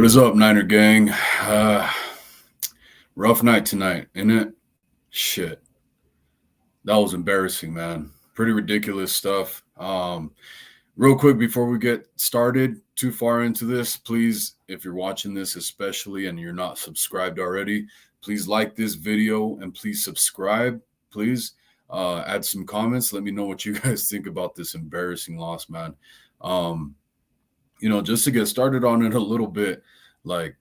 is up, Niner gang? Rough night tonight, isn't it? Shit. That was embarrassing, man. Pretty ridiculous stuff. Real quick before we get started too far into this, please, if you're watching this especially and you're not subscribed already, please like this video and please subscribe. Please add some comments. Let me know what you guys think about this embarrassing loss, man. Just to get started on it a little bit, like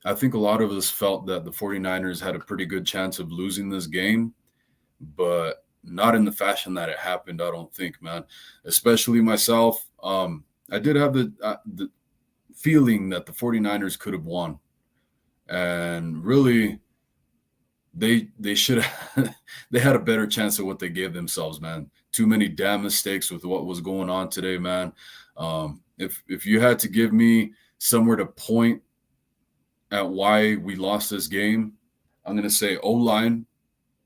I think a lot of us felt that the 49ers had a pretty good chance of losing this game, but not in the fashion that it happened, I don't think, man. Especially myself. I did have the feeling that the 49ers could have won. And really, they should have they had a better chance of what they gave themselves, man. Too many damn mistakes with what was going on today, man. If you had to give me somewhere to point at why we lost this game, I'm going to say O-line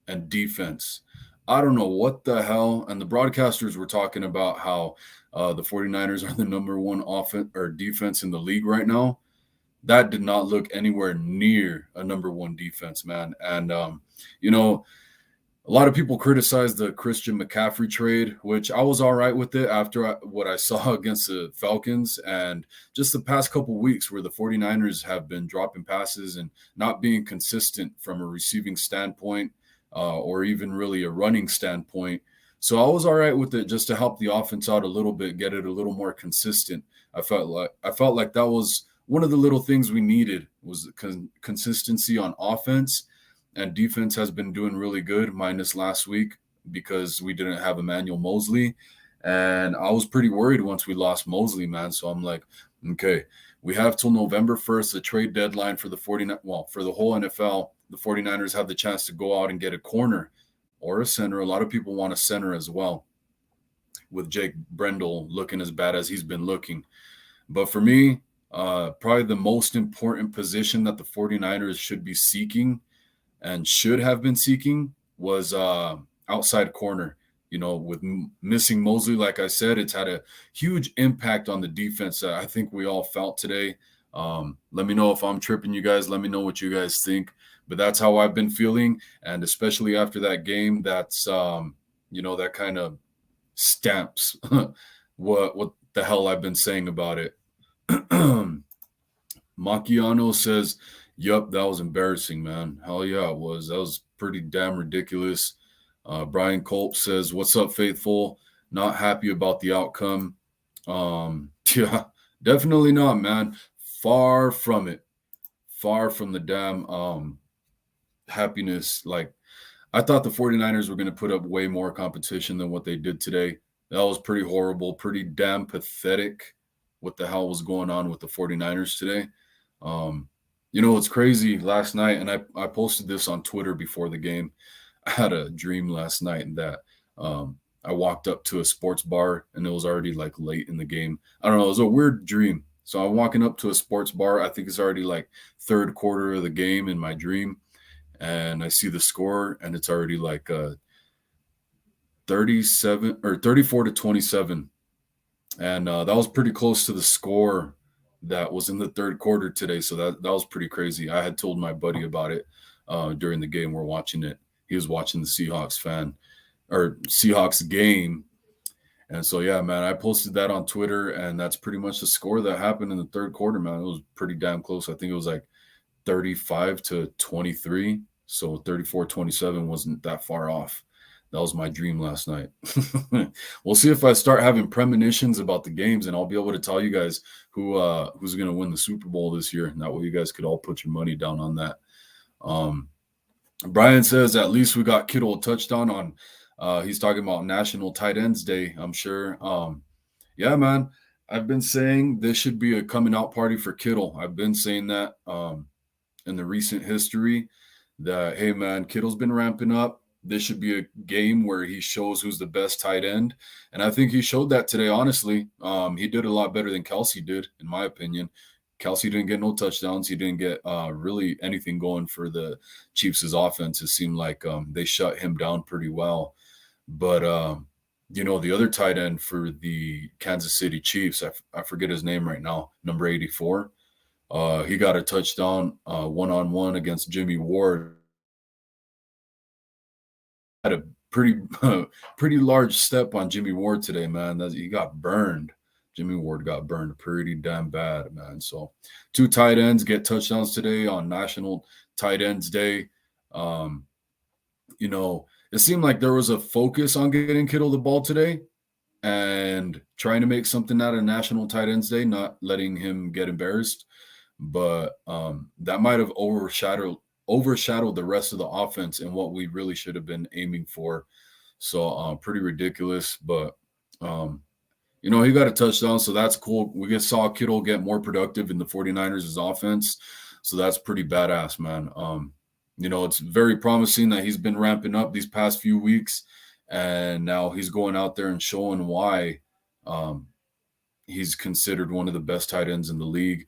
and defense. I don't know what the hell. And the broadcasters were talking about how the 49ers are the number one offense or defense in the league right now. That did not look anywhere near a number one defense, man. And, a lot of people criticized the Christian McCaffrey trade, which I was all right with it after what I saw against the Falcons and just the past couple of weeks where the 49ers have been dropping passes and not being consistent from a receiving standpoint or even really a running standpoint. So I was all right with it just to help the offense out a little bit, get it a little more consistent. I felt like that was one of the little things we needed was consistency on offense. And defense has been doing really good, minus last week because we didn't have Emmanuel Mosley. And I was pretty worried once we lost Mosley, man. So I'm like, okay, we have till November 1st, the trade deadline for the 49. Well, for the whole NFL, the 49ers have the chance to go out and get a corner or a center. A lot of people want a center as well, with Jake Brendel looking as bad as he's been looking. But for me, probably the most important position that the 49ers should be seeking and should have been seeking was outside corner. With missing Mosley, like I said, it's had a huge impact on the defense that I think we all felt today. Let me know if I'm tripping, you guys. Let me know what you guys think. But that's how I've been feeling. And especially after that game, that's, that kind of stamps what the hell I've been saying about it. Macchiano says, yup, that was embarrassing, man. Hell yeah, it was. That was pretty damn ridiculous. Brian Culp says, what's up, Faithful? Not happy about the outcome. Yeah, definitely not, man. Far from it. Far from the damn happiness. Like, I thought the 49ers were going to put up way more competition than what they did today. That was pretty horrible, pretty damn pathetic what the hell was going on with the 49ers today. It's crazy last night, and I posted this on Twitter before the game. I had a dream last night that I walked up to a sports bar, and it was already like late in the game. I don't know. It was a weird dream. So I'm walking up to a sports bar. I think it's already like third quarter of the game in my dream, and I see the score, and it's already like 37 or 34-27. And that was pretty close to the score that was in the third quarter today. So that was pretty crazy. I had told my buddy about it during the game. We're watching it. He was watching the Seahawks game. And so, yeah, man, I posted that on Twitter, and that's pretty much the score that happened in the third quarter, man. It was pretty damn close. I think it was like 35-23. So 34-27 wasn't that far off. That was my dream last night. We'll see if I start having premonitions about the games, and I'll be able to tell you guys who's going to win the Super Bowl this year. And that way you guys could all put your money down on that. Brian says, at least we got Kittle a touchdown on, he's talking about National Tight Ends Day, I'm sure. Yeah, man, I've been saying this should be a coming out party for Kittle. I've been saying that in the recent history that, hey, man, Kittle's been ramping up. This should be a game where he shows who's the best tight end. And I think he showed that today, honestly. He did a lot better than Kelsey did, in my opinion. Kelsey didn't get no touchdowns. He didn't get really anything going for the Chiefs' offense. It seemed like they shut him down pretty well. But, the other tight end for the Kansas City Chiefs, I forget his name right now, number 84. He got a touchdown one-on-one against Jimmy Ward. Had a pretty pretty large step on Jimmy Ward today, man. He got burned. Jimmy Ward got burned pretty damn bad, man. So two tight ends get touchdowns today on National Tight Ends Day. Um, it seemed like there was a focus on getting Kittle the ball today and trying to make something out of National Tight Ends Day, not letting him get embarrassed. But that might have overshadowed the rest of the offense and what we really should have been aiming for. So pretty ridiculous. But he got a touchdown, so that's cool. We just saw Kittle get more productive in the 49ers' offense. So that's pretty badass, man. It's very promising that he's been ramping up these past few weeks. And now he's going out there and showing why he's considered one of the best tight ends in the league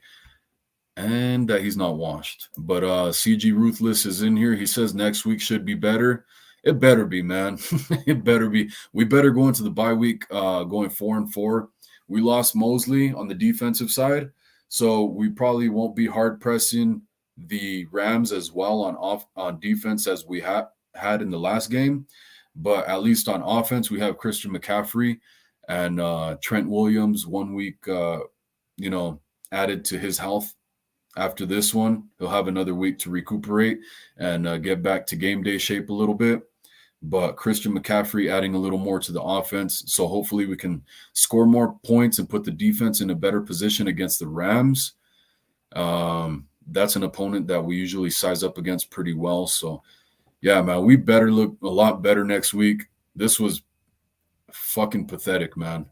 and that he's not washed. But CG Ruthless is in here. He says next week should be better. It better be, man. It better be. We better go into the bye week going 4-4. We lost Mosley on the defensive side, so we probably won't be hard pressing the Rams as well on defense as we had in the last game. But at least on offense, we have Christian McCaffrey and Trent Williams 1 week, added to his health. After this one, he'll have another week to recuperate and get back to game day shape a little bit. But Christian McCaffrey adding a little more to the offense. So hopefully we can score more points and put the defense in a better position against the Rams. That's an opponent that we usually size up against pretty well. So, yeah, man, we better look a lot better next week. This was fucking pathetic, man.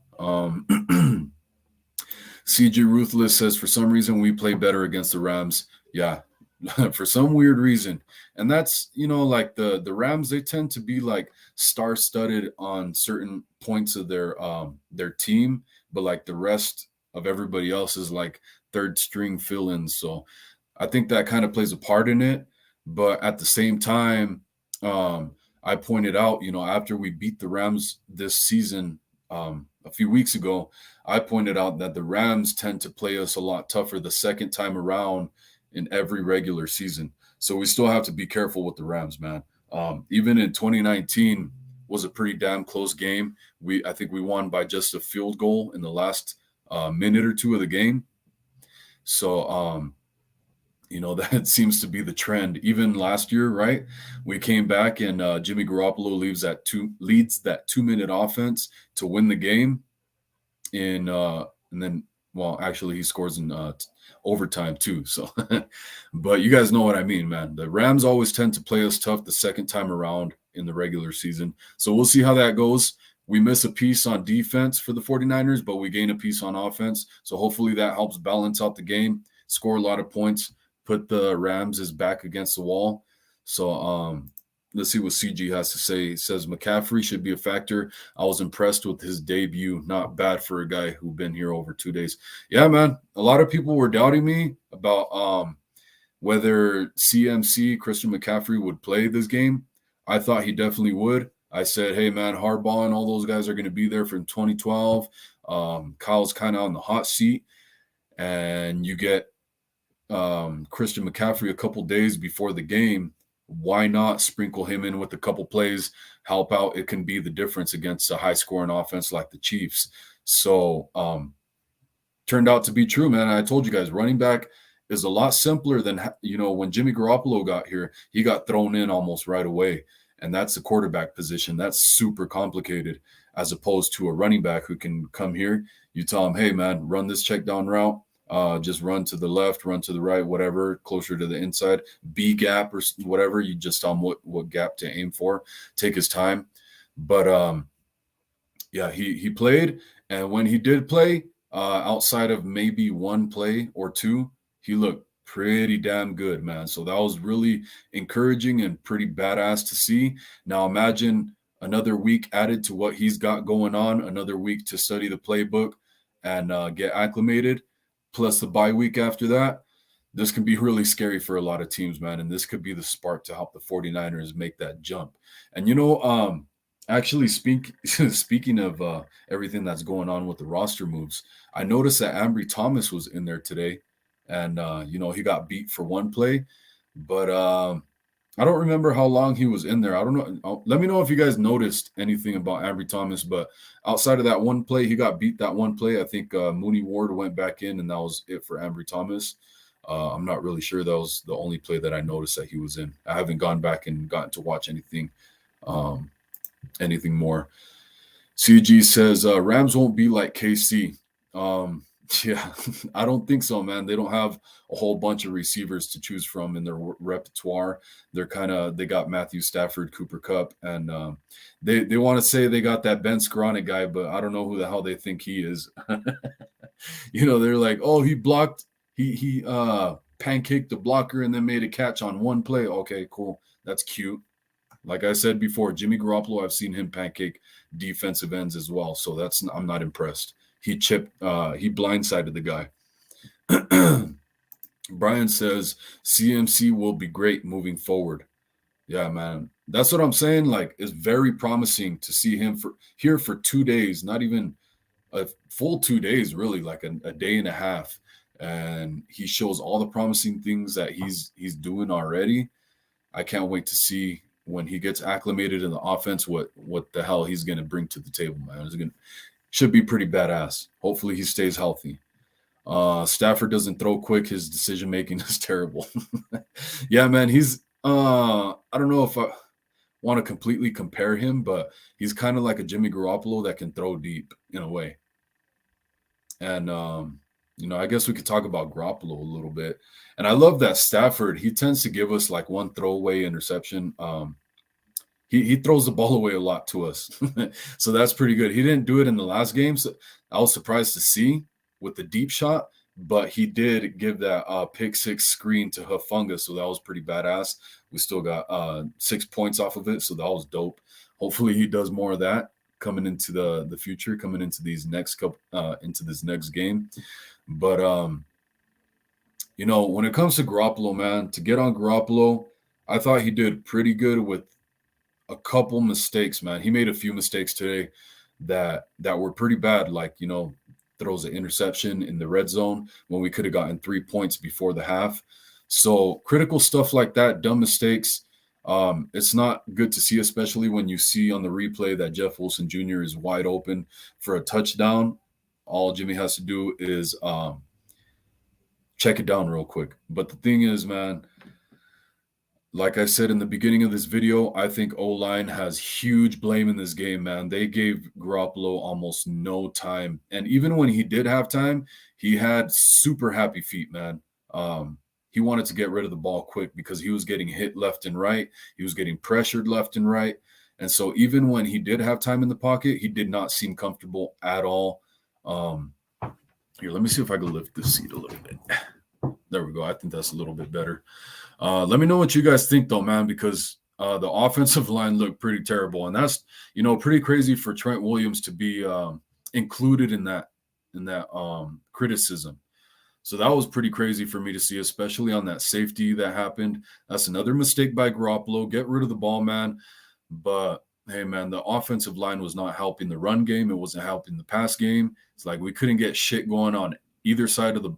CG Ruthless says, for some reason, we play better against the Rams. Yeah, for some weird reason. And that's, like the Rams, they tend to be like star-studded on certain points of their team, but like the rest of everybody else is like third string fill-ins. So I think that kind of plays a part in it. But at the same time, I pointed out, after we beat the Rams this season a few weeks ago, I pointed out that the Rams tend to play us a lot tougher the second time around in every regular season. So we still have to be careful with the Rams, man. Even in 2019 was a pretty damn close game. I think we won by just a field goal in the last minute or two of the game. So, that seems to be the trend. Even last year, right? We came back and Jimmy Garoppolo leads that 2-minute offense to win the game. And then, well, actually, he scores in overtime too. So, but you guys know what I mean, man. The Rams always tend to play us tough the second time around in the regular season. So we'll see how that goes. We miss a piece on defense for the 49ers, but we gain a piece on offense. So hopefully that helps balance out the game, score a lot of points, put the Rams' back against the wall. So let's see what CG has to say. He says McCaffrey should be a factor. I was impressed with his debut. Not bad for a guy who's been here over 2 days. Yeah, man. A lot of people were doubting me about whether CMC, Christian McCaffrey, would play this game. I thought he definitely would. I said, hey, man, Harbaugh and all those guys are going to be there for 2012. Kyle's kind of on the hot seat. And you get Christian McCaffrey a couple days before the game. Why not sprinkle him in with a couple plays, help out? It can be the difference against a high-scoring offense like the Chiefs. So turned out to be true, man. I told you guys, running back is a lot simpler than, when Jimmy Garoppolo got here, he got thrown in almost right away. And that's the quarterback position. That's super complicated as opposed to a running back who can come here. You tell him, hey, man, run this check down route. Just run to the left, run to the right, whatever, closer to the inside, B gap or whatever. You just tell him what gap to aim for. Take his time. But, yeah, he played. And when he did play, outside of maybe one play or two, he looked pretty damn good, man. So that was really encouraging and pretty badass to see. Now imagine another week added to what he's got going on, another week to study the playbook and get acclimated, plus the bye week after that. This can be really scary for a lot of teams, man. And this could be the spark to help the 49ers make that jump. And, actually, speaking of everything that's going on with the roster moves, I noticed that Ambry Thomas was in there today. and he got beat for one play, but I don't remember how long he was in there. I don't know. Let me know if you guys noticed anything about Ambry Thomas. But outside of that one play, he got beat that one play. I think Mooney Ward went back in, and that was it for Ambry Thomas. I'm not really sure. That was the only play that I noticed that he was in. I haven't gone back and gotten to watch anything more. CG says Rams won't be like KC. Yeah, I don't think so, man. They don't have a whole bunch of receivers to choose from in their repertoire. They got Matthew Stafford, Cooper Kupp, and they want to say they got that Ben Skoranek guy, but I don't know who the hell they think he is. They're like, oh, he blocked, he pancaked the blocker and then made a catch on one play. Okay, cool, that's cute. Like I said before, Jimmy Garoppolo, I've seen him pancake defensive ends as well, so I'm not impressed. He blindsided the guy. Brian says CMC will be great moving forward. Yeah, man. That's what I'm saying. Like, it's very promising to see him here for 2 days, not even a full 2 days, really, like a day and a half. And he shows all the promising things that he's doing already. I can't wait to see when he gets acclimated in the offense, what the hell he's going to bring to the table, man. Should be pretty badass. Hopefully he stays healthy. Stafford doesn't throw quick. His decision making is terrible. Yeah, man. He's I don't know if I want to completely compare him, but he's kind of like a Jimmy Garoppolo that can throw deep in a way. And I guess we could talk about Garoppolo a little bit. And I love that Stafford, he tends to give us like one throwaway interception. He throws the ball away a lot to us. So that's pretty good. He didn't do it in the last game. So I was surprised to see with the deep shot, but he did give that pick six screen to Hufanga. So that was pretty badass. We still got 6 points off of it. So that was dope. Hopefully he does more of that coming into the future, coming into these into this next game. But when it comes to Garoppolo, man, to get on Garoppolo, I thought he did pretty good with a couple mistakes, man. He made a few mistakes today that were pretty bad, like, throws an interception in the red zone when we could have gotten 3 points before the half. So critical stuff like that, dumb mistakes, it's not good to see, especially when you see on the replay that Jeff Wilson Jr. is wide open for a touchdown. All Jimmy has to do is check it down real quick. But the thing is, man, like I said in the beginning of this video, I think O-line has huge blame in this game, man. They gave Garoppolo almost no time. And even when he did have time, he had super happy feet, man. He wanted to get rid of the ball quick because he was getting hit left and right. He was getting pressured left and right. And so even when he did have time in the pocket, he did not seem comfortable at all. Here, let me see if I can lift this seat a little bit. There we go. I think that's a little bit better. Let me know what you guys think, though, man, because the offensive line looked pretty terrible. And that's, pretty crazy for Trent Williams to be included in that criticism. So that was pretty crazy for me to see, especially on that safety that happened. That's another mistake by Garoppolo. Get rid of the ball, man. But, hey, man, the offensive line was not helping the run game. It wasn't helping the pass game. It's like we couldn't get shit going on either side of the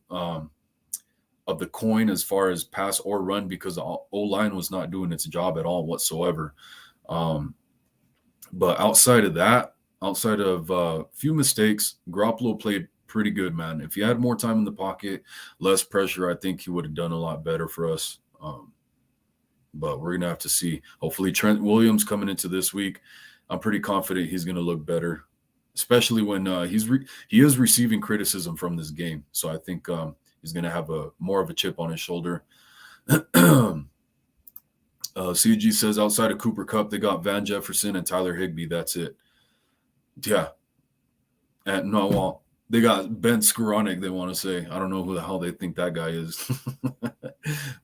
coin as far as pass or run because the O-line was not doing its job at all whatsoever. But outside of a few mistakes, Garoppolo played pretty good, man. If he had more time in the pocket, less pressure, I think he would have done a lot better for us. But we're going to have to see. Hopefully Trent Williams coming into this week, I'm pretty confident he's going to look better, especially when he is receiving criticism from this game. So I think he's going to have more of a chip on his shoulder. CG says outside of Cooper Kupp, they got Van Jefferson and Tyler Higbee. That's it. Yeah. And they got Ben Skoranek, they want to say. I don't know who the hell they think that guy is.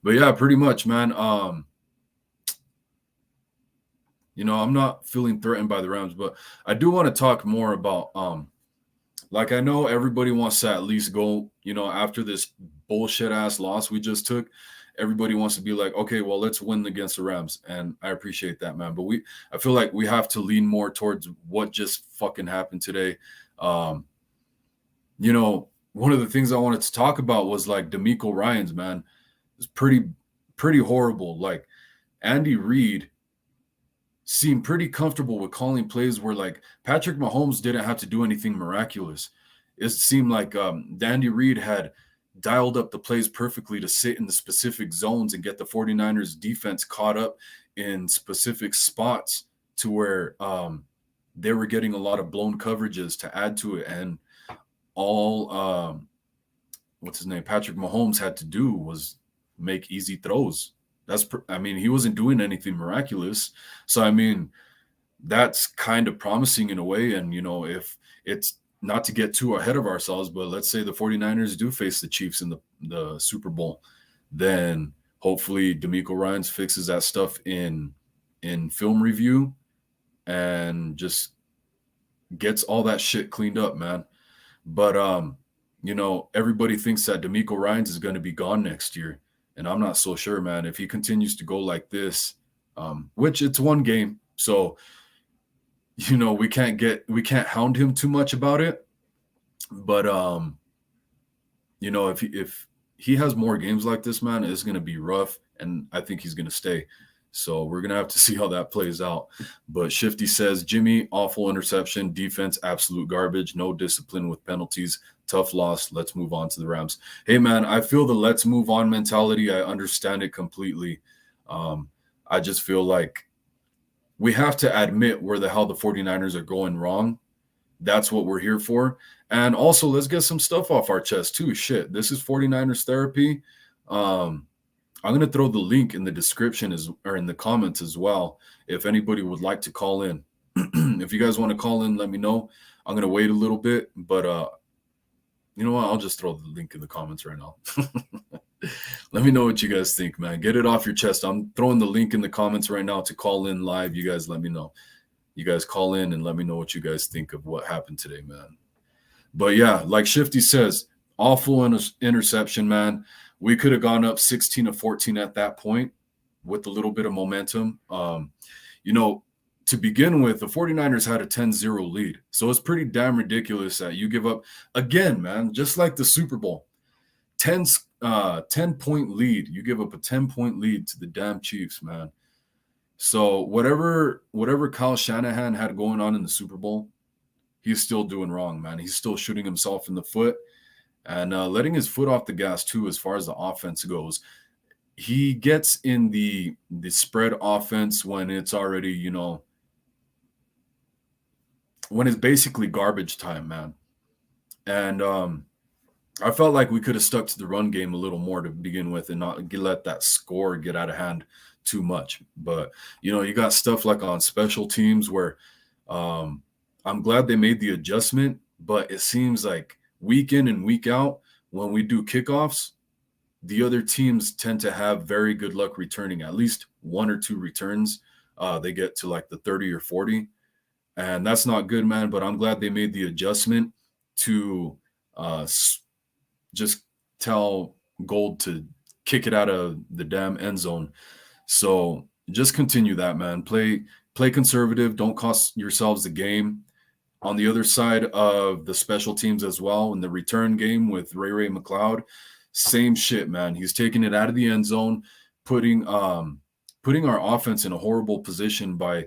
But yeah, pretty much, man. I'm not feeling threatened by the Rams, but I do want to talk more about like, I know everybody wants to at least go, after this bullshit ass loss we just took, everybody wants to be like, okay, well, let's win against the Rams. And I appreciate that, man. But I feel like we have to lean more towards what just fucking happened today. We one of the things I wanted to talk about was like DeMeco Ryans, man. It's pretty horrible. Like Andy Reid seemed pretty comfortable with calling plays where like Patrick Mahomes didn't have to do anything miraculous. It seemed like Andy Reid had dialed up the plays perfectly to sit in the specific zones and get the 49ers defense caught up in specific spots to where they were getting a lot of blown coverages to add to it. And all what's his name, Patrick Mahomes had to do was make easy throws. I mean, he wasn't doing anything miraculous. So I mean, that's kind of promising in a way. And if it's not to get too ahead of ourselves, but let's say the 49ers do face the Chiefs in the Super Bowl, then hopefully DeMeco Ryans fixes that stuff in film review and just gets all that shit cleaned up, man. But everybody thinks that DeMeco Ryans is going to be gone next year. And I'm not so sure, man. If he continues to go like this, which it's one game, so we can't hound him too much about it. But if he has more games like this, man, it's gonna be rough, and I think he's gonna stay. So we're gonna have to see how that plays out. But Shifty says, Jimmy, awful interception, defense, absolute garbage, no discipline with penalties. Tough loss. Let's move on to the Rams. Hey, man, I feel the let's move on mentality. I understand it completely. I just feel like we have to admit where the hell the 49ers are going wrong. That's what we're here for. And also, let's get some stuff off our chest, too. Shit, this is 49ers therapy. I'm going to throw the link in the description or in the comments as well if anybody would like to call in. If you guys want to call in, let me know. I'm going to wait a little bit, but you know what? I'll just throw the link in the comments right now. Let me know what you guys think, man. Get it off your chest. I'm throwing the link in the comments right now to call in live. You guys let me know. You guys call in and let me know what you guys think of what happened today, man. But yeah, like Shifty says, awful interception, man. We could have gone up 16-14 at that point with a little bit of momentum. To begin with, the 49ers had a 10-0 lead. So it's pretty damn ridiculous that you give up, again, man, just like the Super Bowl, 10-point lead. You give up a 10-point lead to the damn Chiefs, man. So whatever Kyle Shanahan had going on in the Super Bowl, he's still doing wrong, man. He's still shooting himself in the foot and letting his foot off the gas, too, as far as the offense goes. He gets in the spread offense when it's already, when it's basically garbage time, man. And I felt like we could have stuck to the run game a little more to begin with and not let that score get out of hand too much. But, you got stuff like on special teams where I'm glad they made the adjustment, but it seems like week in and week out, when we do kickoffs, the other teams tend to have very good luck returning at least one or two returns. They get to like the 30 or 40. And that's not good, man. But I'm glad they made the adjustment to just tell Gold to kick it out of the damn end zone. So just continue that, man. Play conservative. Don't cost yourselves the game. On the other side of the special teams as well, in the return game with Ray McCloud, same shit, man. He's taking it out of the end zone, putting our offense in a horrible position by,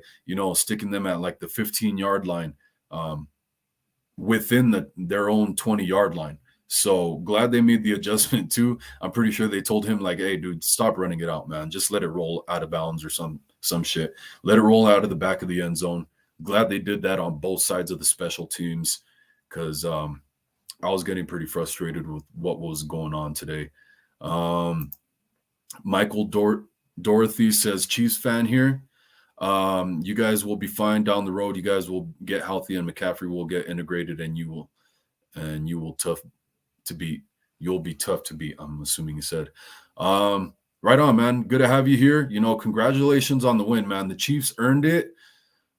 sticking them at like the 15-yard line within their own 20-yard line. So glad they made the adjustment too. I'm pretty sure they told him like, hey, dude, stop running it out, man. Just let it roll out of bounds or some shit. Let it roll out of the back of the end zone. Glad they did that on both sides of the special teams because I was getting pretty frustrated with what was going on today. Michael Dorothy says, Chiefs fan here. You guys will be fine down the road. You guys will get healthy and McCaffrey will get integrated and you will tough to beat. You'll be tough to beat, I'm assuming he said. Right on, man. Good to have you here. Congratulations on the win, man. The Chiefs earned it.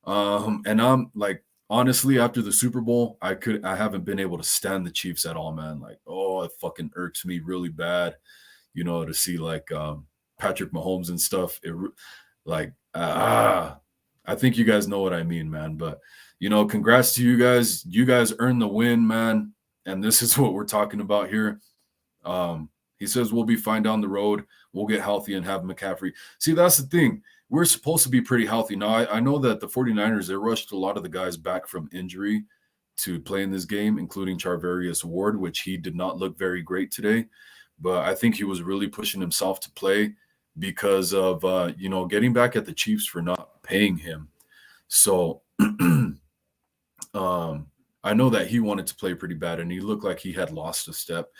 And I'm like, honestly, after the Super Bowl, I haven't been able to stand the Chiefs at all, man. Like, it fucking irks me really bad, to see like Patrick Mahomes and stuff. I think you guys know what I mean, man. But congrats to you guys. You guys earned the win, man. and this is what we're talking about here. He says we'll be fine down the road. We'll get healthy and have McCaffrey. See, that's the thing. We're supposed to be pretty healthy. Now, I know that the 49ers, they rushed a lot of the guys back from injury to play in this game, including Charvarius Ward, which he did not look very great today. But I think he was really pushing himself to play because of, getting back at the Chiefs for not paying him. So I know that he wanted to play pretty bad, and he looked like he had lost a step.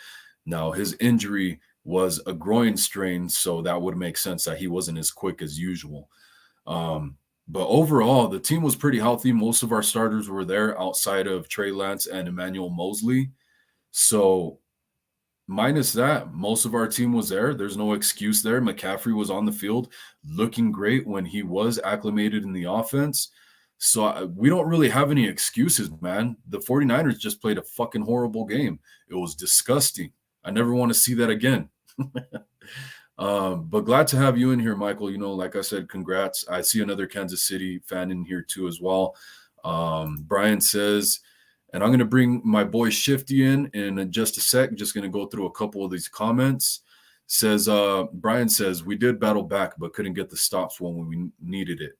Now, his injury was a groin strain, so that would make sense that he wasn't as quick as usual. But overall, the team was pretty healthy. Most of our starters were there outside of Trey Lance and Emmanuel Mosley. So minus that, most of our team was there. There's no excuse there. McCaffrey was on the field looking great when he was acclimated in the offense. So we don't really have any excuses, man. The 49ers just played a fucking horrible game. It was disgusting. I never want to see that again. But glad to have you in here, Michael. Like I said, congrats. I see another Kansas City fan in here too as well. Brian says, and I'm going to bring my boy Shifty in just a sec. Just going to go through a couple of these comments. Brian says, we did battle back, but couldn't get the stops when we needed it.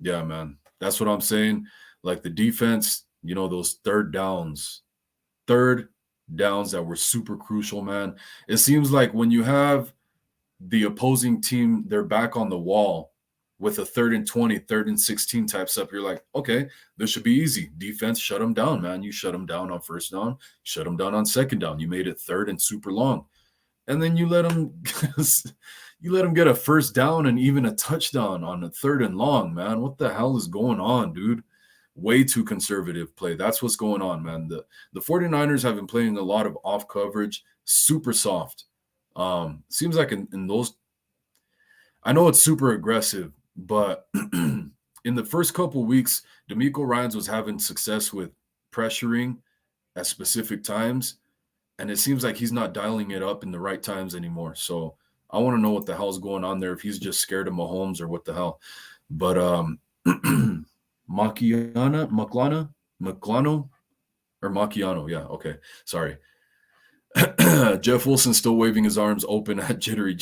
Yeah, man, that's what I'm saying. Like the defense, those third downs that were super crucial, man. It seems like when you have the opposing team, they're back on the wall with a 3rd and 20, 3rd and 16 type stuff. You're like, okay, this should be easy. Defense, shut them down, man. You shut them down on first down, shut them down on second down. You made it 3rd and super long. And then you let them get a first down and even a touchdown on a 3rd and long, man. What the hell is going on, dude? Way too conservative play. That's what's going on, man. The 49ers have been playing a lot of off coverage, super soft. Seems like in those, I know it's super aggressive, but in the first couple weeks, DeMeco Ryans was having success with pressuring at specific times, and it seems like he's not dialing it up in the right times anymore. So I want to know what the hell's going on there, if he's just scared of Mahomes or what the hell. But Maclano, yeah, okay, sorry. Jeff Wilson still waving his arms open at Jittery.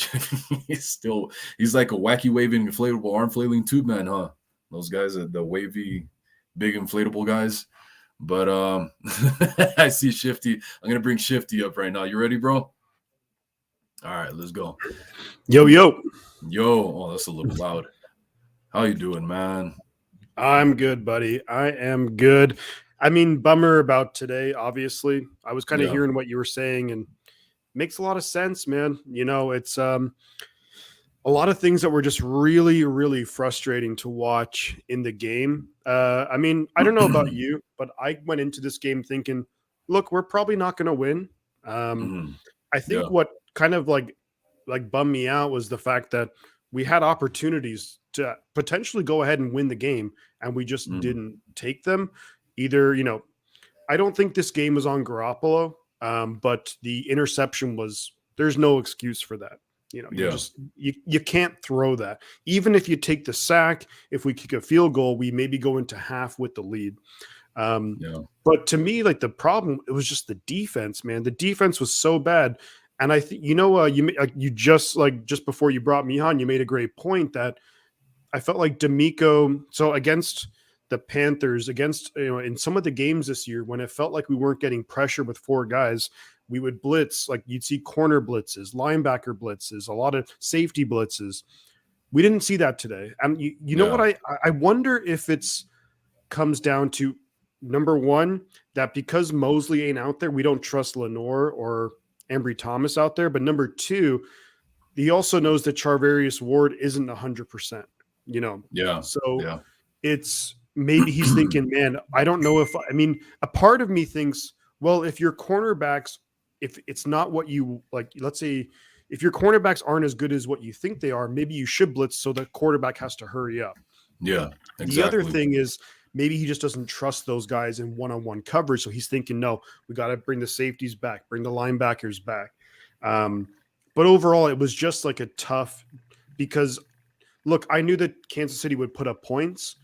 he's like a wacky waving inflatable arm flailing tube man, huh? Those guys are the wavy, big inflatable guys. But I see Shifty. I'm gonna bring Shifty up right now. You ready, bro? All right, let's go. Yo. Oh, that's a little loud. How you doing, man? I'm good, buddy. I am good. I mean, bummer about today, obviously. I was kind of hearing what you were saying, and makes a lot of sense, man. It's a lot of things that were just really, really frustrating to watch in the game. I mean, I don't know about you, but I went into this game thinking, look, we're probably not going to win. I think what kind of like bummed me out was the fact that we had opportunities to potentially go ahead and win the game, and we just didn't take them. Either, I don't think this game was on Garoppolo, but the interception was, there's no excuse for that. You can't throw that. Even if you take the sack, if we kick a field goal, we maybe go into half with the lead. But to me, like the problem, it was just the defense, man. The defense was so bad. And I think, you just before you brought me on, you made a great point that I felt like DeMeco, so against the Panthers, in some of the games this year, when it felt like we weren't getting pressure with 4 guys, we would blitz. Like you'd see corner blitzes, linebacker blitzes, a lot of safety blitzes. We didn't see that today. And you know what? I wonder if it's comes down to, number one, that because Mosley ain't out there, we don't trust Lenore or Ambry Thomas out there. But number two, he also knows that Charvarius Ward isn't 100%, So it's maybe he's thinking, man, I don't know if, a part of me thinks, well, if your cornerbacks, if it's not what you like, let's say if your cornerbacks aren't as good as what you think they are, maybe you should blitz so the quarterback has to hurry up. Yeah, exactly. The other thing is maybe he just doesn't trust those guys in one-on-one coverage. So he's thinking, no, we got to bring the safeties back, bring the linebackers back. But overall, it was just like a tough, because look, I knew that Kansas City would put up points,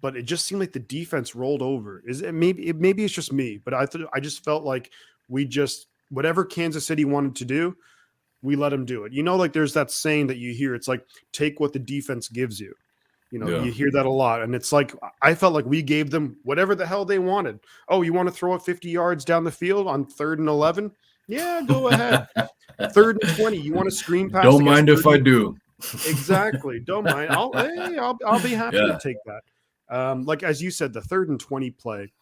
but it just seemed like the defense rolled over. Maybe it's just me, but I just felt like we just whatever Kansas City wanted to do, we let them do it. Like there's that saying that you hear, it's like take what the defense gives you. Yeah. You hear that a lot. And it's like, I felt like we gave them whatever the hell they wanted. Oh, you want to throw it 50 yards down the field on 3rd and 11? Yeah, go ahead. 3rd and 20. You want to screen pass? Don't Against mind if I do. Exactly. Don't mind. I'll be happy to take that. Like, as you said, the 3rd and 20 play,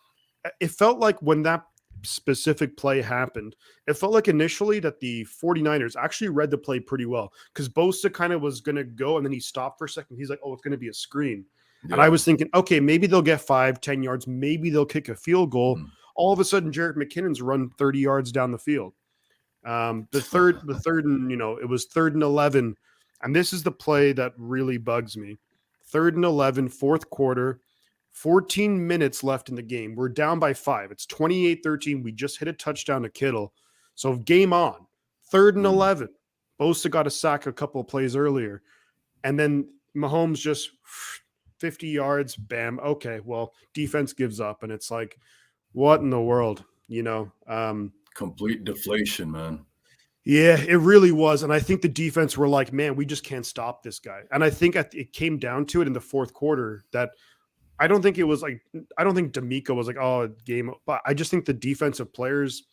it felt like when that specific play happened, it felt like initially that the 49ers actually read the play pretty well, because Bosa kind of was going to go and then he stopped for a second. He's like, oh, it's going to be a screen. Yeah. And I was thinking, okay, maybe they'll get 5-10 yards. Maybe they'll kick a field goal. All of a sudden, Jerick McKinnon's run 30 yards down the field. The third and, it was 3rd and 11. And this is the play that really bugs me. 3rd and 11, 4th quarter, 14 minutes left in the game. We're down by 5. It's 28-13. We just hit a touchdown to Kittle. So game on. 3rd and 11. Bosa got a sack a couple of plays earlier. And then Mahomes just 50 yards, bam. Okay, well, defense gives up. And it's like, what in the world? Complete deflation, man. Yeah, it really was. And I think the defense were like, man, we just can't stop this guy. And I think it came down to it in the 4th quarter that I don't think D'Amico was like, oh, game. But I just think the defensive players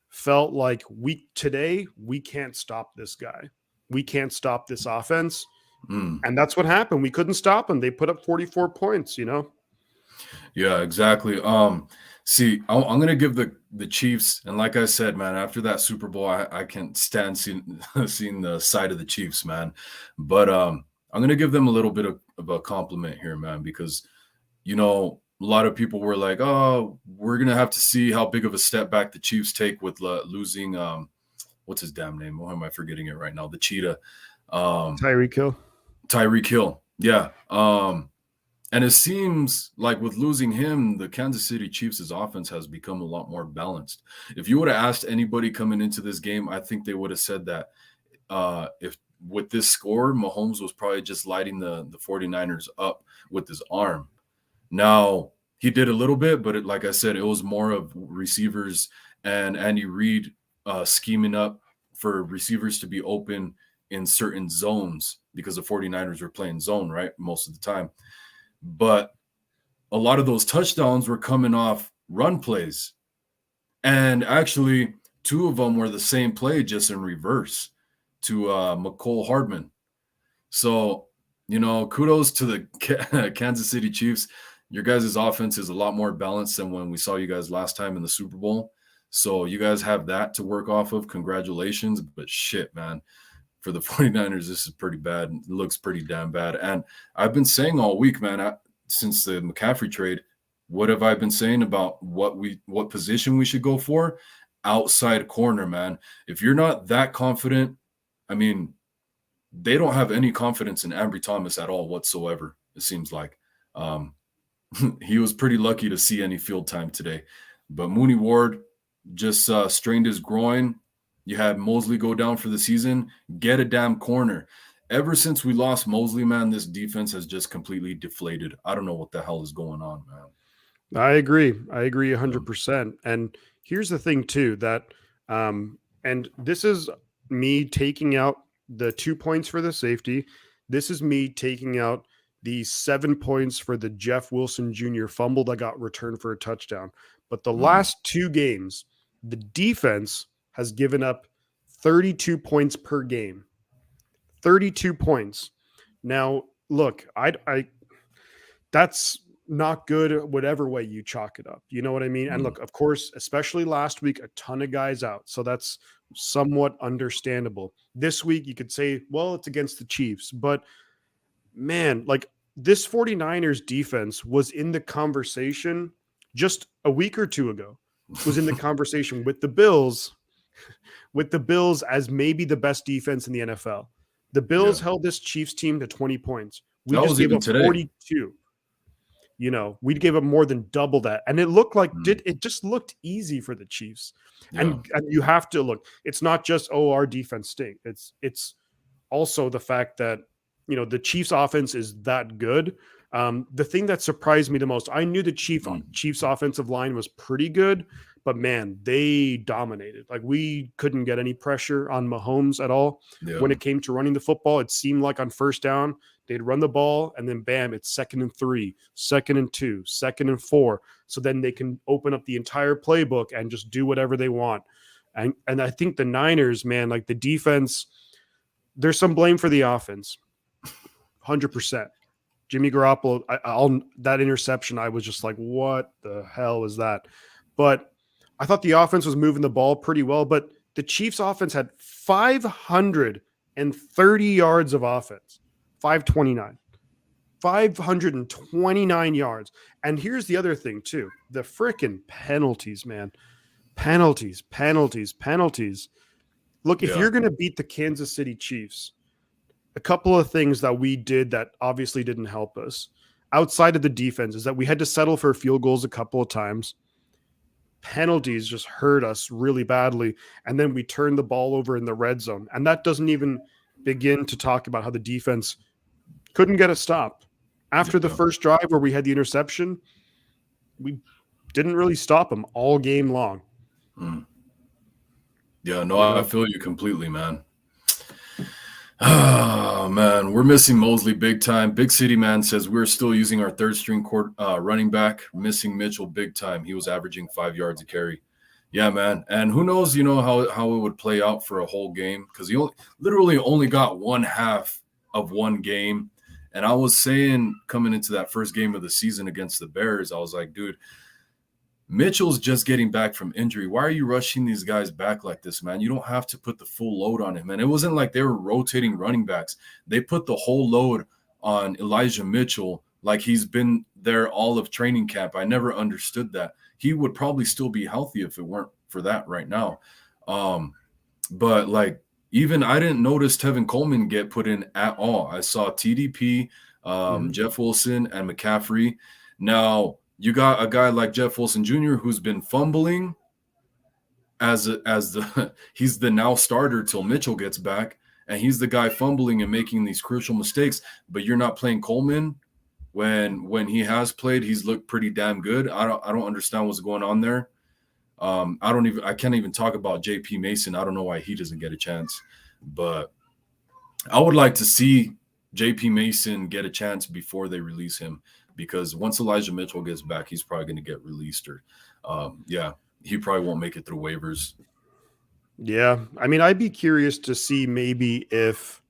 felt like we can't stop this guy. We can't stop this offense. And that's what happened. We couldn't stop them. They put up 44 points, Yeah, exactly. See, I'm going to give the Chiefs, and like I said, man, after that Super Bowl, I can't stand seeing the side of the Chiefs, man. But I'm going to give them a little bit of a compliment here, man, because, a lot of people were like, oh, we're going to have to see how big of a step back the Chiefs take with losing, what's his damn name? Why am I forgetting it right now? The Cheetah. Tyreek Hill. Yeah. And it seems like with losing him, the Kansas City Chiefs' offense has become a lot more balanced. If you would have asked anybody coming into this game, I think they would have said that if with this score, Mahomes was probably just lighting the 49ers up with his arm. Now, he did a little bit, but like I said, it was more of receivers and Andy Reid scheming up for receivers to be open in certain zones because the 49ers were playing zone, right, most of the time. But a lot of those touchdowns were coming off run plays. And actually, 2 of them were the same play, just in reverse to McCole Hardman. So, kudos to the Kansas City Chiefs. Your guys' offense is a lot more balanced than when we saw you guys last time in the Super Bowl. So you guys have that to work off of. Congratulations. But shit, man. For the 49ers, this is pretty bad. It looks pretty damn bad. And I've been saying all week, man, since the McCaffrey trade, what have I been saying about what position we should go for? Outside corner, man. If you're not that confident, I mean, they don't have any confidence in Ambry Thomas at all whatsoever, it seems like. He was pretty lucky to see any field time today. But Mooney Ward just strained his groin. You had Mosley go down for the season. Get a damn corner. Ever since we lost Mosley, man, this defense has just completely deflated. I don't know what the hell is going on, man. I agree 100%. And here's the thing too, that and this is me taking out the 2 points for the safety. This is me taking out the 7 points for the Jeff Wilson Jr. fumble that got returned for a touchdown. But the last 2 games, the defense has given up 32 points per game. 32 points. Now, look, I that's not good whatever way you chalk it up. You know what I mean? And look, of course, especially last week, a ton of guys out. So that's somewhat understandable. This week, you could say, well, it's against the Chiefs. But, man, like this 49ers defense was in the conversation just a week or 2 ago. Was in the conversation with the Bills as maybe the best defense in the NFL. The Bills held this Chiefs team to 20 points. We just gave up 42. We gave up more than double that. And it looked like it just looked easy for the Chiefs. Yeah. And you have to look, it's not just, our defense stinks. It's also the fact that, the Chiefs offense is that good The thing that surprised me the most, I knew the Chiefs offensive line was pretty good, but man, they dominated. Like we couldn't get any pressure on Mahomes at all. Yeah. When it came to running the football, it seemed like on first down, they'd run the ball and then bam, it's 2nd and 3, 2nd and 2, 2nd and 4. So then they can open up the entire playbook and just do whatever they want. And I think the Niners, man, like the defense, there's some blame for the offense. 100%. Jimmy Garoppolo, that interception, I was just like, what the hell is that? But I thought the offense was moving the ball pretty well, but the Chiefs offense had 530 yards of offense, 529. 529 yards. And here's the other thing, too. The freaking penalties, man. Penalties. Look, if you're going to beat the Kansas City Chiefs, a couple of things that we did that obviously didn't help us outside of the defense is that we had to settle for field goals a couple of times. Penalties just hurt us really badly. And then we turned the ball over in the red zone. And that doesn't even begin to talk about how the defense couldn't get a stop. After the first drive where we had the interception, we didn't really stop them all game long. Yeah, no, I feel you completely, man. Oh, man, we're missing Mosley big time. Big City Man says we're still using our third-string running back, missing Mitchell big time. He was averaging 5 yards a carry. Yeah, man. And who knows, how it would play out for a whole game because he literally only got one half of one game. And I was saying coming into that first game of the season against the Bears, I was like, dude, Mitchell's just getting back from injury. Why are you rushing these guys back like this, man? You don't have to put the full load on him. And it wasn't like they were rotating running backs. They put the whole load on Elijah Mitchell like he's been there all of training camp. I never understood that. He would probably still be healthy if it weren't for that right now. But like even I didn't notice Tevin Coleman get put in at all. I saw TDP, Jeff Wilson, and McCaffrey. Now, you got a guy like Jeff Wilson Jr. who's been fumbling he's the now starter till Mitchell gets back, and he's the guy fumbling and making these crucial mistakes. But you're not playing Coleman when he has played. He's looked pretty damn good. I don't understand what's going on there. I can't even talk about JP Mason. I don't know why he doesn't get a chance, but I would like to see JP Mason get a chance before they release him. Because once Elijah Mitchell gets back, he's probably going to get released or, he probably won't make it through waivers. Yeah. I mean, I'd be curious to see maybe if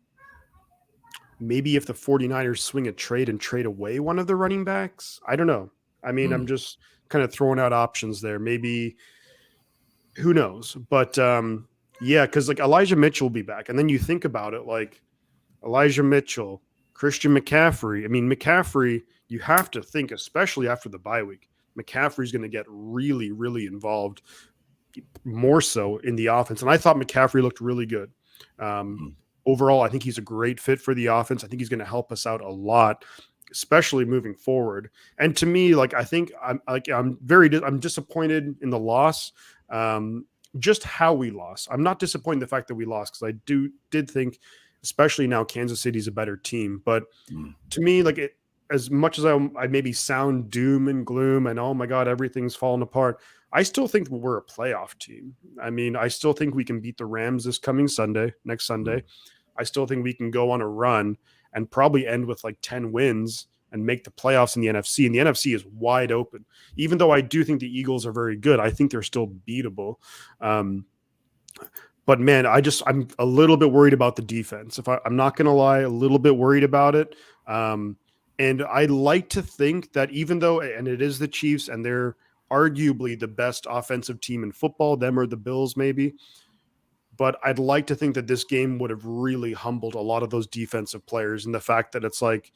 the 49ers swing a trade and trade away one of the running backs. I don't know. I mean, I'm just kind of throwing out options there. Maybe, who knows? But because like Elijah Mitchell will be back. And then you think about it, like Elijah Mitchell, Christian McCaffrey. I mean, McCaffrey, you have to think, especially after the bye week, McCaffrey's going to get really, really involved, more so in the offense. And I thought McCaffrey looked really good. Overall, I think he's a great fit for the offense. I think he's going to help us out a lot, especially moving forward. And to me, like I think I'm disappointed in the loss. Just how we lost. I'm not disappointed in the fact that we lost because I did think, especially now, Kansas City's a better team. But to me, like as much as I maybe sound doom and gloom and oh my God, everything's falling apart, I still think we're a playoff team. I mean, I still think we can beat the Rams this coming next Sunday. I still think we can go on a run and probably end with like 10 wins and make the playoffs in the NFC. And the NFC is wide open. Even though I do think the Eagles are very good, I think they're still beatable. But man, I'm a little bit worried about the defense. I'm not going to lie, a little bit worried about it. And I like to think that even though, and it is the Chiefs and they're arguably the best offensive team in football, them or the Bills maybe, but I'd like to think that this game would have really humbled a lot of those defensive players. And the fact that it's like,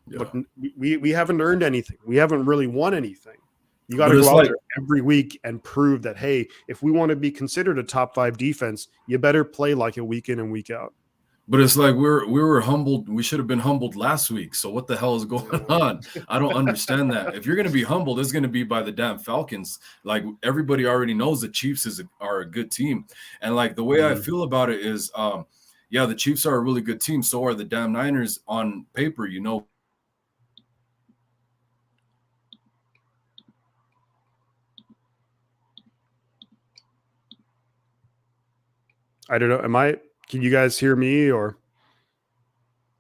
look, we haven't earned anything. We haven't really won anything. You got to go out there every week and prove that, hey, if we want to be considered a top 5 defense, you better play like it week in and week out. But it's like we were humbled. We should have been humbled last week. So what the hell is going on? I don't understand that. If you're going to be humbled, it's going to be by the damn Falcons. Like everybody already knows the Chiefs are a good team. And like the way I feel about it is, the Chiefs are a really good team. So are the damn Niners on paper, I don't know. Can you guys hear me or?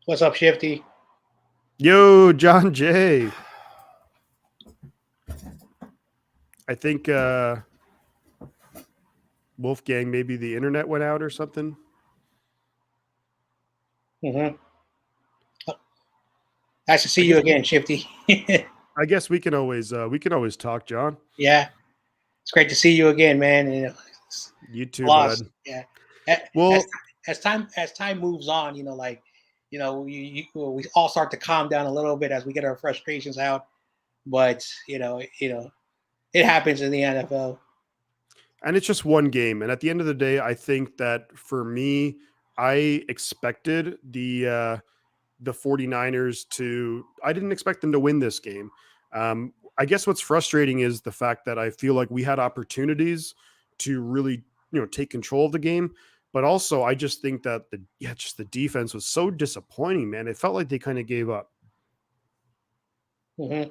What's up, Shifty? Yo, John Jay. I think Wolfgang, maybe the internet went out or something. Mm-hmm. Nice to see you again, Shifty. I guess we can always talk, John. Yeah, it's great to see you again, man. You too, bud. Yeah. Well, as time moves on, we all start to calm down a little bit as we get our frustrations out. But it happens in the NFL. And it's just one game. And at the end of the day, I think that for me, I expected the 49ers I didn't expect them to win this game. I guess what's frustrating is the fact that I feel like we had opportunities to really, take control of the game. But also I just think that the defense was so disappointing, man. It felt like they kind of gave up. Mm-hmm.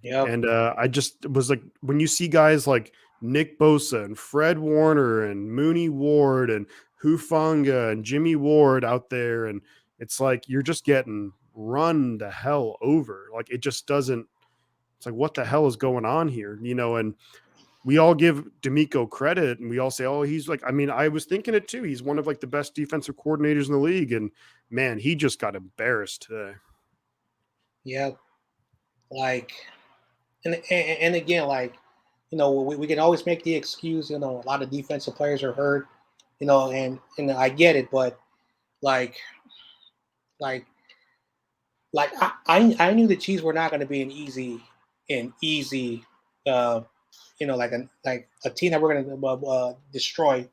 Yeah. And I just was like, when you see guys like Nick Bosa and Fred Warner and Mooney Ward and Hufanga and Jimmy Ward out there, and it's like you're just getting run the hell over. Like it just doesn't. It's like, what the hell is going on here? And we all give D'Amico credit, and we all say, oh, he's like. I mean, I was thinking it too. He's one of like the best defensive coordinators in the league, and man, he just got embarrassed today. Yeah, and again, we can always make the excuse, a lot of defensive players are hurt, and I get it, but I knew the Chiefs were not going to be an easy, like a team that we're going to destroy.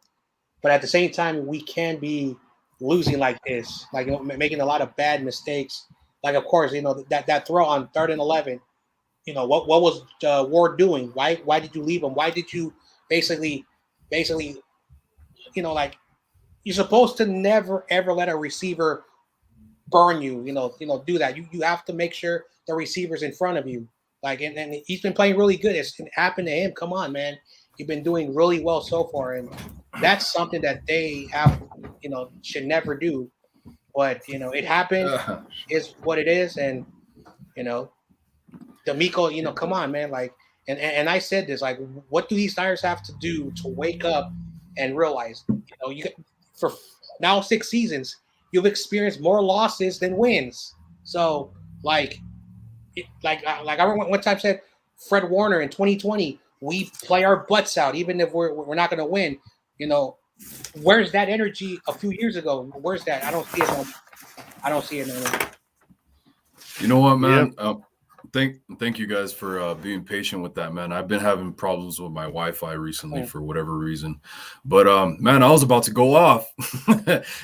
But at the same time, we can be losing like this, making a lot of bad mistakes. Like, of course, that throw on 3rd and 11. What was Ward doing? Why did you leave him? Why did you basically, you're supposed to never ever let a receiver burn you. Do that. You have to make sure the receiver's in front of you. And he's been playing really good. It's happened to him. Come on, man. You've been doing really well so far, and that's something that they have, should never do. But it happened. Is what it is, and D'Amico, come on, man. And I said this, what do these Niners have to do to wake up and realize, for now 6 seasons, you've experienced more losses than wins. So, I remember one time said Fred Warner in 2020, we play our butts out, even if we're not going to win. Where's that energy a few years ago? Where's that? I don't see it. I don't see it anymore. You know what, man? Yep. Thank you guys for being patient with that, man. I've been having problems with my Wi-Fi recently for whatever reason, but man, I was about to go off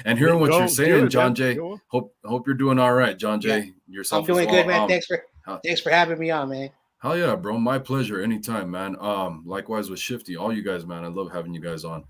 and hearing what you're saying, John Jay. Hope you're doing all right, John Jay. Yourself. I'm doing good, man. Thanks for having me on, man. Hell yeah, bro. My pleasure. Anytime, man. Likewise with Shifty, all you guys, man. I love having you guys on.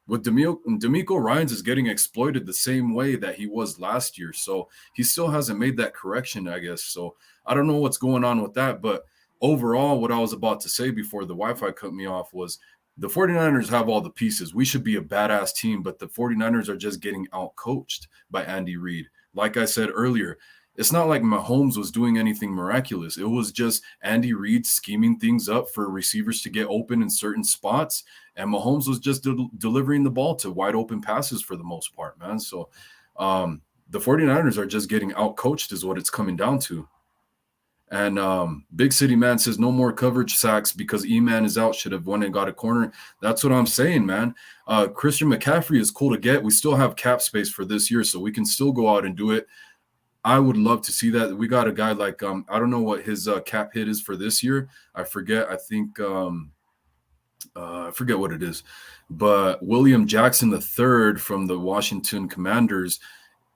With D'Amico Ryans is getting exploited the same way that he was last year. So he still hasn't made that correction, I guess. So I don't know what's going on with that. But overall, what I was about to say before the Wi-Fi cut me off was the 49ers have all the pieces. We should be a badass team, but the 49ers are just getting out-coached by Andy Reid. Like I said earlier, it's not like Mahomes was doing anything miraculous. It was just Andy Reid scheming things up for receivers to get open in certain spots. And Mahomes was just delivering the ball to wide open passes for the most part, man. So the 49ers are just getting out-coached is what it's coming down to. And Big City Man says no more coverage sacks because E-Man is out. Should have won and got a corner. That's what I'm saying, man. Christian McCaffrey is cool to get. We still have cap space for this year, so we can still go out and do it. I would love to see that. We got a guy like I don't know what his cap hit is for this year. I forget. I think I forget what it is. But William Jackson III from the Washington Commanders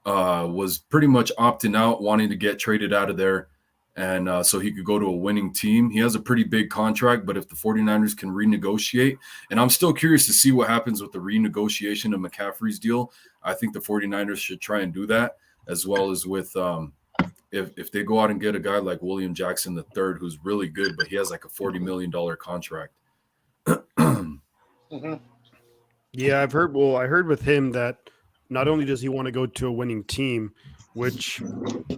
was pretty much opting out, wanting to get traded out of there. And so he could go to a winning team. He has a pretty big contract, but if the 49ers can renegotiate, and I'm still curious to see what happens with the renegotiation of McCaffrey's deal. I think the 49ers should try and do that, as well as with if they go out and get a guy like William Jackson III, who's really good, but he has like a $40 million contract. Mm-hmm. Yeah, I've heard. Well, I heard with him that not only does he want to go to a winning team, which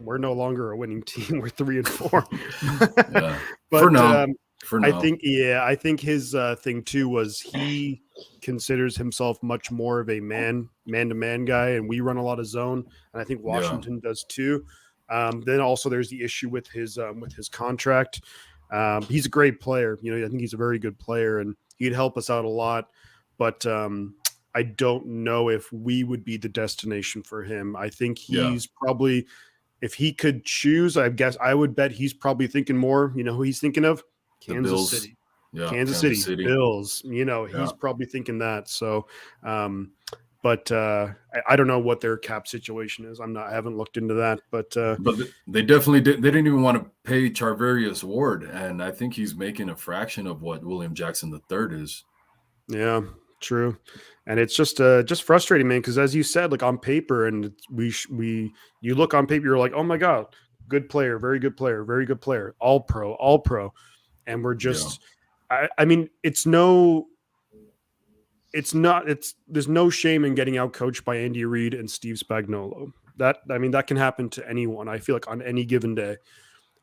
we're no longer a winning team. We're 3-4. Yeah. For But now. For I now. think, I think his thing too was he considers himself much more of a man-to-man guy, and we run a lot of zone, and I think Yeah. Washington does too. Then also there's the issue with his contract. He's a great player. I think he's a very good player, and he'd help us out a lot. But I don't know if we would be the destination for him. I think Yeah. he's probably, if he could choose, I guess I would bet he's probably thinking more. You know who he's thinking of? The Kansas Bills. City. Yeah. Kansas City, Bills. He's probably thinking that. So, but I don't know what their cap situation is. I haven't looked into that, but they definitely did. They didn't even want to pay Charvarius Ward, and I think he's making a fraction of what William Jackson III is. Yeah, true. And it's just frustrating, man. Because as you said, like on paper, and you look on paper, you're like, oh my god, good player, very good player, very good player, all pro, and we're just. Yeah. I mean, there's no shame in getting out coached by Andy Reid and Steve Spagnuolo. That can happen to anyone. I feel like on any given day.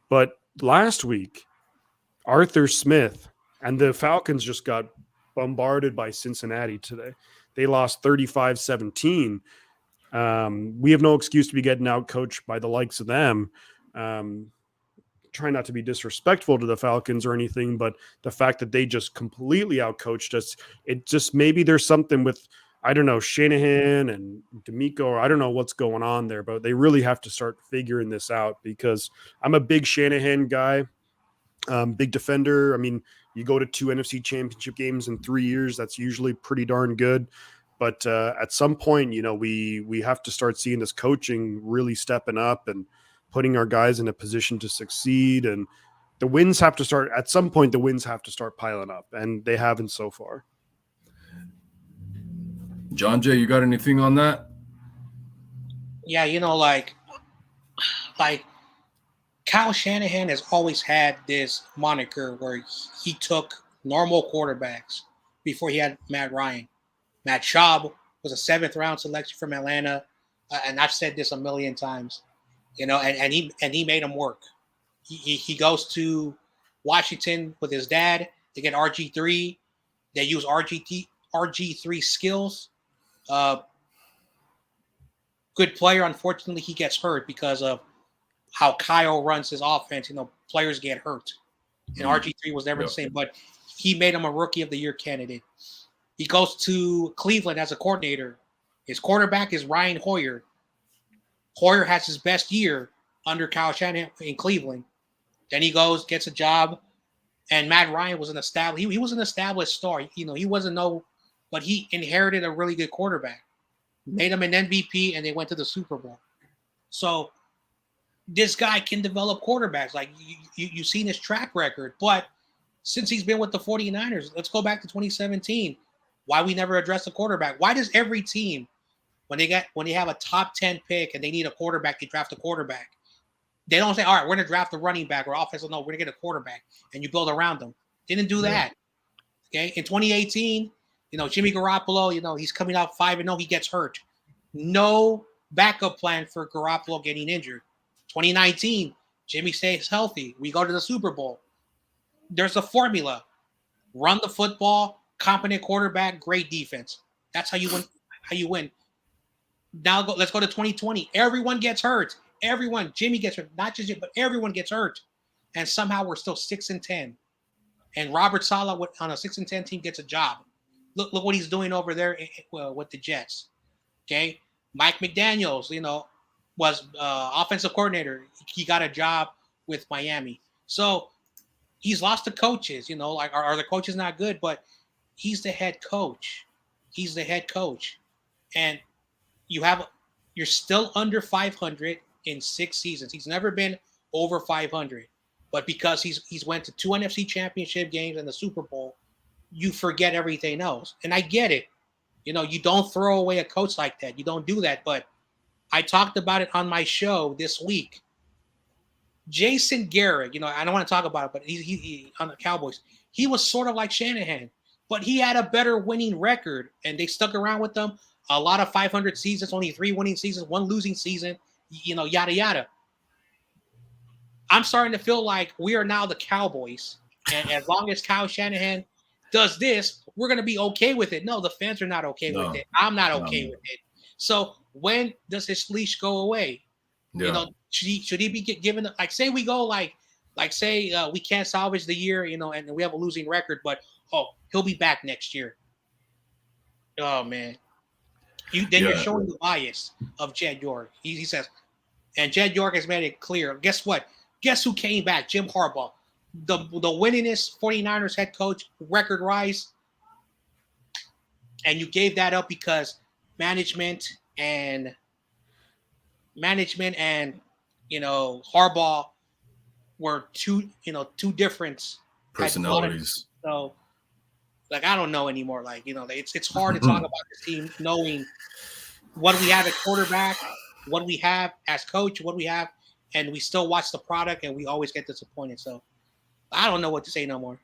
But last week, Arthur Smith and the Falcons just got bombarded by Cincinnati today. They lost 35-17. We have no excuse to be getting out coached by the likes of them. Try not to be disrespectful to the Falcons or anything, but the fact that they just completely outcoached us, it just, maybe there's something with, I don't know, Shanahan and D'Amico, or I don't know what's going on there, but they really have to start figuring this out, because I'm a big Shanahan guy, big defender. I mean, you go to 2 NFC championship games in 3 years, that's usually pretty darn good. But at some point, we have to start seeing this coaching really stepping up and putting our guys in a position to succeed. And the wins have to start at some point. The wins have to start piling up, and they haven't so far. John Jay, you got anything on that? Yeah, like Kyle Shanahan has always had this moniker where he took normal quarterbacks before he had Matt Ryan. Matt Schaub was a 7th round selection from Atlanta, and I've said this a million times. And he made him work. He goes to Washington with his dad. They get RG3. They use RG3 skills. Good player. Unfortunately, he gets hurt because of how Kyle runs his offense. Players get hurt. And RG3 was never the same, but he made him a Rookie of the Year candidate. He goes to Cleveland as a coordinator. His quarterback is Ryan Hoyer. Hoyer has his best year under Kyle Shanahan in Cleveland. Then he goes, gets a job, and Matt Ryan was an established. He was an established star. He wasn't but he inherited a really good quarterback, made him an MVP, and they went to the Super Bowl. So this guy can develop quarterbacks. Like you've seen his track record, but since he's been with the 49ers, let's go back to 2017. Why we never addressed the quarterback? Why does every team, when they have a top 10 pick and they need a quarterback, they draft a quarterback? They don't say, all right, we're going to draft a running back or offensive. No, we're going to get a quarterback, and you build around them. Didn't do that. Okay. In 2018, Jimmy Garoppolo, he's coming out 5-0. He gets hurt. No backup plan for Garoppolo getting injured. 2019, Jimmy stays healthy. We go to the Super Bowl. There's a formula. Run the football, competent quarterback, great defense. That's how you win. Now let's go to 2020. Everyone gets hurt. Jimmy gets hurt. Not just you, but everyone gets hurt. And somehow we're still 6-10. And Robert Saleh on a 6-10 team gets a job. Look what he's doing over there with the Jets. Okay. Mike McDaniels, was offensive coordinator. He got a job with Miami. So he's lost the coaches, are the coaches not good? But he's the head coach. And you're still under 500 in 6 seasons. He's never been over 500. But because he's went to 2 NFC championship games and the Super Bowl, you forget everything else. And I get it. You don't throw away a coach like that. You don't do that. But I talked about it on my show this week. Jason Garrett, I don't want to talk about it, but he on the Cowboys, he was sort of like Shanahan. but he had a better winning record, and they stuck around with them. A lot of 500 seasons, only 3 winning seasons, 1 losing season, yada, yada. I'm starting to feel like we are now the Cowboys. And as long as Kyle Shanahan does this, we're going to be okay with it. No, the fans are not okay with it. I'm not okay with it. So when does his leash go away? Yeah. Should he be given, like, say we go say we can't salvage the year, and we have a losing record, but he'll be back next year. Oh man. You're showing the bias of Jed York. He says, and Jed York has made it clear. Guess what? Guess who came back? Jim Harbaugh. The winningest 49ers head coach, record rise. And you gave that up because management and Harbaugh were two different personalities. So, like, I don't know anymore. Like, it's hard to talk about this team knowing what we have at quarterback, what we have as coach, what we have, and we still watch the product and we always get disappointed. So I don't know what to say no more.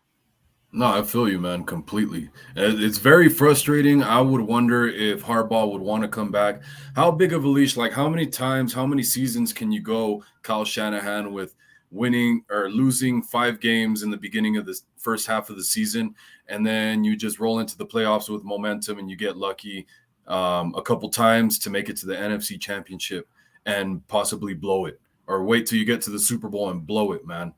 No, I feel you, man, completely. It's very frustrating. I would wonder if Harbaugh would want to come back. How big of a leash, like how many seasons can you go, Kyle Shanahan, with winning or losing 5 games in the beginning of the first half of the season, and then you just roll into the playoffs with momentum and you get lucky a couple times to make it to the NFC Championship and possibly blow it, or wait till you get to the Super Bowl and blow it, man.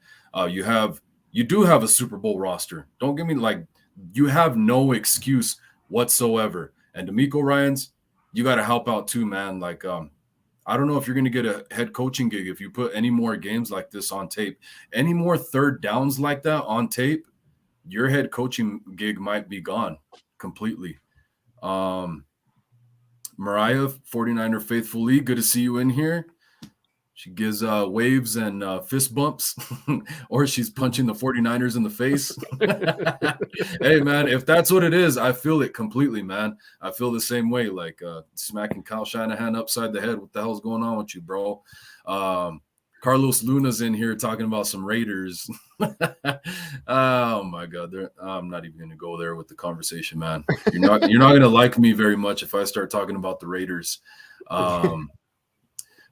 You do have a Super Bowl roster. Don't give me, like, you have no excuse whatsoever. And DeMeco Ryans, you got to help out too, man. Like, I don't know if you're going to get a head coaching gig if you put any more games like this on tape. Any more third downs like that on tape, your head coaching gig might be gone completely. Mariah, 49er Faithfully, good to see you in here. She gives waves and fist bumps, or she's punching the 49ers in the face. Hey, man, if that's what it is, I feel it completely, man. I feel the same way, like smacking Kyle Shanahan upside the head. What the hell's going on with you, bro? Carlos Luna's in here talking about some Raiders. Oh, my God. I'm not even going to go there with the conversation, man. You're not going to like me very much if I start talking about the Raiders.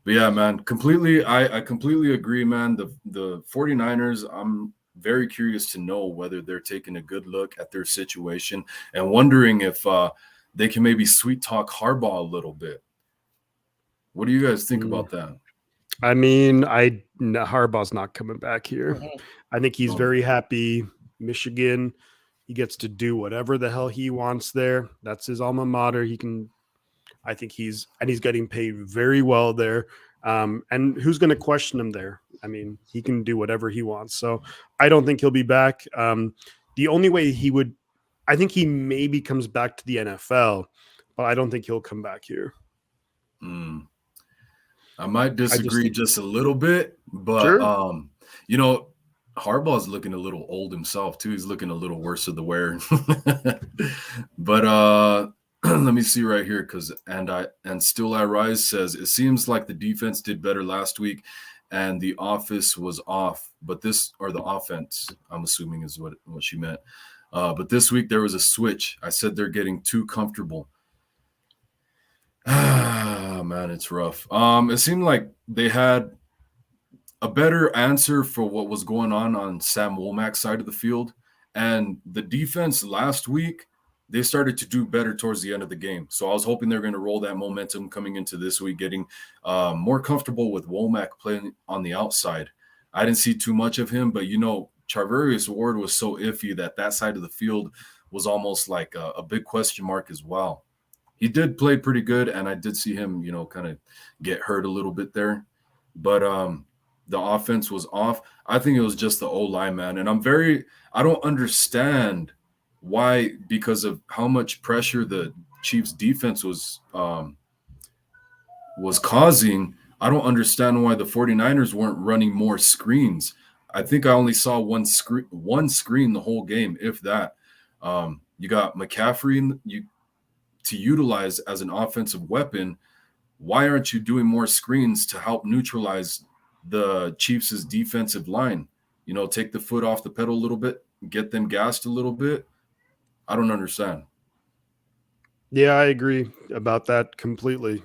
But yeah, man, I completely agree, man. The 49ers, I'm very curious to know whether they're taking a good look at their situation and wondering if they can maybe sweet talk Harbaugh a little bit. What do you guys think about that? I mean, Harbaugh's not coming back here. Mm-hmm. I think he's very happy. Michigan, he gets to do whatever the hell he wants there. That's his alma mater. I think he's getting paid very well there. And who's going to question him there? I mean, he can do whatever he wants. So I don't think he'll be back. The only way I think he maybe comes back to the NFL, but I don't think he'll come back here. I might disagree just a little bit, but sure. Harbaugh's looking a little old himself too. He's looking a little worse of the wear. But let me see right here, because and Still I Rise says it seems like the defense did better last week and the office was off, but the offense, I'm assuming is what she meant. But this week there was a switch. I said they're getting too comfortable. Ah, man, it's rough. It seemed like they had a better answer for what was going on Sam Womack's side of the field, and the defense last week, they started to do better towards the end of the game. So I was hoping they're going to roll that momentum coming into this week, getting more comfortable with Womack playing on the outside. I didn't see too much of him, but Charvarius Ward was so iffy that side of the field was almost like a big question mark as well. He did play pretty good, and I did see him, kind of get hurt a little bit there. But the offense was off. I think it was just the O-line, man. And I don't understand why, because of how much pressure the Chiefs defense was causing. I don't understand why the 49ers weren't running more screens. I think I only saw one screen the whole game, if that. You got McCaffrey to utilize as an offensive weapon. Why aren't you doing more screens to help neutralize the Chiefs' defensive line? Take the foot off the pedal a little bit, get them gassed a little bit. I don't understand. Yeah, I agree about that completely.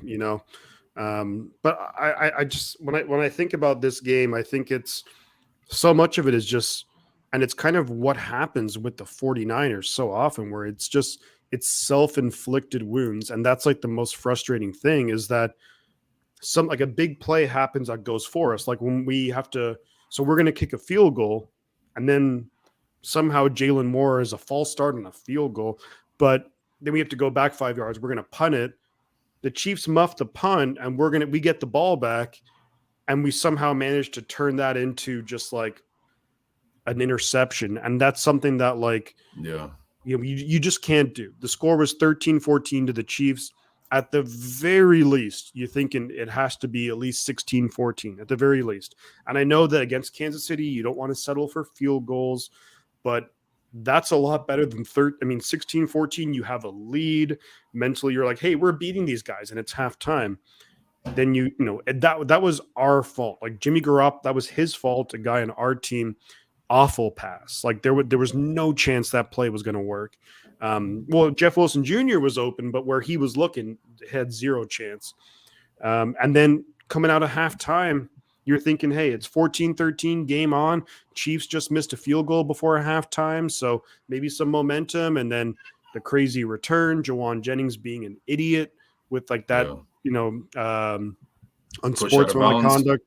But I just when I think about this game, I think it's so much of it is just, and it's kind of what happens with the 49ers so often, where it's self-inflicted wounds, and that's like the most frustrating thing is that some like a big play happens that goes for us, like when we have to. So we're going to kick a field goal, and then somehow Jalen Moore is a false start on a field goal, but then we have to go back 5 yards. We're going to punt it. The Chiefs muff the punt, and we get the ball back, and we somehow manage to turn that into just like an interception. And that's something that like, Yeah. You just can't do. The score was 13-14 to the Chiefs. At the very least, you're thinking it has to be at least 16-14 at the very least. And I know that against Kansas City, you don't want to settle for field goals, but that's a lot better than 16-14. You have a lead. Mentally, you're like, hey, we're beating these guys, and it's halftime. Then that was our fault. Like Jimmy Garoppolo, that was his fault. A guy on our team, awful pass. Like there was no chance that play was going to work. Well, Jeff Wilson Jr. was open, but where he was looking, had zero chance. And then coming out of halftime, you're thinking, hey, it's 14-13, game on. Chiefs just missed a field goal before halftime, so maybe some momentum. And then the crazy return, Jawan Jennings being an idiot with like that, unsportsmanlike conduct.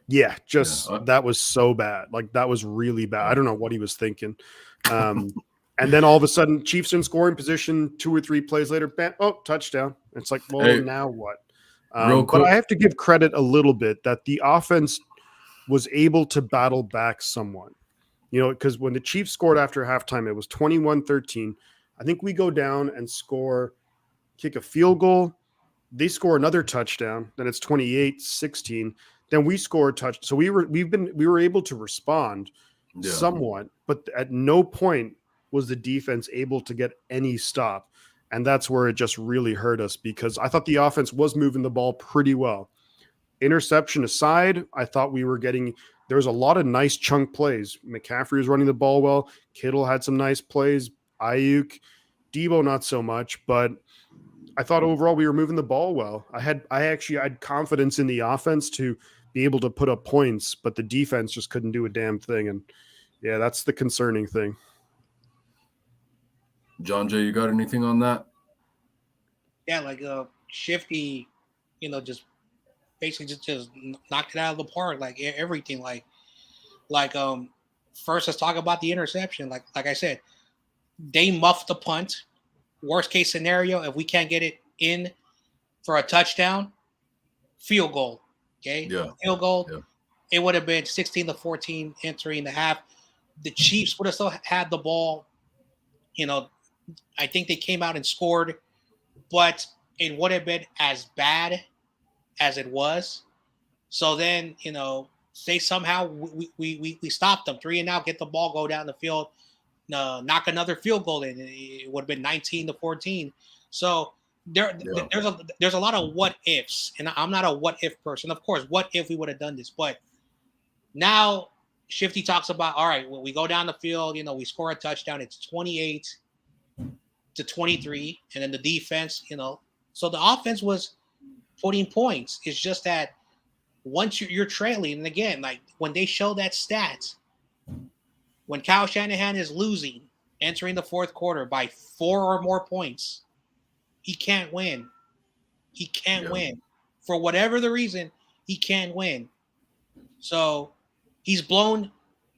Yeah, that was so bad. Like that was really bad. I don't know what he was thinking. And then all of a sudden, Chiefs in scoring position 2 or 3 plays later, bam, touchdown. It's like, well, now what? But I have to give credit a little bit that the offense was able to battle back somewhat. Because when the Chiefs scored after halftime, it was 21-13. I think we go down and kick a field goal. They score another touchdown. Then it's 28-16. Then we score a touch. So we were able to respond somewhat, but at no point was the defense able to get any stop. And that's where it just really hurt us, because I thought the offense was moving the ball pretty well. Interception aside, I thought there was a lot of nice chunk plays. McCaffrey was running the ball well. Kittle had some nice plays. Ayuk, Deebo, not so much, but I thought overall we were moving the ball well. I had confidence in the offense to be able to put up points, but the defense just couldn't do a damn thing. And yeah, that's the concerning thing. John Jay, you got anything on that? Yeah, like Shifty, just basically just knocked it out of the park, like everything. Like first let's talk about the interception. Like I said, they muffed the punt. Worst case scenario, if we can't get it in for a touchdown, field goal. Okay, field goal. Yeah. It would have been 16-14 entering the half. The Chiefs would have still had the ball. I think they came out and scored, but it would have been as bad as it was. So then, say somehow we stopped them 3-and-out, get the ball, go down the field, knock another field goal in. It would have been 19-14. So there's a lot of what ifs, and I'm not a what if person. Of course, what if we would have done this? But now Shifty talks about, all right, when we go down the field, we score a touchdown. It's 28-23, and then the defense, so the offense was putting points. It's just that once you're trailing, and again, like when they show that stat, when Kyle Shanahan is losing, entering the fourth quarter by 4 or more points, he can't win. He can't win. For whatever the reason, he can't win. So he's blown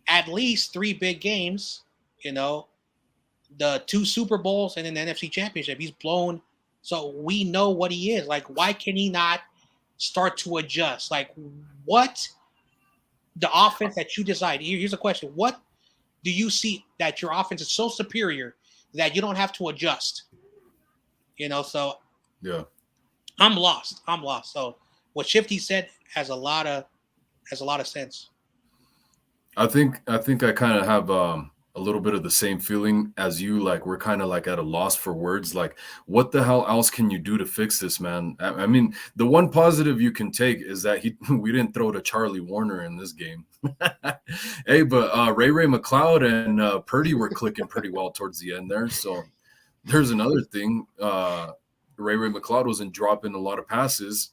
at least 3 big games, the 2 Super Bowls and then the NFC Championship. He's blown. So we know what he is. Like, why can he not start to adjust? Like, what the offense that you decide? Here's a question. What do you see that your offense is so superior that you don't have to adjust? So yeah, I'm lost. So what Shifty said has a lot of sense. I think I kind of have a little bit of the same feeling as you. Like, we're kind of like at a loss for words. Like, what the hell else can you do to fix this, man? I mean, the one positive you can take is that we didn't throw to Charlie Warner in this game. Hey, but Ray McCloud and Purdy were clicking pretty well towards the end there. So there's another thing. Ray McCloud wasn't dropping a lot of passes,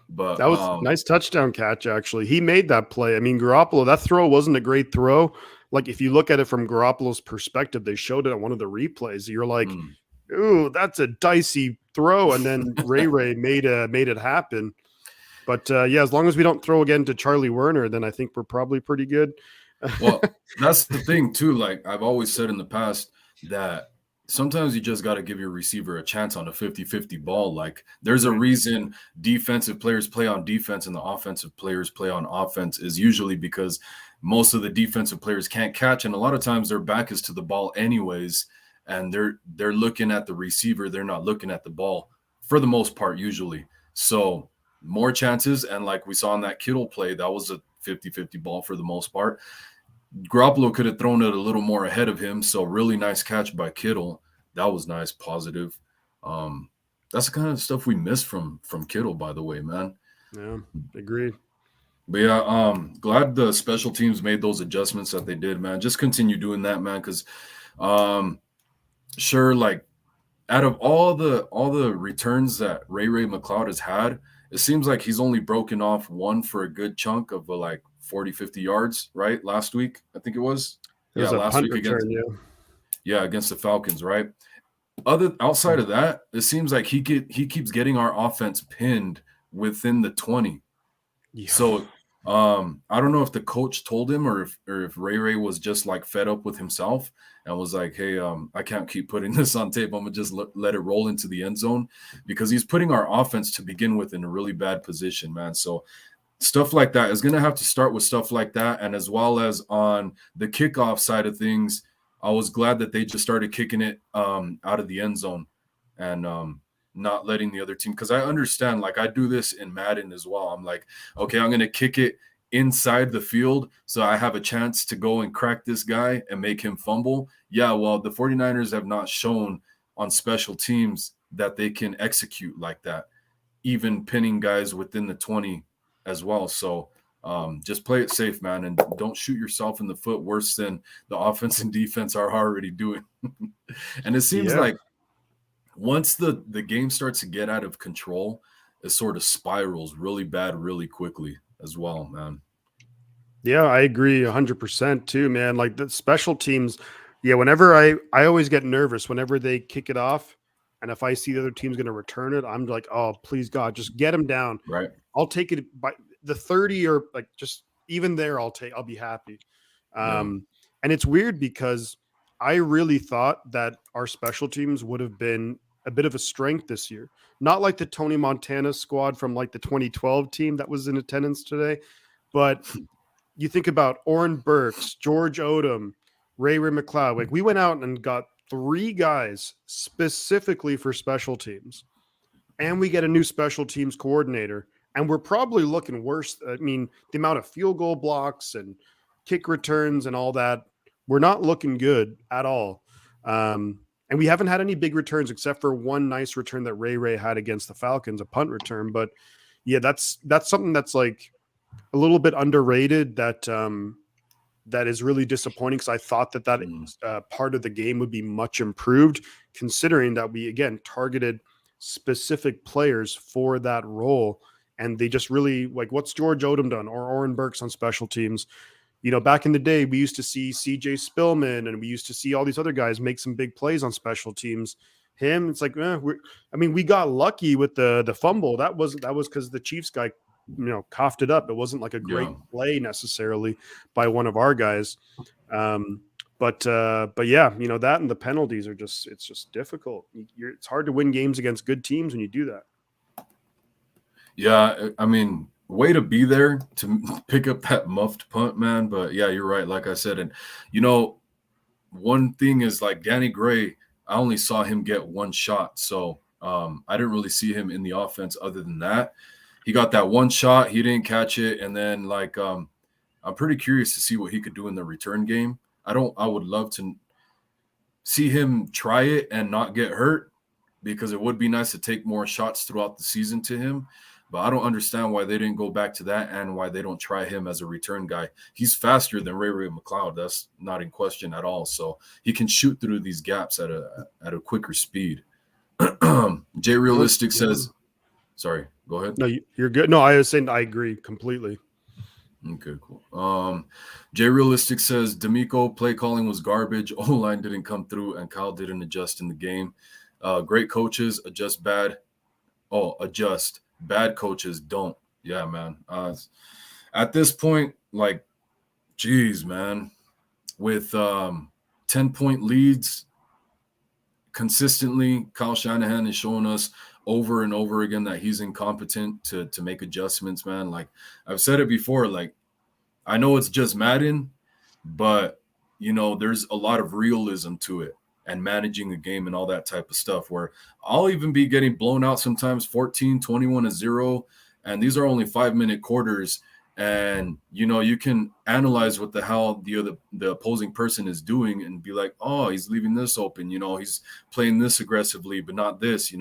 but That was a nice touchdown catch, actually. He made that play. I mean, Garoppolo, that throw wasn't a great throw. Like, if you look at it from Garoppolo's perspective, they showed it on one of the replays. You're like, ooh, that's a dicey throw. And then Ray made it happen. But, yeah, as long as we don't throw again to Charlie Werner, then I think we're probably pretty good. Well, that's the thing, too. Like, I've always said in the past that sometimes you just got to give your receiver a chance on a 50-50 ball. Like, there's a reason defensive players play on defense and the offensive players play on offense is usually because most of the defensive players can't catch, and a lot of times their back is to the ball anyways, and they're looking at the receiver. They're not looking at the ball for the most part usually. So more chances, and like we saw in that Kittle play, that was a 50-50 ball for the most part. Garoppolo could have thrown it a little more ahead of him, so really nice catch by Kittle. That was nice, positive. That's the kind of stuff we miss from Kittle, by the way, man. Yeah, agreed. But yeah, glad the special teams made those adjustments that they did, man. Just continue doing that, man, because sure, like out of all the returns that Ray McCloud has had, it seems like he's only broken off one for a good chunk of like 40-50 yards, right? Last week, I think it was. It was last week return, against the Falcons, right? Outside of that, it seems like he keeps getting our offense pinned within the 20. Yeah. So I don't know if the coach told him or if Ray was just like fed up with himself and was like, hey, I can't keep putting this on tape. I'm gonna just let it roll into the end zone, because he's putting our offense to begin with in a really bad position, man. So stuff like that is gonna have to start with stuff like that, and as well as on the kickoff side of things, I was glad that they just started kicking it out of the end zone and not letting the other team, because I understand, like I do this in Madden as well. I'm like, okay, I'm going to kick it inside the field so I have a chance to go and crack this guy and make him fumble. Yeah, well, the 49ers have not shown on special teams that they can execute like that, even pinning guys within the 20 as well. So just play it safe, man, and don't shoot yourself in the foot worse than the offense and defense are already doing. And it seems like once the game starts to get out of control, it sort of spirals really bad really quickly as well, man. Yeah, I agree 100% too, man. Like the special teams, whenever I always get nervous whenever they kick it off, and if I see the other team's going to return it, I'm like, oh, please God, just get them down. Right. I'll take it by the 30 or like just even there. I'll be happy. And it's weird because I really thought that our special teams would have been a bit of a strength this year. Not like the Tony Montana squad from like the 2012 team that was in attendance today, but you think about Oren Burks, George Odom, Ray McCloud. Like we went out and got 3 guys specifically for special teams, and we get a new special teams coordinator, and we're probably looking worse. I mean, the amount of field goal blocks and kick returns and all that, we're not looking good at all. And we haven't had any big returns except for one nice return that Ray had against the Falcons, a punt return. But yeah, that's something that's like a little bit underrated that is really disappointing, because I thought that part of the game would be much improved, considering that we, again, targeted specific players for that role. And they just really, like, what's George Odom done or Oren Burks on special teams? You know, back in the day, we used to see CJ Spillman and we used to see all these other guys make some big plays on special teams. Him, it's like, we got lucky with the fumble. That was because the Chiefs guy, coughed it up. It wasn't like a great play necessarily by one of our guys. But yeah, that and the penalties are it's just difficult. It's hard to win games against good teams when you do that. Yeah, I mean, way to be there to pick up that muffed punt, man. But yeah, you're right. Like I said, and one thing is like Danny Gray, I only saw him get one shot. So I didn't really see him in the offense other than that. He got that one shot, he didn't catch it. And then like I'm pretty curious to see what he could do in the return game. I would love to see him try it and not get hurt, because it would be nice to take more shots throughout the season to him. But I don't understand why they didn't go back to that and why they don't try him as a return guy. He's faster than Ray McCloud. That's not in question at all. So he can shoot through these gaps at a quicker speed. Jay Realistic says, sorry, go ahead. No, you're good. No, I was saying I agree completely. Okay, cool. Jay Realistic says D'Amico play calling was garbage. O-line didn't come through, and Kyle didn't adjust in the game. Great coaches adjust bad. Adjust. Bad coaches don't. Yeah, man. At this point, like, geez, man, with 10-point leads consistently, Kyle Shanahan is showing us over and over again that he's incompetent to make adjustments, man. Like I've said it before, like I know it's just Madden, but there's a lot of realism to it and managing a game and all that type of stuff where I'll even be getting blown out sometimes 14, 21-0. And these are only 5-minute quarters. And, you can analyze what the hell the opposing person is doing and be like, oh, he's leaving this open. He's playing this aggressively, but not this, a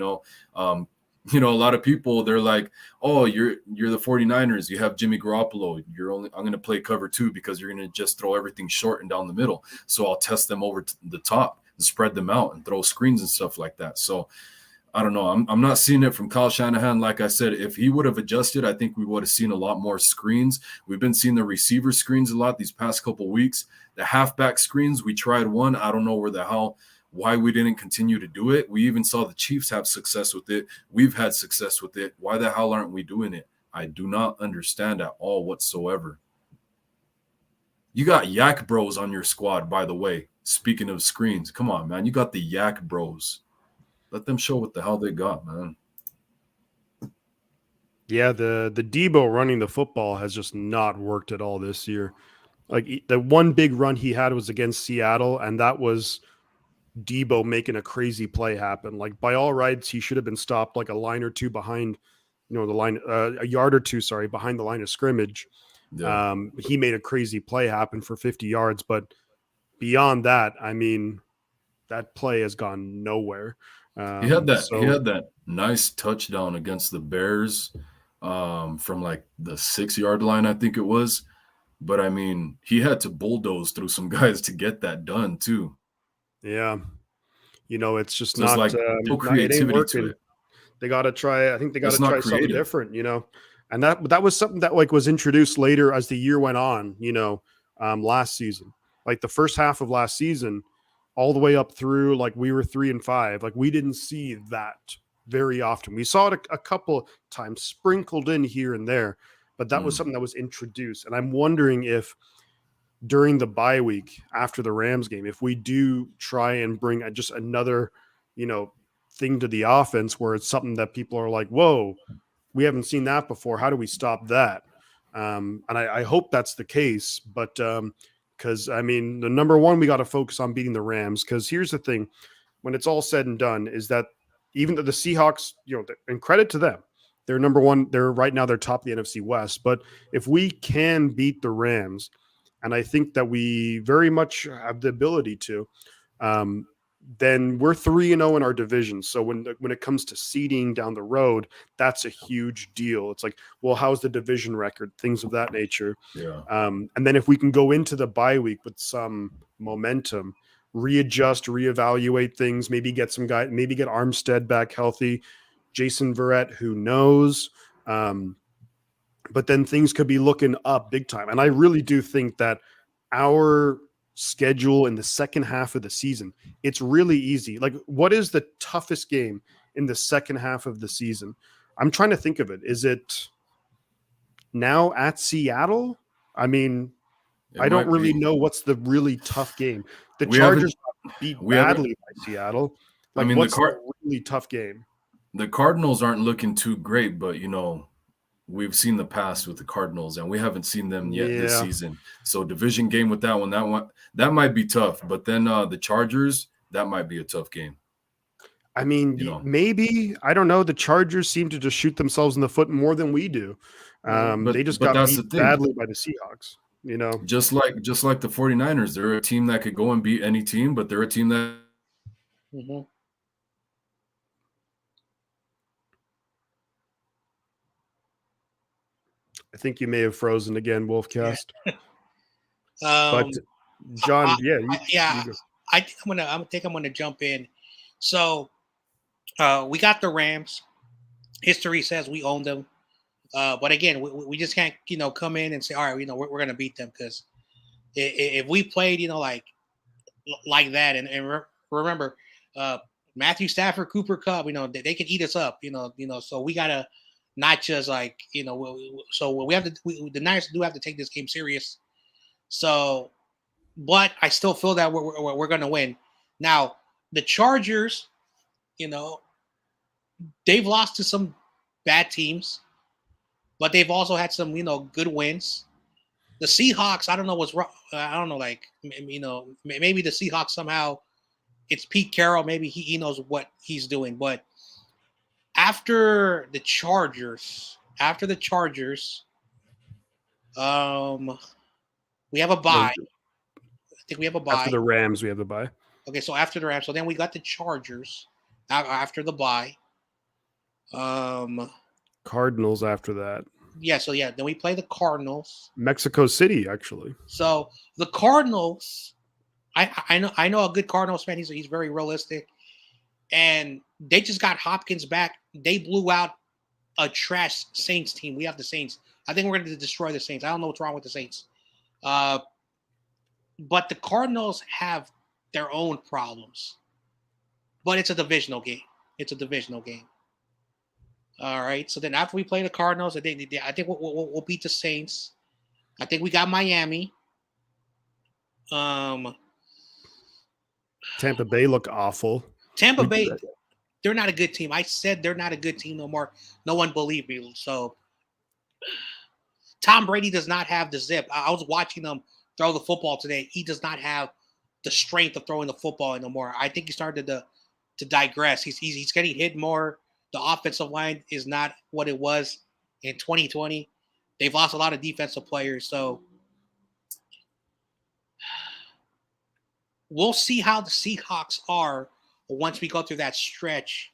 lot of people, they're like, oh, you're the 49ers. You have Jimmy Garoppolo. I'm going to play cover 2 because you're going to just throw everything short and down the middle. So I'll test them over to the top and spread them out and throw screens and stuff like that. So I don't know. I'm not seeing it from Kyle Shanahan. Like I said, if he would have adjusted, I think we would have seen a lot more screens. We've been seeing the receiver screens a lot these past couple of weeks. The halfback screens, we tried one. I don't know why we didn't continue to do it. We even saw the Chiefs have success with it. We've had success with it. Why the hell aren't we doing it? I do not understand at all whatsoever. You got Yak Bros on your squad, by the way. Speaking of screens, come on, man. You got the Yak Bros. Let them show what the hell they got, man. Yeah, the Deebo running the football has just not worked at all this year. Like the one big run he had was against Seattle, and that was Deebo making a crazy play happen. Like by all rights, he should have been stopped like a line or two behind, the line, a yard or two, behind the line of scrimmage. Yeah. He made a crazy play happen for 50 yards, but beyond that, I mean, that play has gone nowhere. He had that nice touchdown against the Bears from like the 6-yard line, I think it was. But I mean, he had to bulldoze through some guys to get that done too. Yeah, it's just not like no creativity to it. They got to try. I think they got to try something different, And that was something that like was introduced later as the year went on. Last season, like the first half of last season, all the way up through like we were 3-5. Like we didn't see that very often. We saw it a couple times sprinkled in here and there, but that was something that was introduced. And I'm wondering if during the bye week after the Rams game, if we do try and bring just another, thing to the offense where it's something that people are like, whoa, we haven't seen that before. How do we stop that? And I hope that's the case, but because I mean, the number one, we got to focus on beating the Rams. Because here's the thing, when it's all said and done, is that even though the Seahawks, and credit to them, they're number one. They're right now, they're top of the NFC West. But if we can beat the Rams, and I think that we very much have the ability to, then we're 3-0 in our division. So when it comes to seeding down the road, that's a huge deal. It's like, well, how's the division record? Things of that nature. Yeah. And then if we can go into the bye week with some momentum, readjust, reevaluate things, maybe get some guy, maybe get Armstead back healthy, Jason Verrett, who knows? But then things could be looking up big time. And I really do think that our schedule in the second half of the season, it's really easy. Like, what is the toughest game in the second half of the season? I'm trying to think of it. Is it now at Seattle? I mean, I don't really know what's the really tough game. The Chargers got beat badly by Seattle. Like, I mean, what's the really tough game? The Cardinals aren't looking too great, but we've seen the past with the Cardinals, and we haven't seen them yet this season. So division game with that one that might be tough. But then the Chargers, that might be a tough game. I mean, maybe, I don't know. The Chargers seem to just shoot themselves in the foot more than we do. They just got beat badly by the Seahawks. Just like the 49ers, they're a team that could go and beat any team, but they're a team that. I think you may have frozen again, Wolfcast. Yeah. But John, I think I'm gonna jump in. So we got the Rams. History says we own them. But again, we just can't, come in and say, all right, we're going to beat them, because if we played, like that, and remember, Matthew Stafford, Cooper Kupp, they can eat us up, so we got to not just so we have to, the Niners do have to take this game serious. So, but I still feel that we're going to win. Now, the Chargers, they've lost to some bad teams, but they've also had some, good wins. The Seahawks, I don't know what's wrong. I don't know, maybe the Seahawks somehow, it's Pete Carroll. Maybe he knows what he's doing. But after the Chargers, we have a bye. I think we have a bye. After the Rams, we have the bye. Okay, so after the Rams. So then we got the Chargers after the bye. Cardinals after that. Yeah, so then we play the Cardinals. Mexico City, actually. So the Cardinals, I know a good Cardinals fan. He's very realistic, and they just got Hopkins back. They blew out a trash Saints team. We have the Saints. I think we're going to destroy the Saints. I don't know what's wrong with the Saints, but the Cardinals have their own problems. But it's a divisional game. All right. So then after we play the Cardinals, I think we'll beat the Saints. I think we got Miami. Tampa Bay look awful. Tampa Bay, they're not a good team. I said they're not a good team no more. No one believed me. So Tom Brady does not have the zip. I was watching him throw the football today. He does not have the strength of throwing the football anymore. I think he started to digress. He's getting hit more. The offensive line is not what it was in 2020. They've lost a lot of defensive players. So we'll see how the Seahawks are once we go through that stretch.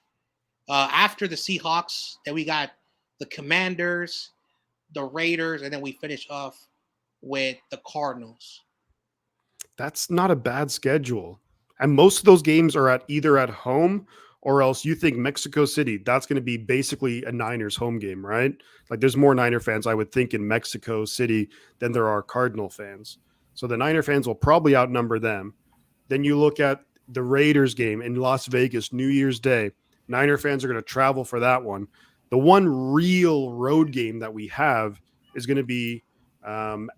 After the Seahawks, then we got the Commanders, the Raiders, and then we finish off with the Cardinals. That's not a bad schedule. And most of those games are either at home, or else you think Mexico City, that's going to be basically a Niners home game, right? Like there's more Niner fans, I would think, in Mexico City than there are Cardinal fans. So the Niner fans will probably outnumber them. Then you look at the Raiders game in Las Vegas, New Year's Day. Niner fans are going to travel for that one. The one real road game that we have is going to be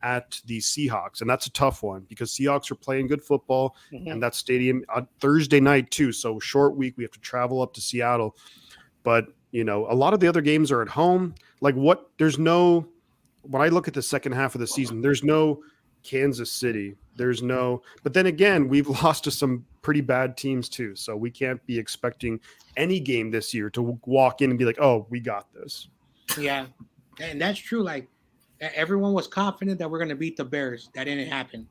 at the Seahawks, and that's a tough one because Seahawks are playing good football, and that stadium on Thursday night too. So short week, we have to travel up to Seattle, but a lot of the other games are at home. When I look at the second half of the season, there's no Kansas City, but then again, we've lost to some pretty bad teams too. So we can't be expecting any game this year to walk in and be like, oh, we got this. Yeah, and that's true. Like, everyone was confident that we're going to beat the Bears. That didn't happen.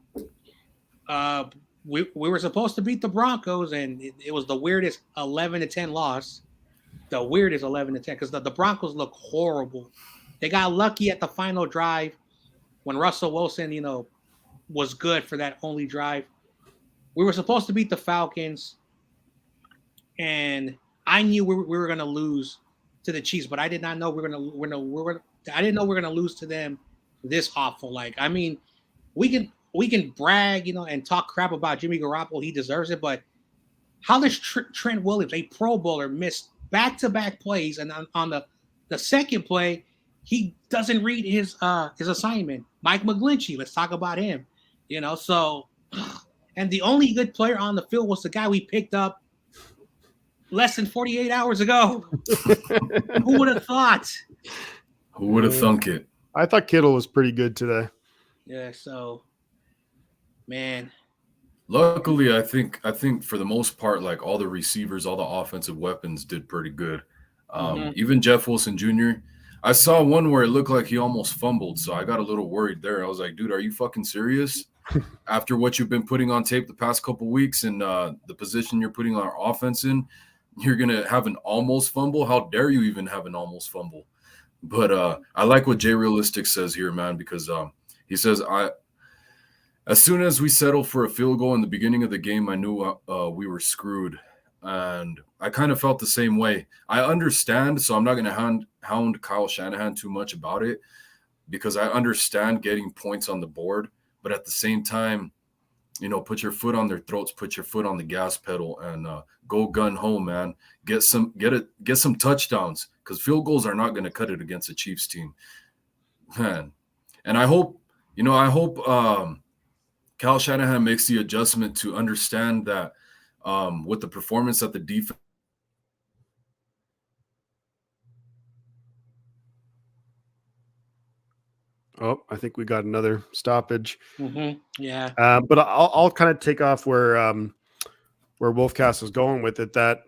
We were supposed to beat the Broncos, and it was the weirdest 11-10 loss. The weirdest 11-10 because the Broncos look horrible. They got lucky at the final drive when Russell Wilson, was good for that only drive. We were supposed to beat the Falcons, and I knew we were going to lose to the Chiefs, but I did not know I didn't know we were going to lose to them this awful. Like, I mean, we can brag, and talk crap about Jimmy Garoppolo. He deserves it. But how does Trent Williams, a Pro Bowler, miss back-to-back plays, and on the second play, he doesn't read his assignment? Mike McGlinchey, let's talk about him. So, and the only good player on the field was the guy we picked up less than 48 hours ago. Who would have thought? Who would have thunk it? I thought Kittle was pretty good today. Yeah, so, man. Luckily, I think for the most part, like all the receivers, all the offensive weapons did pretty good. Even Jeff Wilson Jr., I saw one where it looked like he almost fumbled, so I got a little worried there. I was like, dude, are you fucking serious? After what you've been putting on tape the past couple weeks and the position you're putting our offense in, you're going to have an almost fumble? How dare you even have an almost fumble? But I like what Jay Realistic says here, man, because he says as soon as we settled for a field goal in the beginning of the game, I knew we were screwed. And I kind of felt the same way. I understand, so I'm not going to hound Kyle Shanahan too much about it, because I understand getting points on the board. But at the same time, put your foot on their throats, put your foot on the gas pedal, and go gun home, man. Get some touchdowns, because field goals are not going to cut it against the Chiefs team, man. And I hope Kyle Shanahan makes the adjustment to understand that with the performance that the defense. Oh, I think we got another stoppage. Mm-hmm. Yeah. But I'll kind of take off where Wolfcast is going with it. That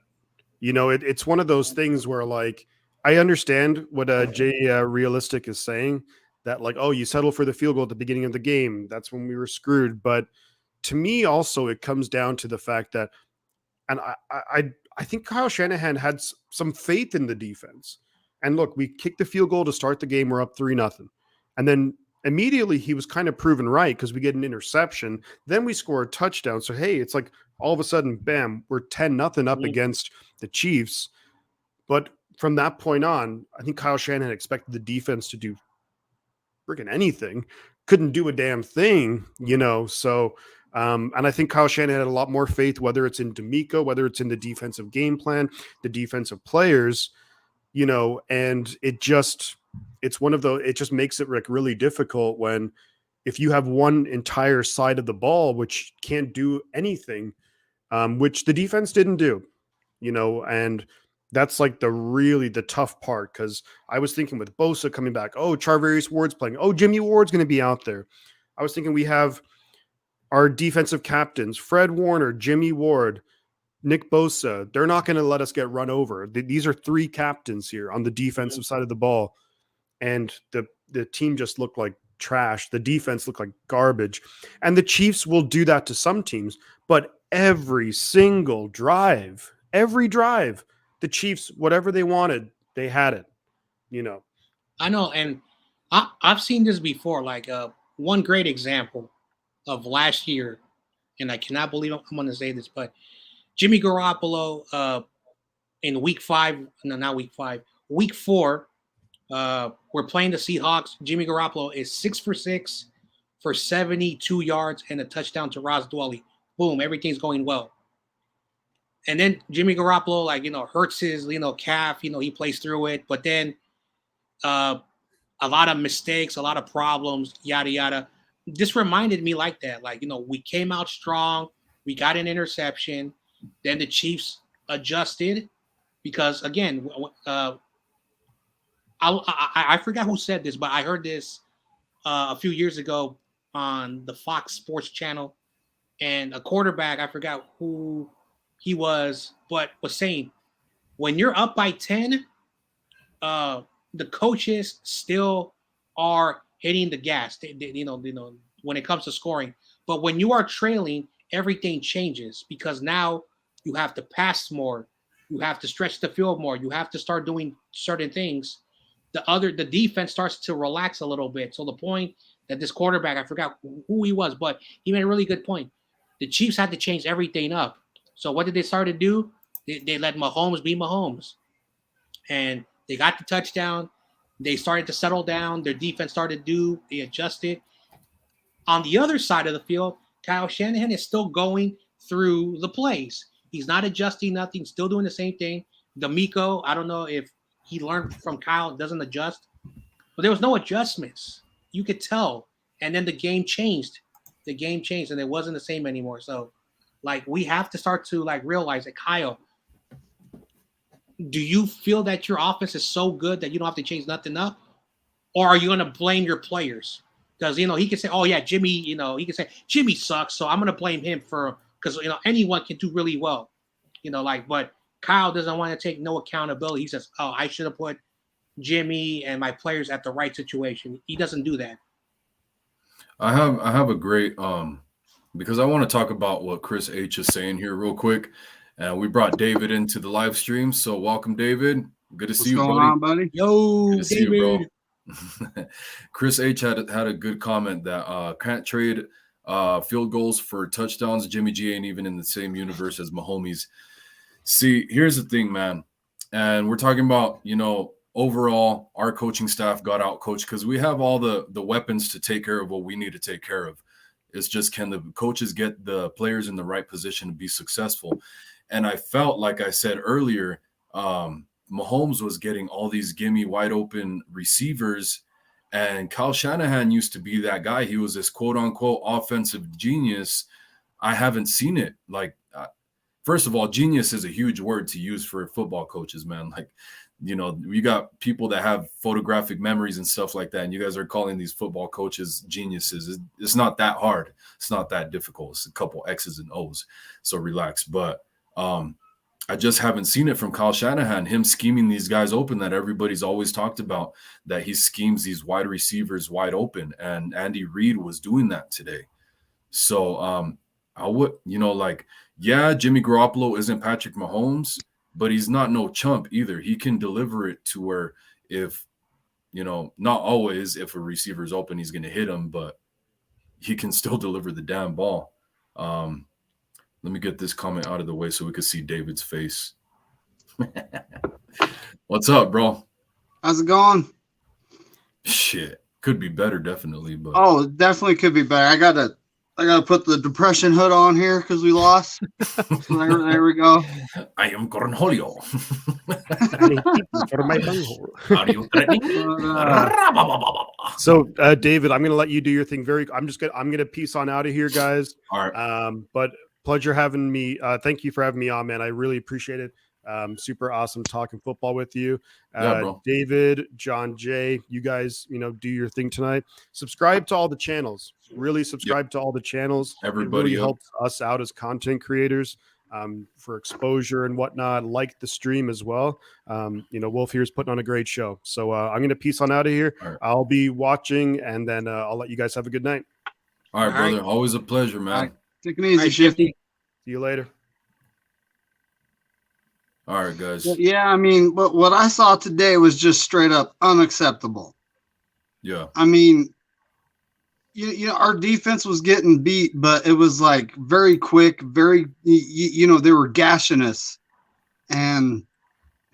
it's one of those things where, like, I understand what Jay Realistic is saying, that, like, oh, you settle for the field goal at the beginning of the game, that's when we were screwed. But to me, also, it comes down to the fact that, and I think Kyle Shanahan had some faith in the defense. And look, we kicked the field goal to start the game. We're up 3-0. And then immediately he was kind of proven right, because we get an interception. Then we score a touchdown. So, hey, it's like all of a sudden, bam, we're 10-0 up against the Chiefs. But from that point on, I think Kyle Shanahan expected the defense to do freaking anything. Couldn't do a damn thing, So, and I think Kyle Shanahan had a lot more faith, whether it's in DeMeco, whether it's in the defensive game plan, the defensive players, and it's one of those, it just makes it really difficult when, if you have one entire side of the ball which can't do anything, which the defense didn't do, and that's like the tough part. Because I was thinking, with Bosa coming back, oh, Charvarius Ward's playing, oh, Jimmy Ward's going to be out there. I was thinking, we have our defensive captains, Fred Warner, Jimmy Ward, Nick Bosa. They're not going to let us get run over. These are three captains here on the defensive side of the ball. And the team just looked like trash. The defense looked like garbage. And the Chiefs will do that to some teams, but every single drive, the Chiefs, whatever they wanted, they had it, I know. And I've seen this before. Like one great example of last year, and I cannot believe I'm going to say this, but Jimmy Garoppolo in week 4, we're playing the Seahawks. Jimmy Garoppolo is 6 for 6 for 72 yards and a touchdown to Ross Dwelly. Boom, everything's going well. And then Jimmy Garoppolo, hurts his, calf. He plays through it. But then a lot of mistakes, a lot of problems, yada, yada. This reminded me like that. We came out strong. We got an interception. Then the Chiefs adjusted because, again, I forgot who said this, but I heard this a few years ago on the Fox Sports channel, and a quarterback, I forgot who he was, but was saying, when you're up by 10, the coaches still are hitting the gas, when it comes to scoring. But when you are trailing, everything changes, because now you have to pass more, you have to stretch the field more, you have to start doing certain things. The defense starts to relax a little bit. So the point that this quarterback, I forgot who he was, but he made a really good point. The Chiefs had to change everything up. So what did they start to do? They let Mahomes be Mahomes. And they got the touchdown. They started to settle down. Their defense they adjusted. On the other side of the field, Kyle Shanahan is still going through the plays. He's not adjusting nothing, still doing the same thing. DeMeco, I don't know if he learned from Kyle, doesn't adjust. But there was no adjustments. You could tell. And then the game changed. And it wasn't the same anymore. So, we have to start to, realize that, Kyle, do you feel that your offense is so good that you don't have to change nothing up? Or are you going to blame your players? Because, he can say, oh, yeah, Jimmy, he can say, Jimmy sucks, so I'm going to blame him because, anyone can do really well. But Kyle doesn't want to take no accountability. He says, oh, I should have put Jimmy and my players at the right situation. He doesn't do that. I have a great because I want to talk about what Chris H is saying here real quick. And we brought David into the live stream. So welcome, David. Good to What's see you, going buddy. on, buddy? Yo, Good to see you, David. bro. Chris H had a good comment that can't trade field goals for touchdowns. Jimmy G ain't even in the same universe as Mahomes. See, here's the thing, man. And we're talking about, overall, our coaching staff got out coached because we have all the weapons to take care of what we need to take care of. It's just, can the coaches get the players in the right position to be successful? And I felt, like I said earlier, Mahomes was getting all these gimme wide open receivers, and Kyle Shanahan used to be that guy. He was this quote unquote offensive genius. I haven't seen it. First of all, genius is a huge word to use for football coaches, man. You got people that have photographic memories and stuff like that, and you guys are calling these football coaches geniuses. It's not that hard. It's not that difficult. It's a couple X's and O's. So relax. But I just haven't seen it from Kyle Shanahan, him scheming these guys open that everybody's always talked about, that he schemes these wide receivers wide open. And Andy Reid was doing that today. So I would, Jimmy Garoppolo isn't Patrick Mahomes, but he's not no chump either. He can deliver it to where if, not always if a receiver's open, he's going to hit him, but he can still deliver the damn ball. Let me get this comment out of the way so we can see David's face. What's up, bro? How's it going? Shit. Could be better, definitely. But it definitely could be better. I gotta put the depression hood on here because we lost. So there we go. I am Cornholio. For my bunghole. So, David, I'm going to let you do your thing. I'm going to peace on out of here, guys. All right. But pleasure having me. Thank you for having me on, man. I really appreciate it. Super awesome talking football with you. David, John Jay, you guys, do your thing tonight. Subscribe to all the channels. Really subscribe to all the channels. Everybody it really helps us out as content creators for exposure and whatnot. Like the stream as well. Wolf here is putting on a great show. So I'm going to peace on out of here. Right. I'll be watching, and then I'll let you guys have a good night. All right, brother. Always a pleasure, man. Right. Take it easy, Shifty. See you later. All right, guys. Yeah, but what I saw today was just straight up unacceptable. Yeah. Our defense was getting beat, but it was like very quick, very, they were gashing us. And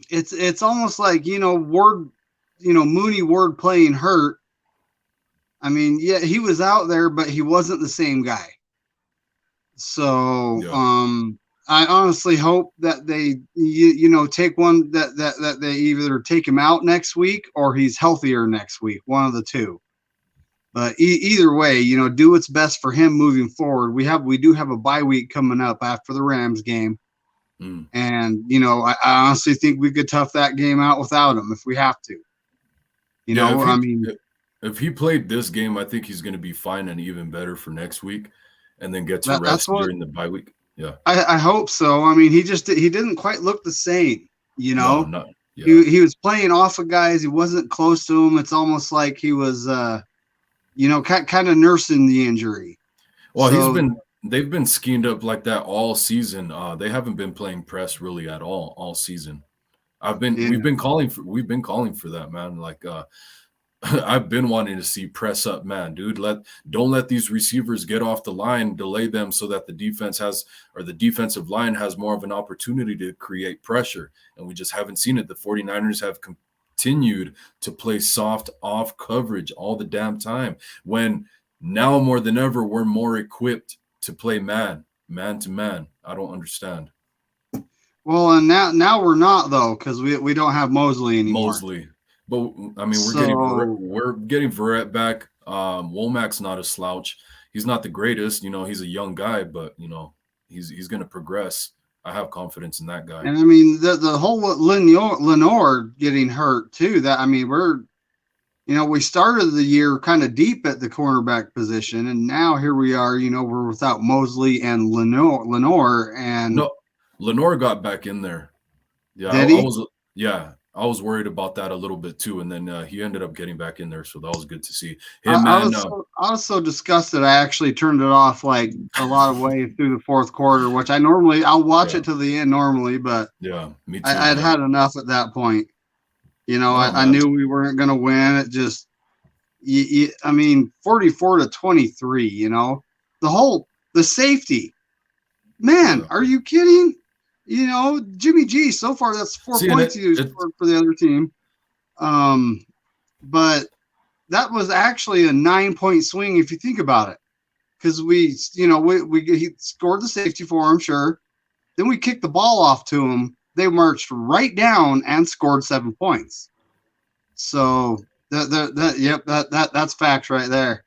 it's almost like, Ward, Mooney Ward playing hurt. He was out there, but he wasn't the same guy. So, I honestly hope that they, take one that they either take him out next week or he's healthier next week, one of the two. But either way, do what's best for him moving forward. We do have a bye week coming up after the Rams game. And, I honestly think we could tough that game out without him if we have to. If he played this game, I think he's going to be fine and even better for next week, and then get to rest during the bye week. Yeah, I hope so. He didn't quite look the same. No, not, yeah. He was playing off of guys. He wasn't close to them. It's almost like he was, kind of nursing the injury. Well, they've been schemed up like that all season. They haven't been playing press really at all season. We've been calling for that, man. I've been wanting to see press up, man, dude. Don't let these receivers get off the line, delay them so that the defensive line has more of an opportunity to create pressure. And we just haven't seen it. The 49ers have continued to play soft off coverage all the damn time, when now more than ever, we're more equipped to play man to man. I don't understand. Well, and now we're not, though, because we don't have Mosley anymore. But we're getting Verrett back. Womack's not a slouch. He's not the greatest. He's a young guy, but he's going to progress. I have confidence in that guy. And the whole Lenore getting hurt too. We started the year kind of deep at the cornerback position, and now here we are. We're without Mosley and Lenore, and Lenore got back in there. Yeah, did he? I was worried about that a little bit too, and then he ended up getting back in there, so that was good to see. I was so disgusted. I actually turned it off like a lot of way through the fourth quarter, which I'll watch it to the end normally, but yeah, me too. I'd had enough at that point. I knew we weren't going to win. It just, 44-23, the safety. Man, Are you kidding? Jimmy G, so far that's 4 points he scored for the other team. But that was actually a 9-point swing if you think about it. Because he scored the safety for him, sure. Then we kicked the ball off to him. They marched right down and scored 7 points. So that's facts right there.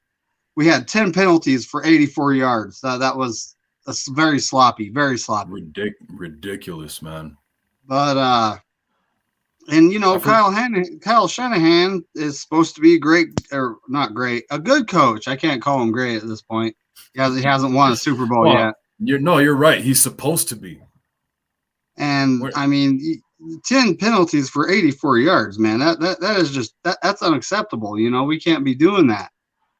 We had 10 penalties for 84 yards. That was very sloppy, very sloppy. Ridiculous, man. But Kyle Shanahan is supposed to be a good coach. I can't call him great at this point. He hasn't won a Super Bowl yet. You're right. He's supposed to be. And 10 penalties for 84 yards, man. That is just that's unacceptable. We can't be doing that,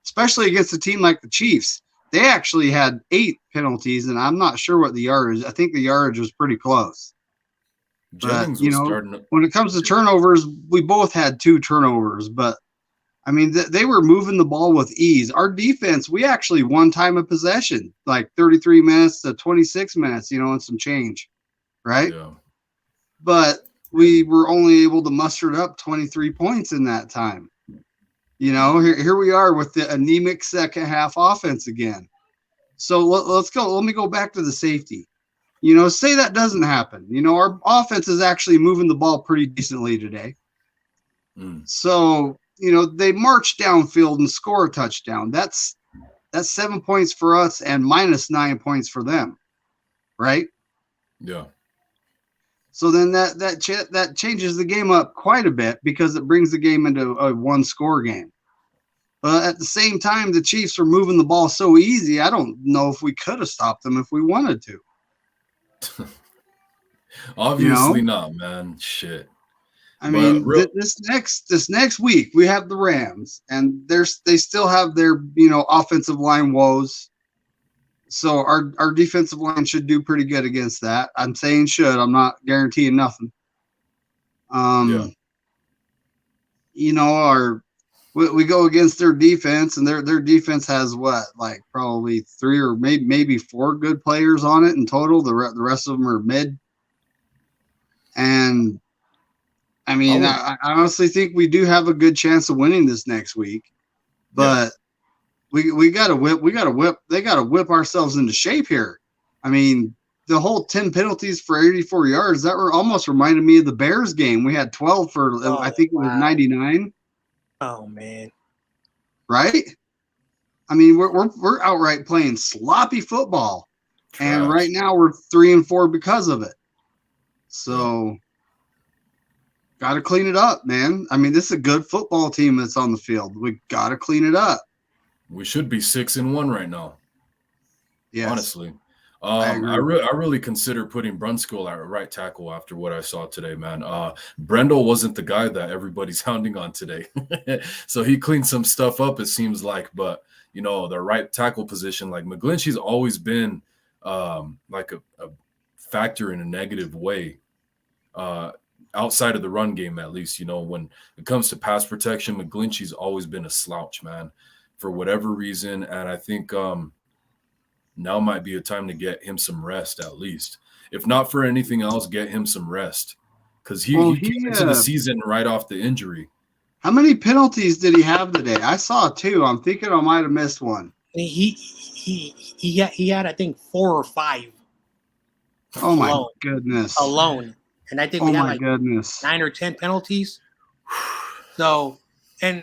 especially against a team like the Chiefs. They actually had 8 penalties, and I'm not sure what the yardage. I think the yardage was pretty close. But when it comes to turnovers, we both had 2 turnovers. But they were moving the ball with ease. Our defense, we actually won time of possession, like 33 minutes to 26 minutes, and some change, right? Yeah. But we were only able to muster up 23 points in that time. Here we are with the anemic second half offense again. So let's go. Let me go back to the safety. Say that doesn't happen. Our offense is actually moving the ball pretty decently today. So, they march downfield and score a touchdown. That's 7 points for us and minus 9 points for them. Right? Yeah. So then that changes the game up quite a bit because it brings the game into a 1-score game. But at the same time, the Chiefs are moving the ball so easy. I don't know if we could have stopped them if we wanted to. Obviously not, man. Shit. This next week we have the Rams, and they still have their offensive line woes. So our defensive line should do pretty good against that. I'm saying should. I'm not guaranteeing nothing. We go against their defense, and their defense has probably 3 or maybe 4 good players on it in total. The rest of them are mid. And I honestly think we do have a good chance of winning this next week, but we got to whip. They got to whip ourselves into shape here. The whole 10 penalties for 84 yards that almost reminded me of the Bears game. We had 12 for I think it was 99. Oh man! Right? We're outright playing sloppy football, and right now we're 3-4 because of it. So, got to clean it up, man. This is a good football team that's on the field. We got to clean it up. We should be 6-1 right now. Yes. Honestly. I really consider putting Brunskill at right tackle after what I saw today, man. Brendel wasn't the guy that everybody's hounding on today. So he cleaned some stuff up, it seems like. But, the right tackle position, like McGlinchey's always been like a factor in a negative way. Outside of the run game, at least, when it comes to pass protection, McGlinchey's always been a slouch, man, for whatever reason. And I think now might be a time to get him some rest, at least. If not for anything else, get him some rest. Because he came into the season right off the injury. How many penalties did he have today? I saw 2. I'm thinking I might have missed one. He had I think 4 or 5. Oh my goodness! Alone, and I think we had 9 or 10 penalties. So, and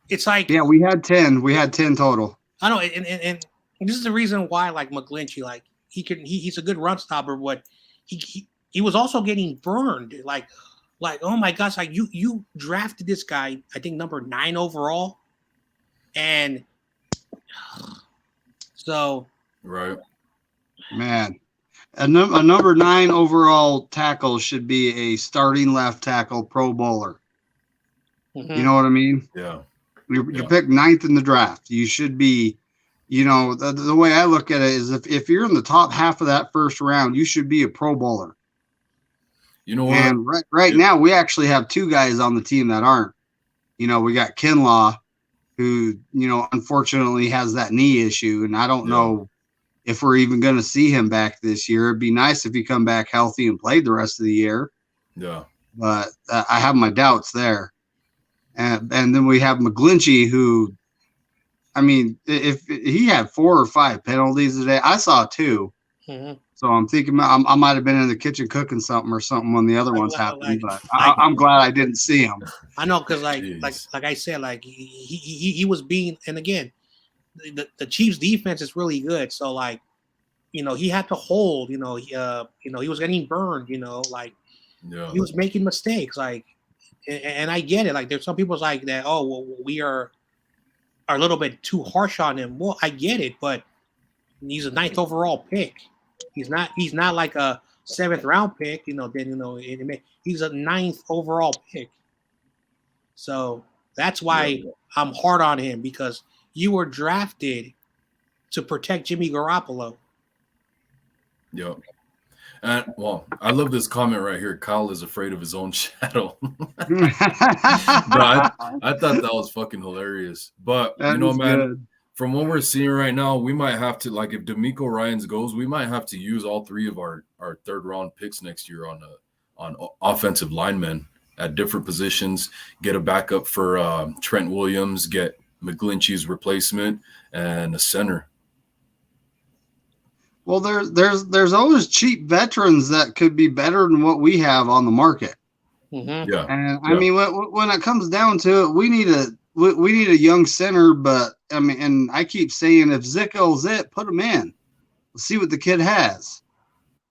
it's like we had 10. We had 10 total. I know, and this is the reason why McGlinchey, he's a good run stopper, but he was also getting burned. Like oh my gosh, you drafted this guy, I think number 9 overall, and so right, man. A number 9 overall tackle should be a starting left tackle Pro Bowler. Mm-hmm. You know what I mean? Yeah. You picked 9th in the draft. You should be, the way I look at it is if you're in the top half of that first round, you should be a Pro Bowler. You know what? And right now, we actually have two guys on the team that aren't. We got Kinlaw, who, unfortunately has that knee issue. And I don't know if we're even going to see him back this year. It'd be nice if he come back healthy and played the rest of the year. Yeah. But I have my doubts there. And then we have McGlinchey, who, I mean, if he had 4 or 5 penalties today, I saw 2. Mm-hmm. So I'm thinking I might have been in the kitchen cooking something or something when the other ones happened. But I'm glad I didn't see him. I know, because like I said, like he was being, and again, the Chiefs defense is really good. So like, he had to hold. He was getting burned. He was making mistakes. Like, and I get it. Like, there's some people's like that. Oh, well, we are a little bit too harsh on him. Well, I get it, but he's a 9th overall pick. He's not like a 7th round pick. He's a 9th overall pick. So that's why I'm hard on him, because you were drafted to protect Jimmy Garoppolo. Yep. And I love this comment right here. Kyle is afraid of his own shadow. But I thought that was fucking hilarious. But man, good. From what we're seeing right now, we might have to, like, if D'Amico Ryans goes, we might have to use all 3 of our 3rd round picks next year on offensive linemen at different positions. Get a backup for Trent Williams, get McGlinchey's replacement, and a center. Well, there's always cheap veterans that could be better than what we have on the market. Mm-hmm. Yeah, and I mean, when it comes down to it, we need a young center. But I mean, and I keep saying, if Zickel's it, put him in. Let's see what the kid has.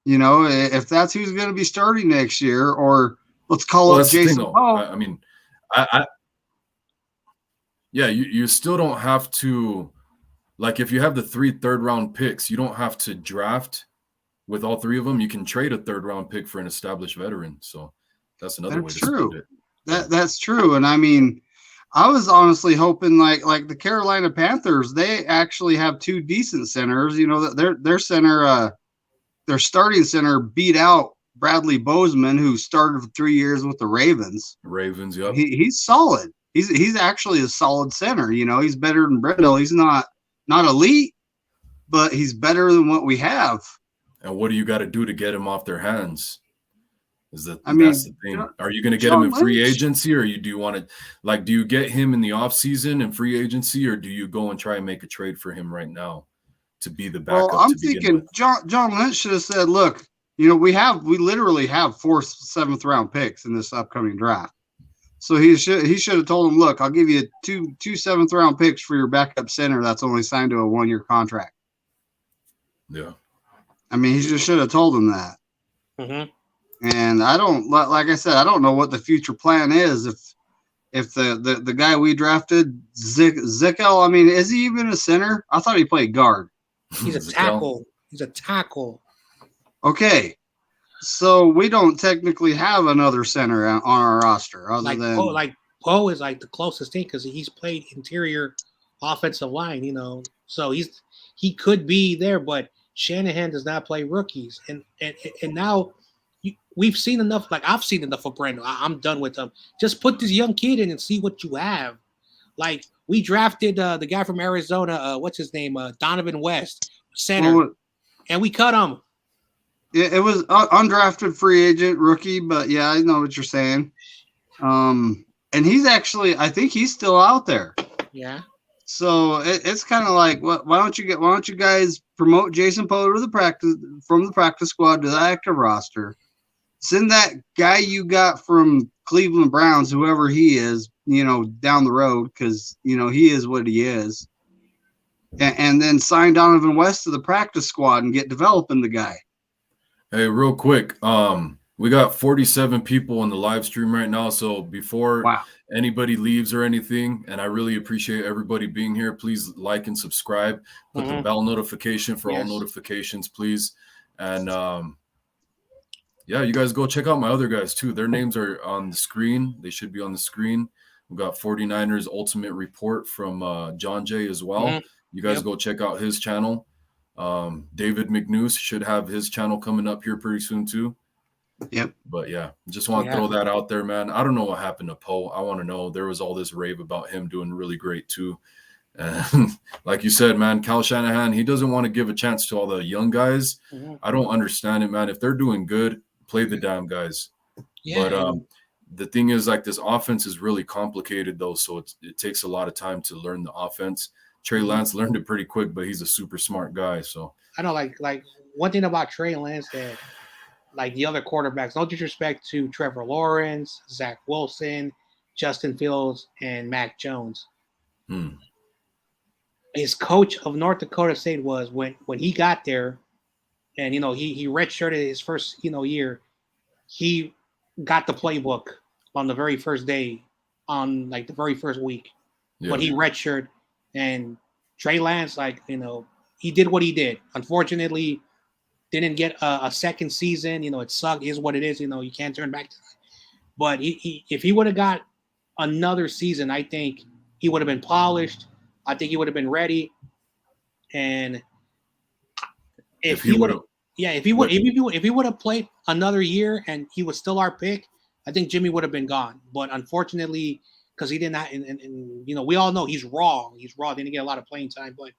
If that's who's going to be starting next year, or let's call up Jason Poe. I mean, you still don't have to. Like, if you have the 3 third-round picks, you don't have to draft with all 3 of them. You can trade a 3rd-round pick for an established veteran. So that's another way to spend it. That's true. And I mean, I was honestly hoping like the Carolina Panthers, they actually have 2 decent centers. Their center, their starting center beat out Bradley Bozeman, who started for 3 years with the Ravens. Ravens, yep. He's solid. He's actually a solid center. He's better than Brindle. He's not elite, but he's better than what we have. And what do you got to do to get him off their hands? That's the thing. Are you going to get him in free agency, or do you want to, do you get him in the offseason in free agency, or do you go and try and make a trade for him right now to be the backup? Well, I'm thinking John Lynch should have said, look, we literally have 4 7th round picks in this upcoming draft. So he should have told him, look, I'll give you two 7th round picks for your backup center that's only signed to a 1-year contract. Yeah. I mean, he just should have told him that. Mm-hmm. And I don't, like I said, I don't know what the future plan is. If the guy we drafted, Zickel, I mean, is he even a center? I thought he played guard. He's a tackle. He's a tackle. Okay. So we don't technically have another center on our roster other than Poe is like the closest thing, because he's played interior offensive line, so he could be there, but Shanahan does not play rookies, and now we've seen enough. Like, I've seen enough of Brandon. I'm done with him. Just put this young kid in and see what you have. Like, we drafted the guy from Arizona, what's his name, Donovan West, center, and we cut him. It was undrafted free agent rookie, but yeah, I know what you're saying. And he's actually, I think he's still out there. Yeah. So it's kind of like, why don't you guys promote Jason Poe from the practice squad to the active roster? Send that guy you got from Cleveland Browns, whoever he is, down the road, because he is what he is. And then sign Donovan West to the practice squad and get developing the guy. Hey, real quick, we got 47 people on the live stream right now. So before anybody leaves or anything, and I really appreciate everybody being here, please like and subscribe. Put the bell notification for all notifications, please. And you guys go check out my other guys too. Their names are on the screen. They should be on the screen. We've got 49ers Ultimate Report from John Jay as well. You guys go check out his channel. David McNews should have his channel coming up here pretty soon too. Yep. But yeah, just want to throw that out there, man. I don't know what happened to Poe. I want to know. There was all this rave about him doing really great too. And like you said, man, Kyle Shanahan, he doesn't want to give a chance to all the young guys. I don't understand it, man. If they're doing good, play the damn guys. Yeah. But the thing is, like, this offense is really complicated, though, so it takes a lot of time to learn the offense. Trey Lance learned it pretty quick, but he's a super smart guy. So I know, like one thing about Trey Lance that, like the other quarterbacks, no disrespect to Trevor Lawrence, Zach Wilson, Justin Fields, and Mac Jones. His coach of North Dakota State was when he got there, and he redshirted his first year. He got the playbook on the very first day, on like the very first week, when he redshirted. And Trey Lance, he did what he did. Unfortunately, didn't get a second season. It sucked. Is what it is. You can't turn back to that. But if he would have got another season, I think he would have been polished. I think he would have been ready. And if he would have played another year and he was still our pick, I think Jimmy would have been gone. But unfortunately, because he did not, and we all know he's raw. He's raw. Didn't get a lot of playing time. But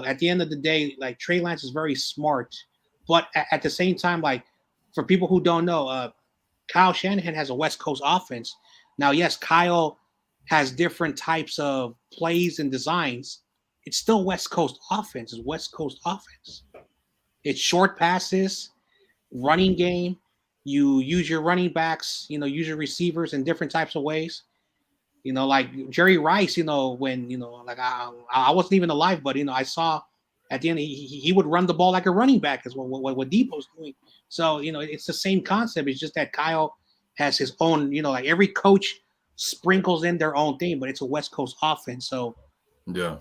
at the end of the day, like, Trey Lance is very smart. But at the same time, like, for people who don't know, Kyle Shanahan has a West Coast offense. Now, yes, Kyle has different types of plays and designs. It's still West Coast offense. It's West Coast offense. It's short passes, running game. You use your running backs, use your receivers in different types of ways. Like Jerry Rice, when, like I wasn't even alive, but, I saw at the end, he would run the ball like a running back is what Deebo's doing. So, it's the same concept. It's just that Kyle has his own, like every coach sprinkles in their own thing, but it's a West Coast offense. So, yeah.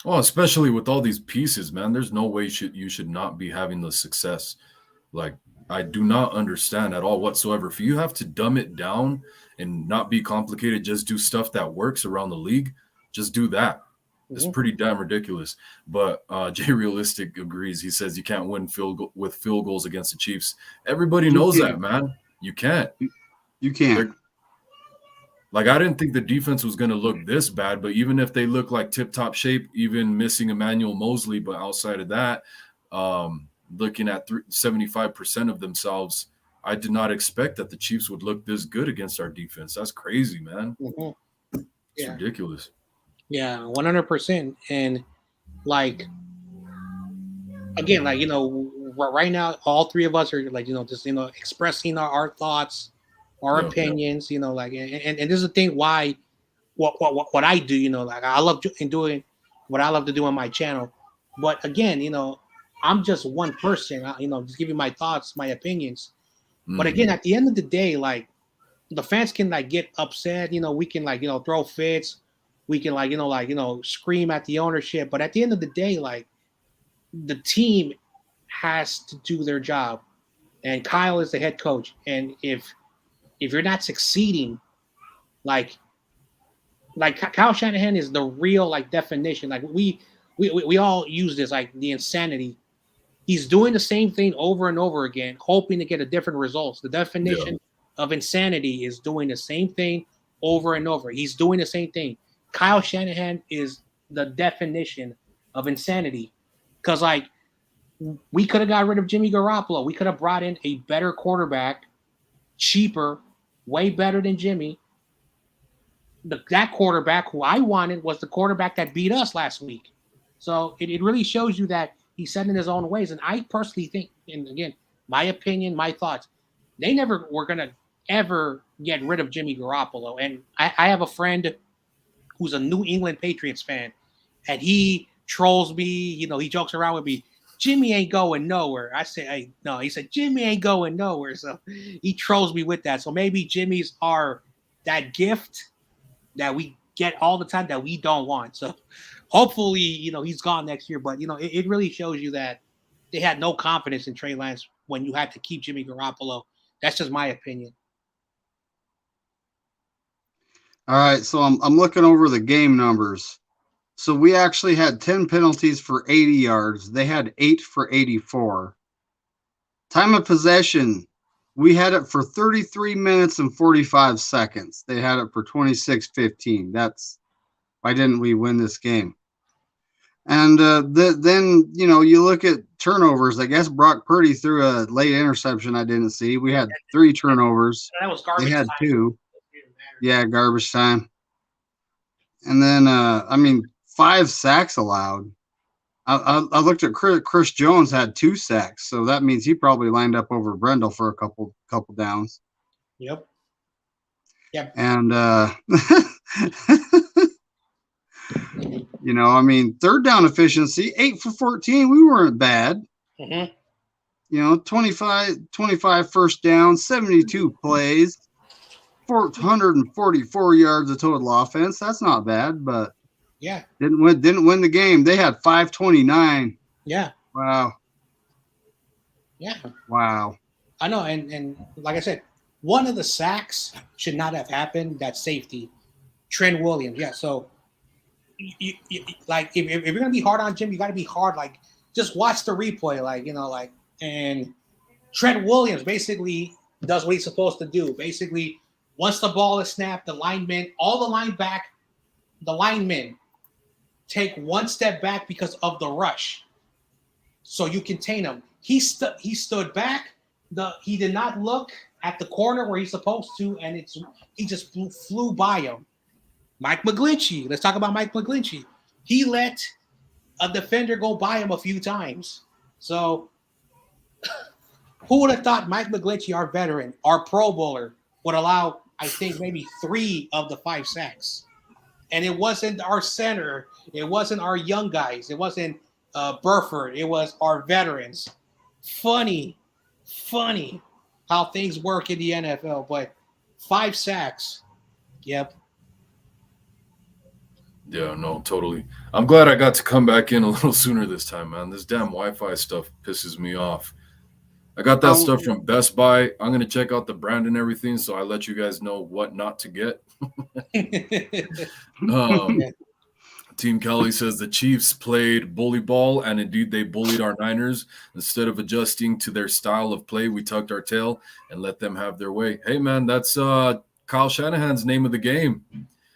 Well, especially with all these pieces, man, there's no way you should not be having the success. Like, I do not understand at all whatsoever. If you have to dumb it down and not be complicated, just do stuff that works around the league, just do that. It's pretty damn ridiculous. But Jay Realistic agrees. He says you can't win with field goals against the Chiefs. Everybody knows that, man. You can't. You can't. Like, I didn't think the defense was going to look this bad, but even if they look like tip-top shape, even missing Emmanuel Mosley, but outside of that, looking at 75% of themselves, I did not expect that the Chiefs would look this good against our defense. That's crazy, man. It's ridiculous. Yeah, 100%. And, like, again, like, right now, all three of us are, like, just, expressing our thoughts, our opinions, like, and this is the thing why what I do, like, I love doing what I love to do on my channel. But again, I'm just one person, just giving my thoughts, my opinions. But again, at the end of the day, like, the fans can, like, get upset, we can, like, throw fits, we can, like, scream at the ownership. But at the end of the day, like, the team has to do their job. And Kyle is the head coach. And if you're not succeeding, like Kyle Shanahan is the real, like, definition. Like, we all use this, like, the insanity. He's doing the same thing over and over again, hoping to get a different results. The definition of insanity is doing the same thing over and over. He's doing the same thing. Kyle Shanahan is the definition of insanity. Because, like, we could have got rid of Jimmy Garoppolo. We could have brought in a better quarterback, cheaper, way better than Jimmy. That quarterback who I wanted was the quarterback that beat us last week. So it really shows you that he's set in his own ways. And I personally think, and again, my opinion, my thoughts, they never were going to ever get rid of Jimmy Garoppolo. And I have a friend who's a New England Patriots fan, and he trolls me. He jokes around with me. Jimmy ain't going nowhere. I say, hey, no. He said, Jimmy ain't going nowhere. So he trolls me with that. So maybe Jimmy's are that gift that we get all the time that we don't want. So hopefully, he's gone next year. But, it really shows you that they had no confidence in Trey Lance when you had to keep Jimmy Garoppolo. That's just my opinion. All right. So I'm looking over the game numbers. So we actually had 10 penalties for 80 yards. They had 8 for 84. Time of possession, we had it for 33 minutes and 45 seconds. They had it for 26-15. That's why didn't we win this game? And then, you look at turnovers. I guess Brock Purdy threw a late interception I didn't see. We had 3 turnovers. That was garbage. They had time. 2. Yeah, garbage time. And then, 5 sacks allowed. I looked at Chris Jones had 2 sacks, so that means he probably lined up over Brendel for a couple downs. Yep. And third down efficiency, 8 for 14. We weren't bad. Mm-hmm. 25 first down, 72 plays, 444 yards of total offense. That's not bad, but yeah, didn't win the game. They had 529. Yeah. Wow. Yeah. Wow. I know, and like I said, one of the sacks should not have happened. That safety, Trent Williams. Yeah. So, you like if you're gonna be hard on Jim, you got to be hard. Like, just watch the replay. And Trent Williams basically does what he's supposed to do. Basically, once the ball is snapped, the linemen take one step back because of the rush, so you contain him. He stood back. He did not look at the corner where he's supposed to, and he just flew by him. Mike McGlinchey. Let's talk about Mike McGlinchey. He let a defender go by him a few times. So who would have thought Mike McGlinchey, our veteran, our Pro Bowler, would allow, I think, maybe 3 of the 5 sacks? And it wasn't our center. It wasn't our young guys. It wasn't Burford. It was our veterans. Funny how things work in the NFL. But 5 sacks. Yep. Yeah, no, totally. I'm glad I got to come back in a little sooner this time, man. This damn Wi-Fi stuff pisses me off. I got that stuff from Best Buy. I'm going to check out the brand and everything, so I let you guys know what not to get. Team Kelly says the Chiefs played bully ball, and indeed they bullied our Niners. Instead of adjusting to their style of play, we tucked our tail and let them have their way. Hey, man, that's Kyle Shanahan's name of the game.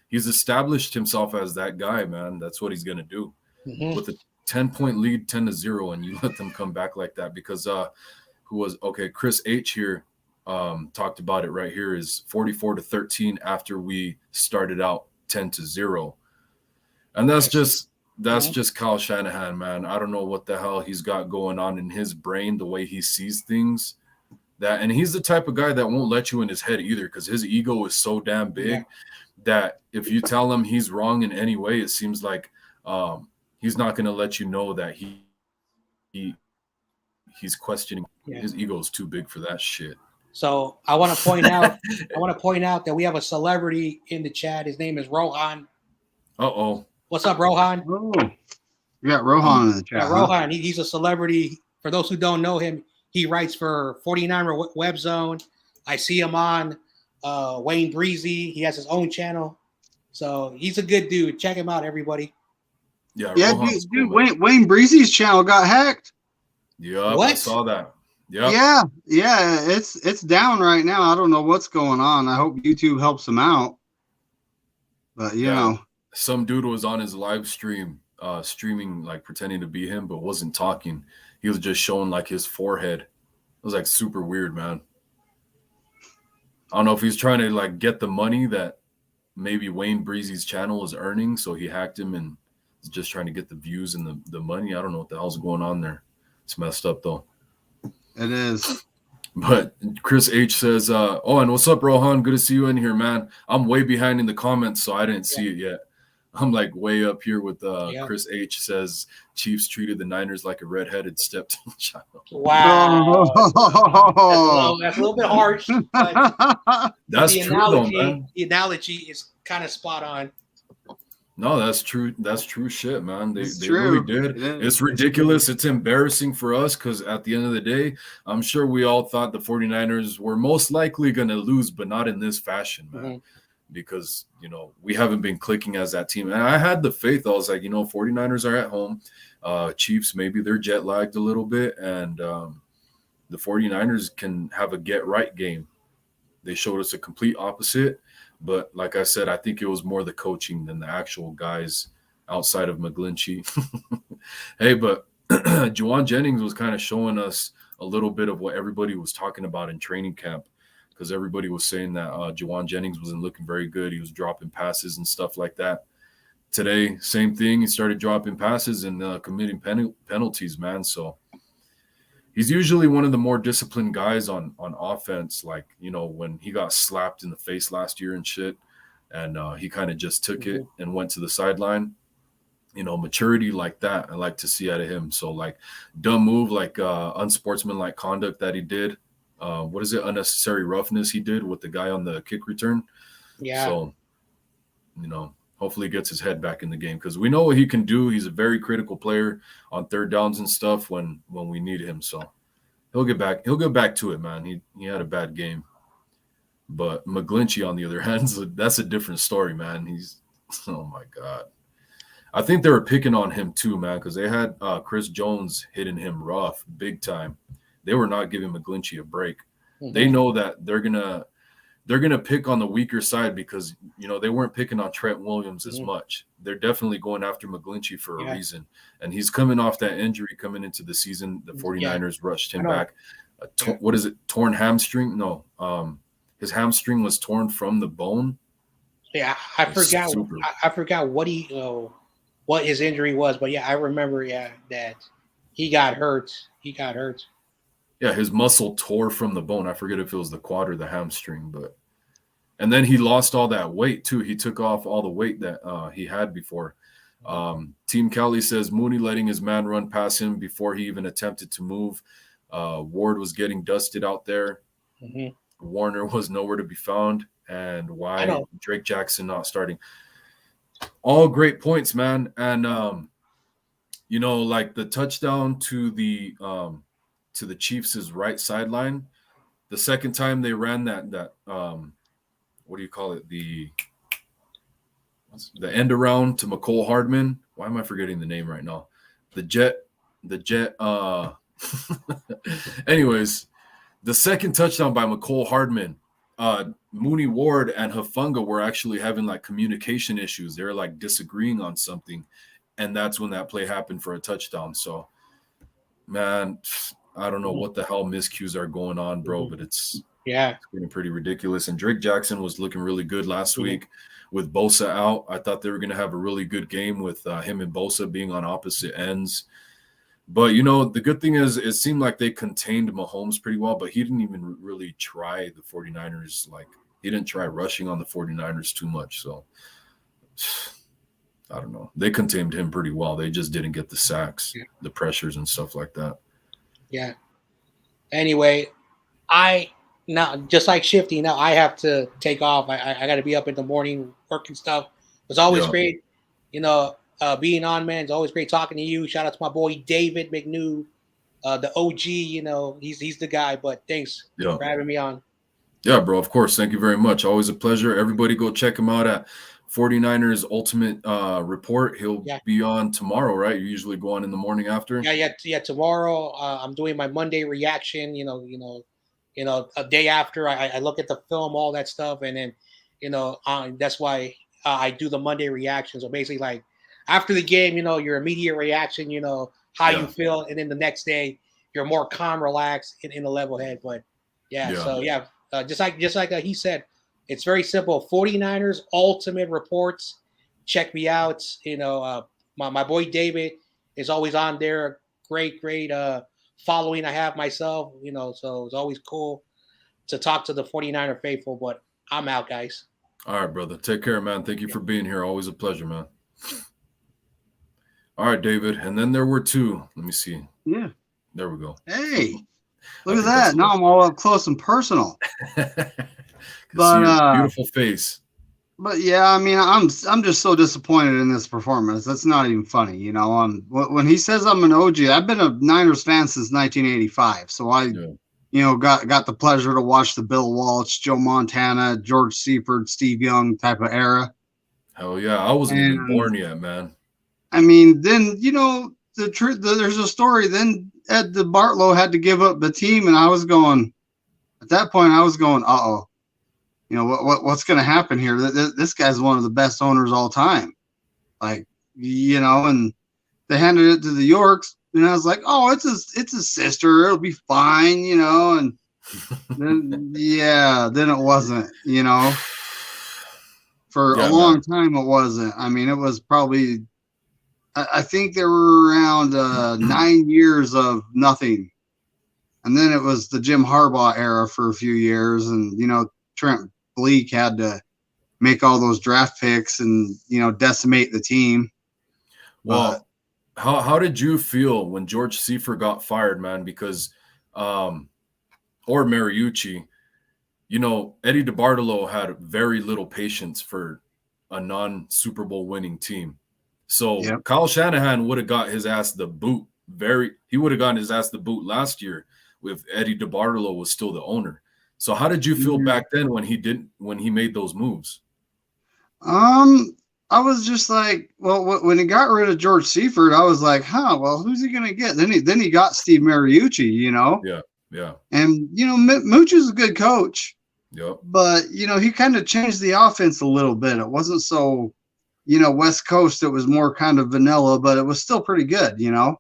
He's established himself as that guy, man. That's what he's going to do. Mm-hmm. With a 10-point lead, 10-0, and you let them come back like that because Chris H here talked about it right here is 44-13 after we started out 10-0. And that's just Kyle Shanahan, man. I don't know what the hell he's got going on in his brain, the way he sees things. And he's the type of guy that won't let you in his head either because his ego is so damn big that if you tell him he's wrong in any way, it seems like he's not going to let you know that he's questioning. Yeah. His ego is too big for that shit. So I want to point out that we have a celebrity in the chat. His name is Rohan. Uh-oh. What's up, Rohan? Oh, you got Rohan in the chat. Yeah, Rohan. He's a celebrity. For those who don't know him, he writes for 49er Web Zone. I see him on Wayne Breezy. He has his own channel. So he's a good dude. Check him out, everybody. Yeah, dude, Wayne Breezy's channel got hacked. Yeah, I saw that. Yep. Yeah, it's down right now. I don't know what's going on. I hope YouTube helps him out. But you know, some dude was on his live stream, streaming like pretending to be him, but wasn't talking. He was just showing like his forehead. It was like super weird, man. I don't know if he's trying to like get the money that maybe Wayne Breezy's channel is earning, so he hacked him and is just trying to get the views and the money. I don't know what the hell's going on there. It's messed up though. It is. But Chris H says, and what's up, Rohan? Good to see you in here, man. I'm way behind in the comments, so I didn't see it yet. I'm like way up here with Chris H says Chiefs treated the Niners like a redheaded stepchild. Wow. That's a little bit harsh. But that's true, though, man. The analogy is kind of spot on. No, that's true. That's true shit, man. They really did. It's ridiculous. It's embarrassing for us because at the end of the day, I'm sure we all thought the 49ers were most likely going to lose, but not in this fashion, man. Mm-hmm. Because, we haven't been clicking as that team. And I had the faith. I was like, 49ers are at home. Chiefs, maybe they're jet lagged a little bit. And the 49ers can have a get-right game. They showed us a complete opposite. But like I said, I think it was more the coaching than the actual guys outside of McGlinchey. Hey, but Juwan Jennings was kind of showing us a little bit of what everybody was talking about in training camp, because everybody was saying that Juwan Jennings wasn't looking very good. He was dropping passes and stuff like that. Today, same thing. He started dropping passes and committing penalties, man. So he's usually one of the more disciplined guys on offense. Like, you know, when he got slapped in the face last year and shit, and he kind of just took it and went to the sideline. You know, maturity like that, I like to see out of him. So, like, dumb move, like unsportsmanlike conduct that he did. What is it? Unnecessary roughness he did with the guy on the kick return. Yeah. So, you know, hopefully he gets his head back in the game, because we know what he can do. He's a very critical player on third downs and stuff when we need him. So he'll get back. He'll get back to it, man. He had a bad game. But McGlinchey, on the other hand, that's a different story, man. He's, oh my God. I think they were picking on him too, man, because they had Chris Jones hitting him rough, big time. They were not giving McGlinchey a break. They know that they're gonna pick on the weaker side, because, you know, they weren't picking on Trent Williams as much. They're definitely going after McGlinchey for a reason. And he's coming off that injury coming into the season. The 49ers rushed him back. What is it? Torn hamstring? No. His hamstring was torn from the bone. Yeah, I forgot what what his injury was, but yeah, I remember that he got hurt. Yeah, his muscle tore from the bone. I forget if it was the quad or the hamstring, and then he lost all that weight too. He took off all the weight that he had before. Team Cali says Mooney letting his man run past him before he even attempted to move. Ward was getting dusted out there. Warner was nowhere to be found. And why Drake Jackson not starting? All great points, man. And you know, like the touchdown to the Chiefs' right sideline, the second time they ran that what do you call it? The end around to McCole Hardman. Why am I forgetting the name right now? The jet anyways, the second touchdown by McCole Hardman, Mooney Ward and Hufanga were actually having like communication issues. They were like disagreeing on something, and that's when that play happened for a touchdown. So, man, I don't know what the hell miscues are going on, bro, but it's getting pretty ridiculous. And Drake Jackson was looking really good last week with Bosa out. I thought they were going to have a really good game with him and Bosa being on opposite ends. But, you know, the good thing is it seemed like they contained Mahomes pretty well, but he didn't even really try the 49ers. Like, he didn't try rushing on the 49ers too much. So, I don't know. They contained him pretty well. They just didn't get the sacks, the pressures and stuff like that. Yeah. Anyway, now, just like Shifty, now I have to take off. I got to be up in the morning working stuff. It's always great, you know, being on, man. It's always great talking to you. Shout out to my boy David McNew, the OG. You know, he's the guy. But thanks for having me on. Yeah, bro. Of course. Thank you very much. Always a pleasure. Everybody go check him out at 49ers Ultimate Report. He'll be on tomorrow, right? You usually go on in the morning after. Yeah. Tomorrow, I'm doing my Monday reaction. You know, a day after I look at the film, all that stuff, and then, you know, that's why I do the Monday reaction. So basically, like after the game, you know, your immediate reaction, you know, how you feel, and then the next day you're more calm, relaxed, in a level head. But just like he said. It's very simple. 49ers Ultimate Reports. Check me out. You know, my boy David is always on there. Great following I have myself. You know, so it's always cool to talk to the 49er faithful. But I'm out, guys. All right, brother. Take care, man. Thank you for being here. Always a pleasure, man. All right, David. And then there were two. Let me see. Yeah. There we go. Hey, look at that. Now I'm all up close and personal. But beautiful face. But yeah, I mean, I'm just so disappointed in this performance. That's not even funny, you know. When he says I'm an OG, I've been a Niners fan since 1985. So you know, got the pleasure to watch the Bill Walsh, Joe Montana, George Seifert, Steve Young type of era. Hell yeah, I wasn't even born yet, man. I mean, then, you know, there's a story. Then Ed DeBartolo had to give up the team, and I was going, at that point, uh-oh. You know, what's going to happen here? This guy's one of the best owners all time. Like, you know, and they handed it to the Yorks, and I was like, oh, it's his sister. It'll be fine, you know, and then it wasn't, you know. For a long time, it wasn't. I mean, it was probably, I think there were around 9 years of nothing. And then it was the Jim Harbaugh era for a few years. And, you know, Trent Bleak had to make all those draft picks and, you know, decimate the team. Well, how did you feel when George Seifert got fired, man? Because, or Mariucci, you know, Eddie DeBartolo had very little patience for a non-Super Bowl winning team. So Kyle Shanahan would have got his ass the boot. He would have gotten his ass the boot last year if Eddie DeBartolo was still the owner. So how did you feel back then when he made those moves? I was just like, well, when he got rid of George Seifert, I was like, well, who's he gonna get? Then he got Steve Mariucci, you know. Yeah. And you know, Mooch is a good coach. Yep. But you know, he kind of changed the offense a little bit. It wasn't so, you know, West Coast. It was more kind of vanilla, but it was still pretty good, you know.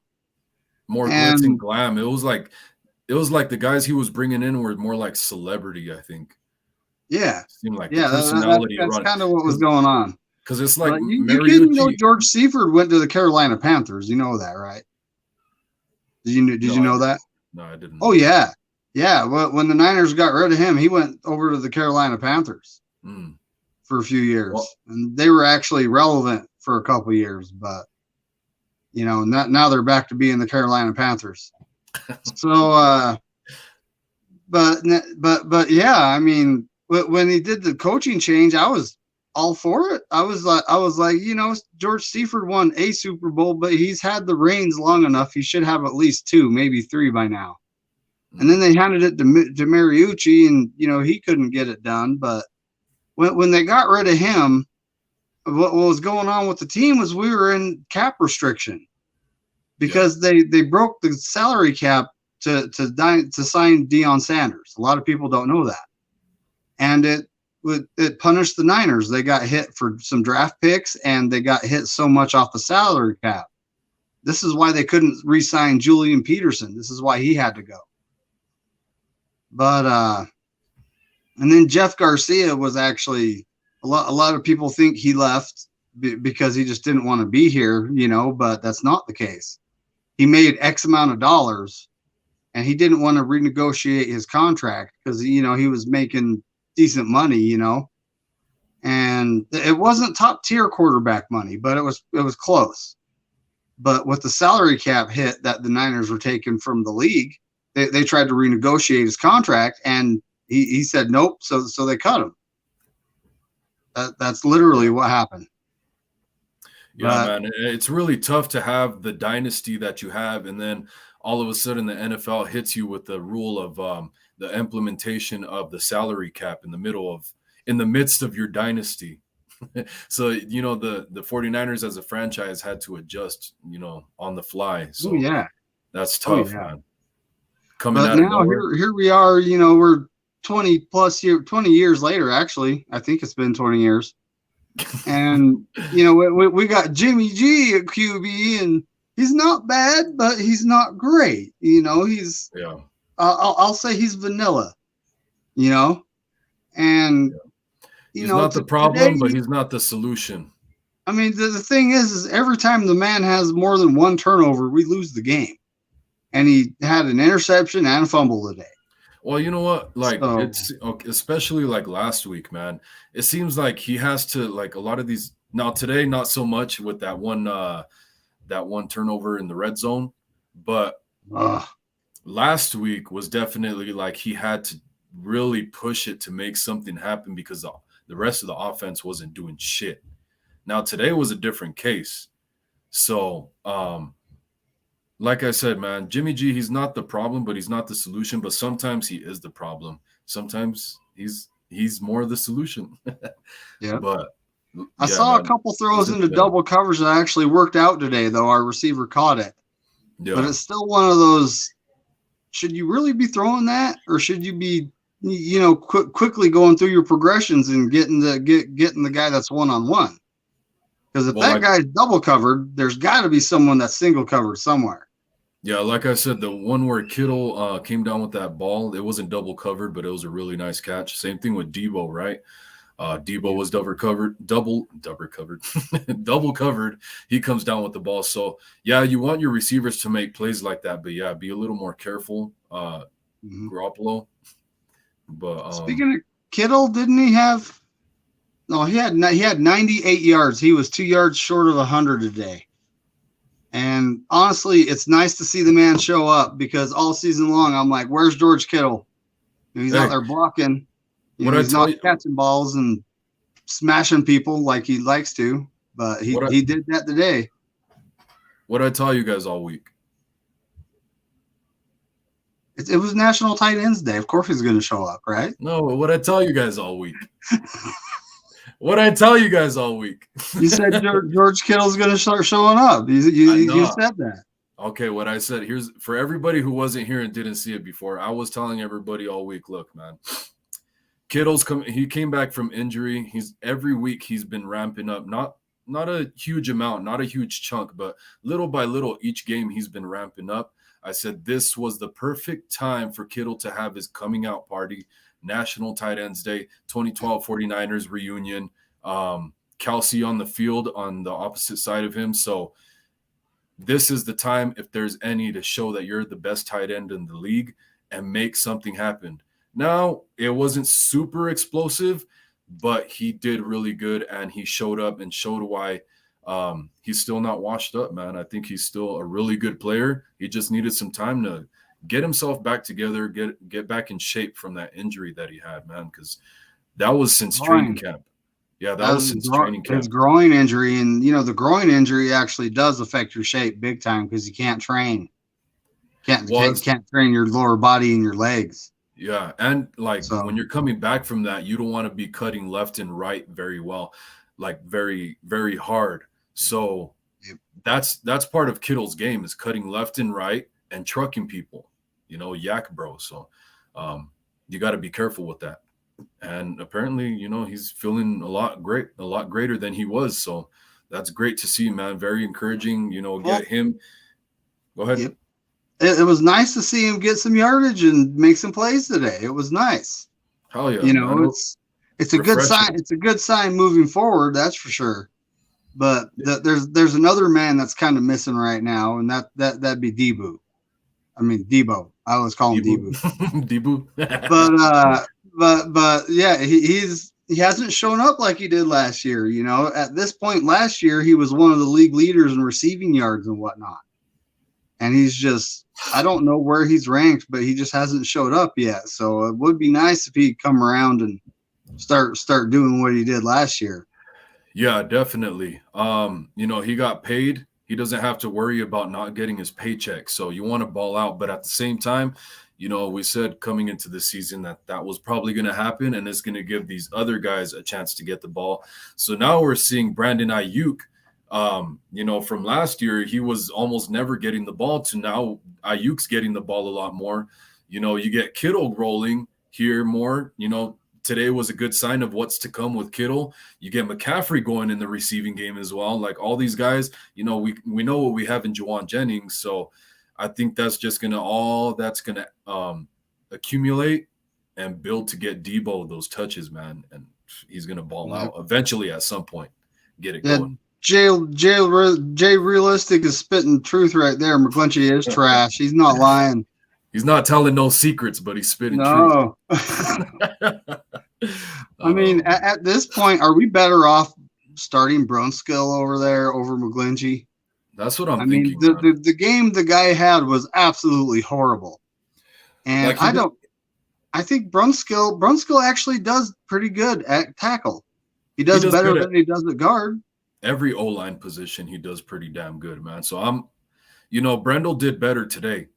More glitz and glam. It was like the guys he was bringing in were more like celebrity, I think. Yeah. It seemed like the personality. That's kind of what was going on. Because it's like you didn't know George Seifert went to the Carolina Panthers. You know that, right? Did you know that? No, I didn't. Oh yeah. Yeah. Well, when the Niners got rid of him, he went over to the Carolina Panthers for a few years. And they were actually relevant for a couple of years, but you know, now they're back to being the Carolina Panthers. So but yeah, I mean, when he did the coaching change, I was all for it. I was like, you know, George Seifert won a Super Bowl, but he's had the reins long enough. He should have at least 2, maybe 3 by now. And then they handed it to Mariucci, and you know, he couldn't get it done. But when they got rid of him, what was going on with the team was we were in cap restriction because they broke the salary cap to sign Deion Sanders. A lot of people don't know that, and it punished the Niners. They got hit for some draft picks, and they got hit so much off the salary cap. This is why they couldn't re-sign Julian Peterson. This is why he had to go. But and then Jeff Garcia was actually a lot of people think he left because he just didn't want to be here, you know, but that's not the case. He made X amount of dollars and he didn't want to renegotiate his contract because, you know, he was making decent money, you know, and it wasn't top tier quarterback money, but it was close. But with the salary cap hit that the Niners were taking from the league, they tried to renegotiate his contract, and he said nope. So they cut him. That's literally what happened. Yeah, man, it's really tough to have the dynasty that you have, and then all of a sudden the NFL hits you with the rule of the implementation of the salary cap in the midst of your dynasty. So, you know, the 49ers as a franchise had to adjust, you know, on the fly. So that's tough, man. But now here we are, you know, we're 20 years later, actually. I think it's been 20 years. And, you know, we got Jimmy G at QB, and he's not bad, but he's not great. You know, I'll say he's vanilla, you know, and, he's not the problem, but he's not the solution. I mean, the thing is every time the man has more than one turnover, we lose the game. And he had an interception and a fumble today. Well, you know what? Like, it's especially like last week, man. It seems like he has to, like, a lot of these now today, not so much with that one turnover in the red zone, but last week was definitely like he had to really push it to make something happen because the rest of the offense wasn't doing shit. Now today was a different case. So, like I said, man, Jimmy G, he's not the problem, but he's not the solution. But sometimes he is the problem. Sometimes he's more the solution. Yeah. But I saw a couple throws into double coverage that actually worked out today, though. Our receiver caught it. but it's still one of those. Should you really be throwing that, or should you be, quickly going through your progressions and getting the guy that's one-on-one? Because if that guy's double covered, there's got to be someone that's single covered somewhere. Yeah, like I said, the one where Kittle came down with that ball, it wasn't double covered, but it was a really nice catch. Same thing with Deebo, right? Deebo was double covered. Double covered. He comes down with the ball. So, yeah, you want your receivers to make plays like that, but, yeah, be a little more careful, Garoppolo. But speaking of Kittle, didn't he have – no, he had 98 yards. He was 2 yards short of 100 today. And honestly, it's nice to see the man show up because all season long, I'm like, where's George Kittle? He's out there blocking. He's not catching balls and smashing people like he likes to, but he did that today. What I tell you guys all week? It was National Tight Ends Day. Of course he's going to show up, right? No, what I tell you guys all week? What I tell you guys all week? You said George Kittle's going to start showing up. You said that. Okay, what I said, here's for everybody who wasn't here and didn't see it before. I was telling everybody all week, look, man, he came back from injury. Every week he's been ramping up, not a huge amount, not a huge chunk, but little by little each game he's been ramping up. I said this was the perfect time for Kittle to have his coming out party. National Tight Ends Day, 2012 49ers reunion. Kelsey on the field on the opposite side of him. So this is the time, if there's any, to show that you're the best tight end in the league and make something happen. Now, it wasn't super explosive, but he did really good, and he showed up and showed why he's still not washed up, man. I think he's still a really good player. He just needed some time to get himself back together, get back in shape from that injury that he had, man, because that was since training camp. Yeah, that was since training camp. His groin injury, and the groin injury actually does affect your shape big time because you can't train. Can't train your lower body and your legs. Yeah, and when you're coming back from that, you don't want to be cutting left and right very well, like very, very hard. So that's part of Kittle's game, is cutting left and right and trucking people. Yak bro. So you got to be careful with that. And apparently, he's feeling a lot greater than he was. So that's great to see, man. Very encouraging, get him. Go ahead. Yep. It was nice to see him get some yardage and make some plays today. It was nice. Hell yeah. It's a good sign. It's a good sign moving forward. That's for sure. But there's another man that's kind of missing right now, and that'd be Deebo. Deebo. I always call him Deebo. Deebo. but yeah, he hasn't shown up like he did last year. At this point last year, he was one of the league leaders in receiving yards and whatnot. And he's just, I don't know where he's ranked, but he just hasn't showed up yet. So it would be nice if he'd come around and start doing what he did last year. Yeah, definitely. He got paid. He doesn't have to worry about not getting his paycheck. So you want to ball out. But at the same time, we said coming into the season that was probably going to happen, and it's going to give these other guys a chance to get the ball. So now we're seeing Brandon Ayuk. From last year, he was almost never getting the ball to now Ayuk's getting the ball a lot more. You get Kittle rolling here more. Today was a good sign of what's to come with Kittle. You get McCaffrey going in the receiving game as well. Like all these guys, we know what we have in Juwan Jennings. So I think that's just going to accumulate and build to get Deebo those touches, man. And he's going to ball out eventually at some point. Get it going. Jay Realistic is spitting truth right there. McGlinchey is trash. He's not lying. He's not telling no secrets, but he's spitting truth. At this point, are we better off starting Brunskill over there over McGlinchey? That's what I'm thinking. The game the guy had was absolutely horrible. And I think Brunskill actually does pretty good at tackle. He does better than he does at guard. Every O-line position, he does pretty damn good, man. So Brendel did better today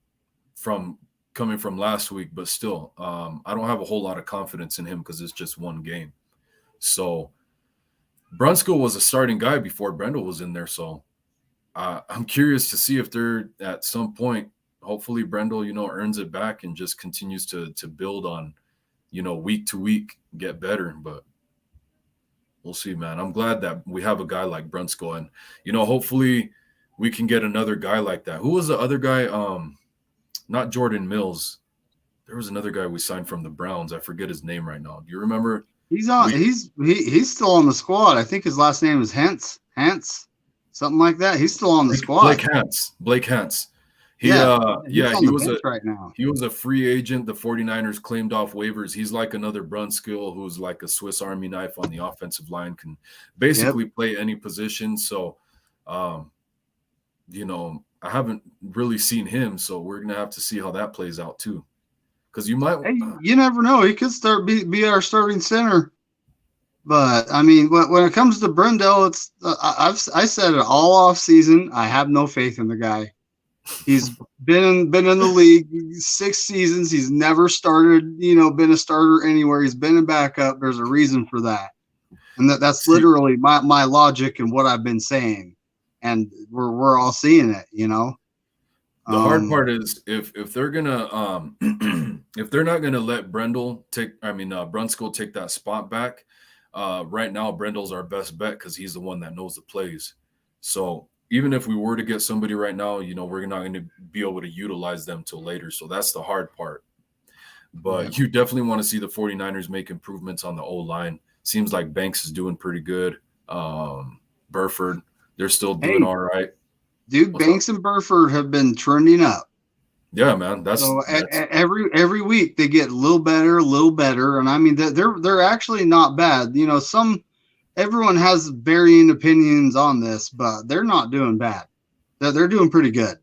coming from last week, but still, I don't have a whole lot of confidence in him because it's just one game. So Brunskill was a starting guy before Brendel was in there. So I'm curious to see if they're at some point, hopefully Brendel, earns it back and just continues to build on, week to week, get better. But we'll see, man. I'm glad that we have a guy like Brunskill, and, hopefully we can get another guy like that. Who was the other guy? Not Jordan Mills. There was another guy we signed from the Browns. I forget his name right now. Do you remember? He's on. He's still on the squad. I think his last name is Hance, something like that. He's still on the squad. Blake Hance. He was right now. He was a free agent. The 49ers claimed off waivers. He's like another Brunskill who's like a Swiss Army knife on the offensive line, can basically play any position. So, I haven't really seen him, so we're gonna have to see how that plays out too. Because you never know. He could be our starting center. But I mean, when it comes to Brendel, it's I said it all off season. I have no faith in the guy. He's been in the league 6 seasons. He's never started, been a starter anywhere. He's been a backup. There's a reason for that, and that's literally my logic and what I've been saying, and we're all seeing it. The hard part is if they're gonna if they're not gonna let Brunskill take that spot back. Right now, Brendel's our best bet because he's the one that knows the plays. So even if we were to get somebody right now, we're not going to be able to utilize them till later. So that's the hard part. But you definitely want to see the 49ers make improvements on the O-line. Seems like Banks is doing pretty good. Burford, they're still doing all right. Dude, Banks and Burford have been trending up. Yeah, man. That's every week they get a little better, and I mean they're actually not bad. Everyone has varying opinions on this, but they're not doing bad. They're doing pretty good.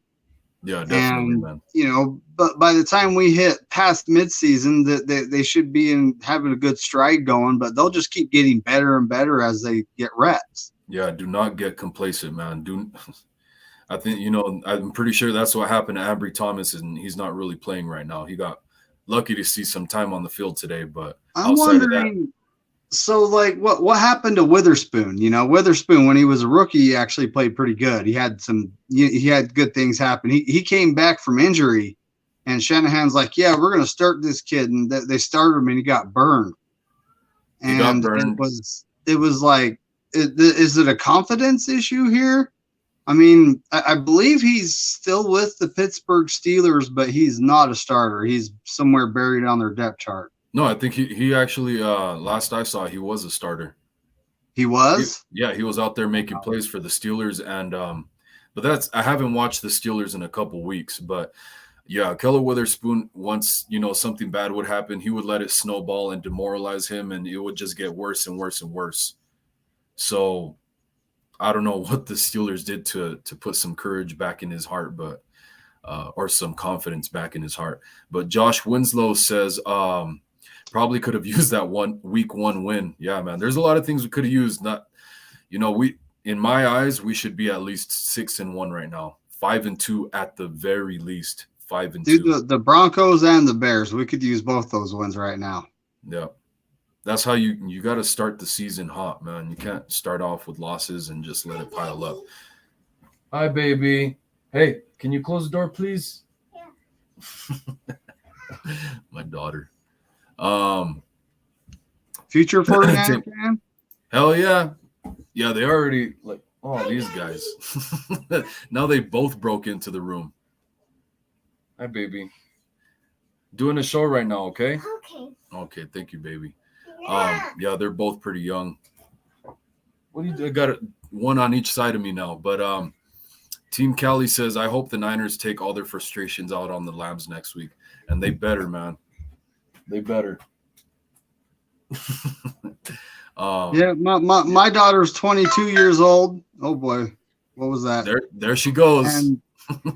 Yeah, definitely, man. But by the time we hit past midseason, that they should be having a good stride going, but they'll just keep getting better and better as they get reps. Yeah, do not get complacent, man. I think, I'm pretty sure that's what happened to Ambry Thomas, and he's not really playing right now. He got lucky to see some time on the field today, but I'm wondering, so like what happened to Witherspoon? Witherspoon, when he was a rookie, he actually played pretty good. He had good things happen. He came back from injury, and Shanahan's like, yeah, we're going to start this kid, and they started him, and he got burned. It was like, is it a confidence issue here? I mean, I believe he's still with the Pittsburgh Steelers, but he's not a starter. He's somewhere buried on their depth chart. No, I think he actually, last I saw, he was a starter. He was? He was out there making plays for the Steelers. And but I haven't watched the Steelers in a couple weeks. But, yeah, Keller Witherspoon, once, something bad would happen, he would let it snowball and demoralize him, and it would just get worse and worse and worse. So I don't know what the Steelers did to put some courage back in his heart, but or some confidence back in his heart. But Josh Winslow says probably could have used that week 1 win. Yeah, man. There's a lot of things we could have used. In my eyes, we should be at least 6-1 right now. 5-2 at the very least. 5-2. Dude, the Broncos and the Bears, we could use both those wins right now. Yeah. That's how you got to start the season hot, man. You can't start off with losses and just let it pile up. Hi, baby. Hey, can you close the door, please? Yeah. My daughter. Future 49er fan? Hell yeah. Yeah, they already these guys. Now they both broke into the room. Hi, baby. Doing a show right now, okay? Okay, thank you, baby. Yeah, they're both pretty young. What do you do? I got one on each side of me now. But Team Cali says, I hope the Niners take all their frustrations out on the Lambs next week. And they better, man. They better. Yeah, my daughter's 22 years old. Oh boy, what was that? There she goes.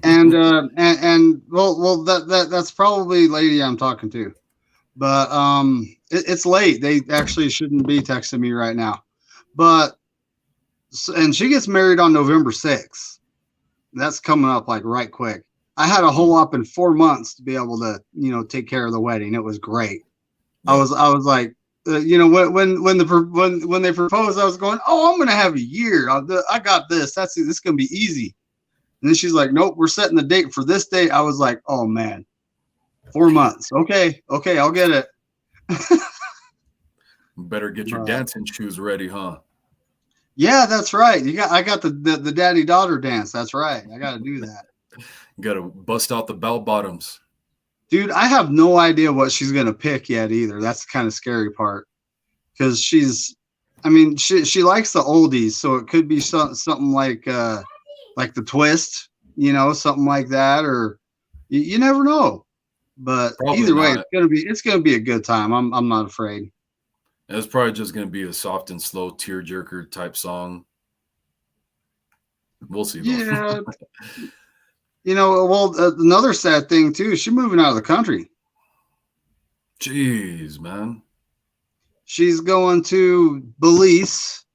And that's probably lady I'm talking to. But it's late. They actually shouldn't be texting me right now. And she gets married on November 6th. That's coming up like right quick. I had a whole up in 4 months to be able to, take care of the wedding. It was great. I was like, when they proposed, I was going, oh, I'm going to have a year. I got this. This is going to be easy. And then she's like, nope, we're setting the date for this date. I was like, oh man, 4 months. Okay, I'll get it. Better get your dancing shoes ready, huh? Yeah, that's right. I got the daddy-daughter dance. That's right. I got to do that. You got to bust out the bell bottoms. Dude, I have no idea what she's going to pick yet either. That's the kind of scary part. Because she likes the oldies, so it could be something like the Twist, something like that, or you never know. But probably either way, it's gonna be a good time. I'm not afraid. It's probably just gonna be a soft and slow tearjerker type song. We'll see. Yeah. Another sad thing too. She's moving out of the country. Jeez, man. She's going to Belize.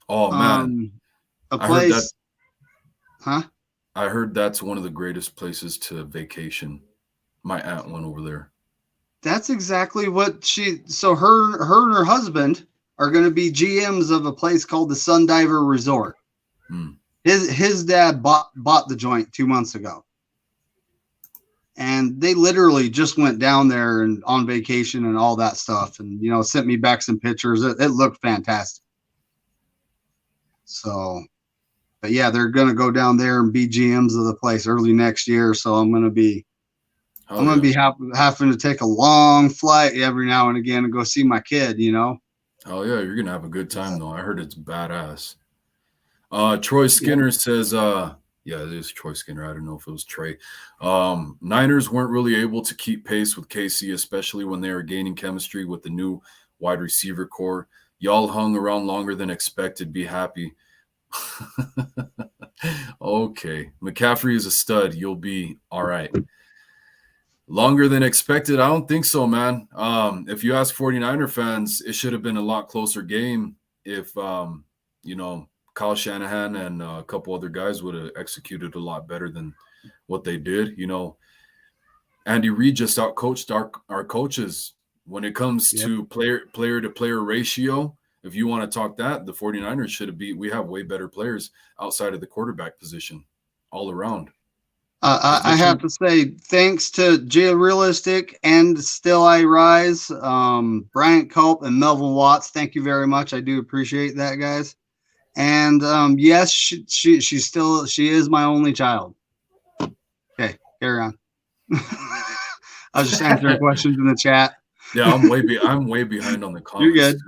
Oh man, a place. Huh? I heard that's one of the greatest places to vacation. My aunt went over there. That's exactly what so her and her husband are going to be GMs of a place called the Sundiver Resort. His dad bought the joint 2 months ago. And they literally just went down there and on vacation and all that stuff. And, sent me back some pictures. It looked fantastic. So, but yeah, they're going to go down there and be GMs of the place early next year. So I'm going to be having to take a long flight every now and again and go see my kid, Oh yeah, you're going to have a good time though. I heard it's badass. Troy Skinner says, yeah, it is Troy Skinner. I don't know if it was Trey. Niners weren't really able to keep pace with KC, especially when they were gaining chemistry with the new wide receiver core. Y'all hung around longer than expected. Be happy. Okay. McCaffrey is a stud. You'll be all right. Longer than expected? I don't think so, man. If you ask 49er fans, it should have been a lot closer game if, Kyle Shanahan and a couple other guys would have executed a lot better than what they did. Andy Reid just outcoached our coaches when it comes to player to player ratio. If you want to talk that, the 49ers should have we have way better players outside of the quarterback position all around. I have to say, thanks to J Realistic and Still I Rise, Bryant Culp and Melvin Watts. Thank you very much. I do appreciate that, guys. And yes, she is my only child. Okay, carry on. I was just answering questions in the chat. Yeah, I'm way behind on the comments. You're good.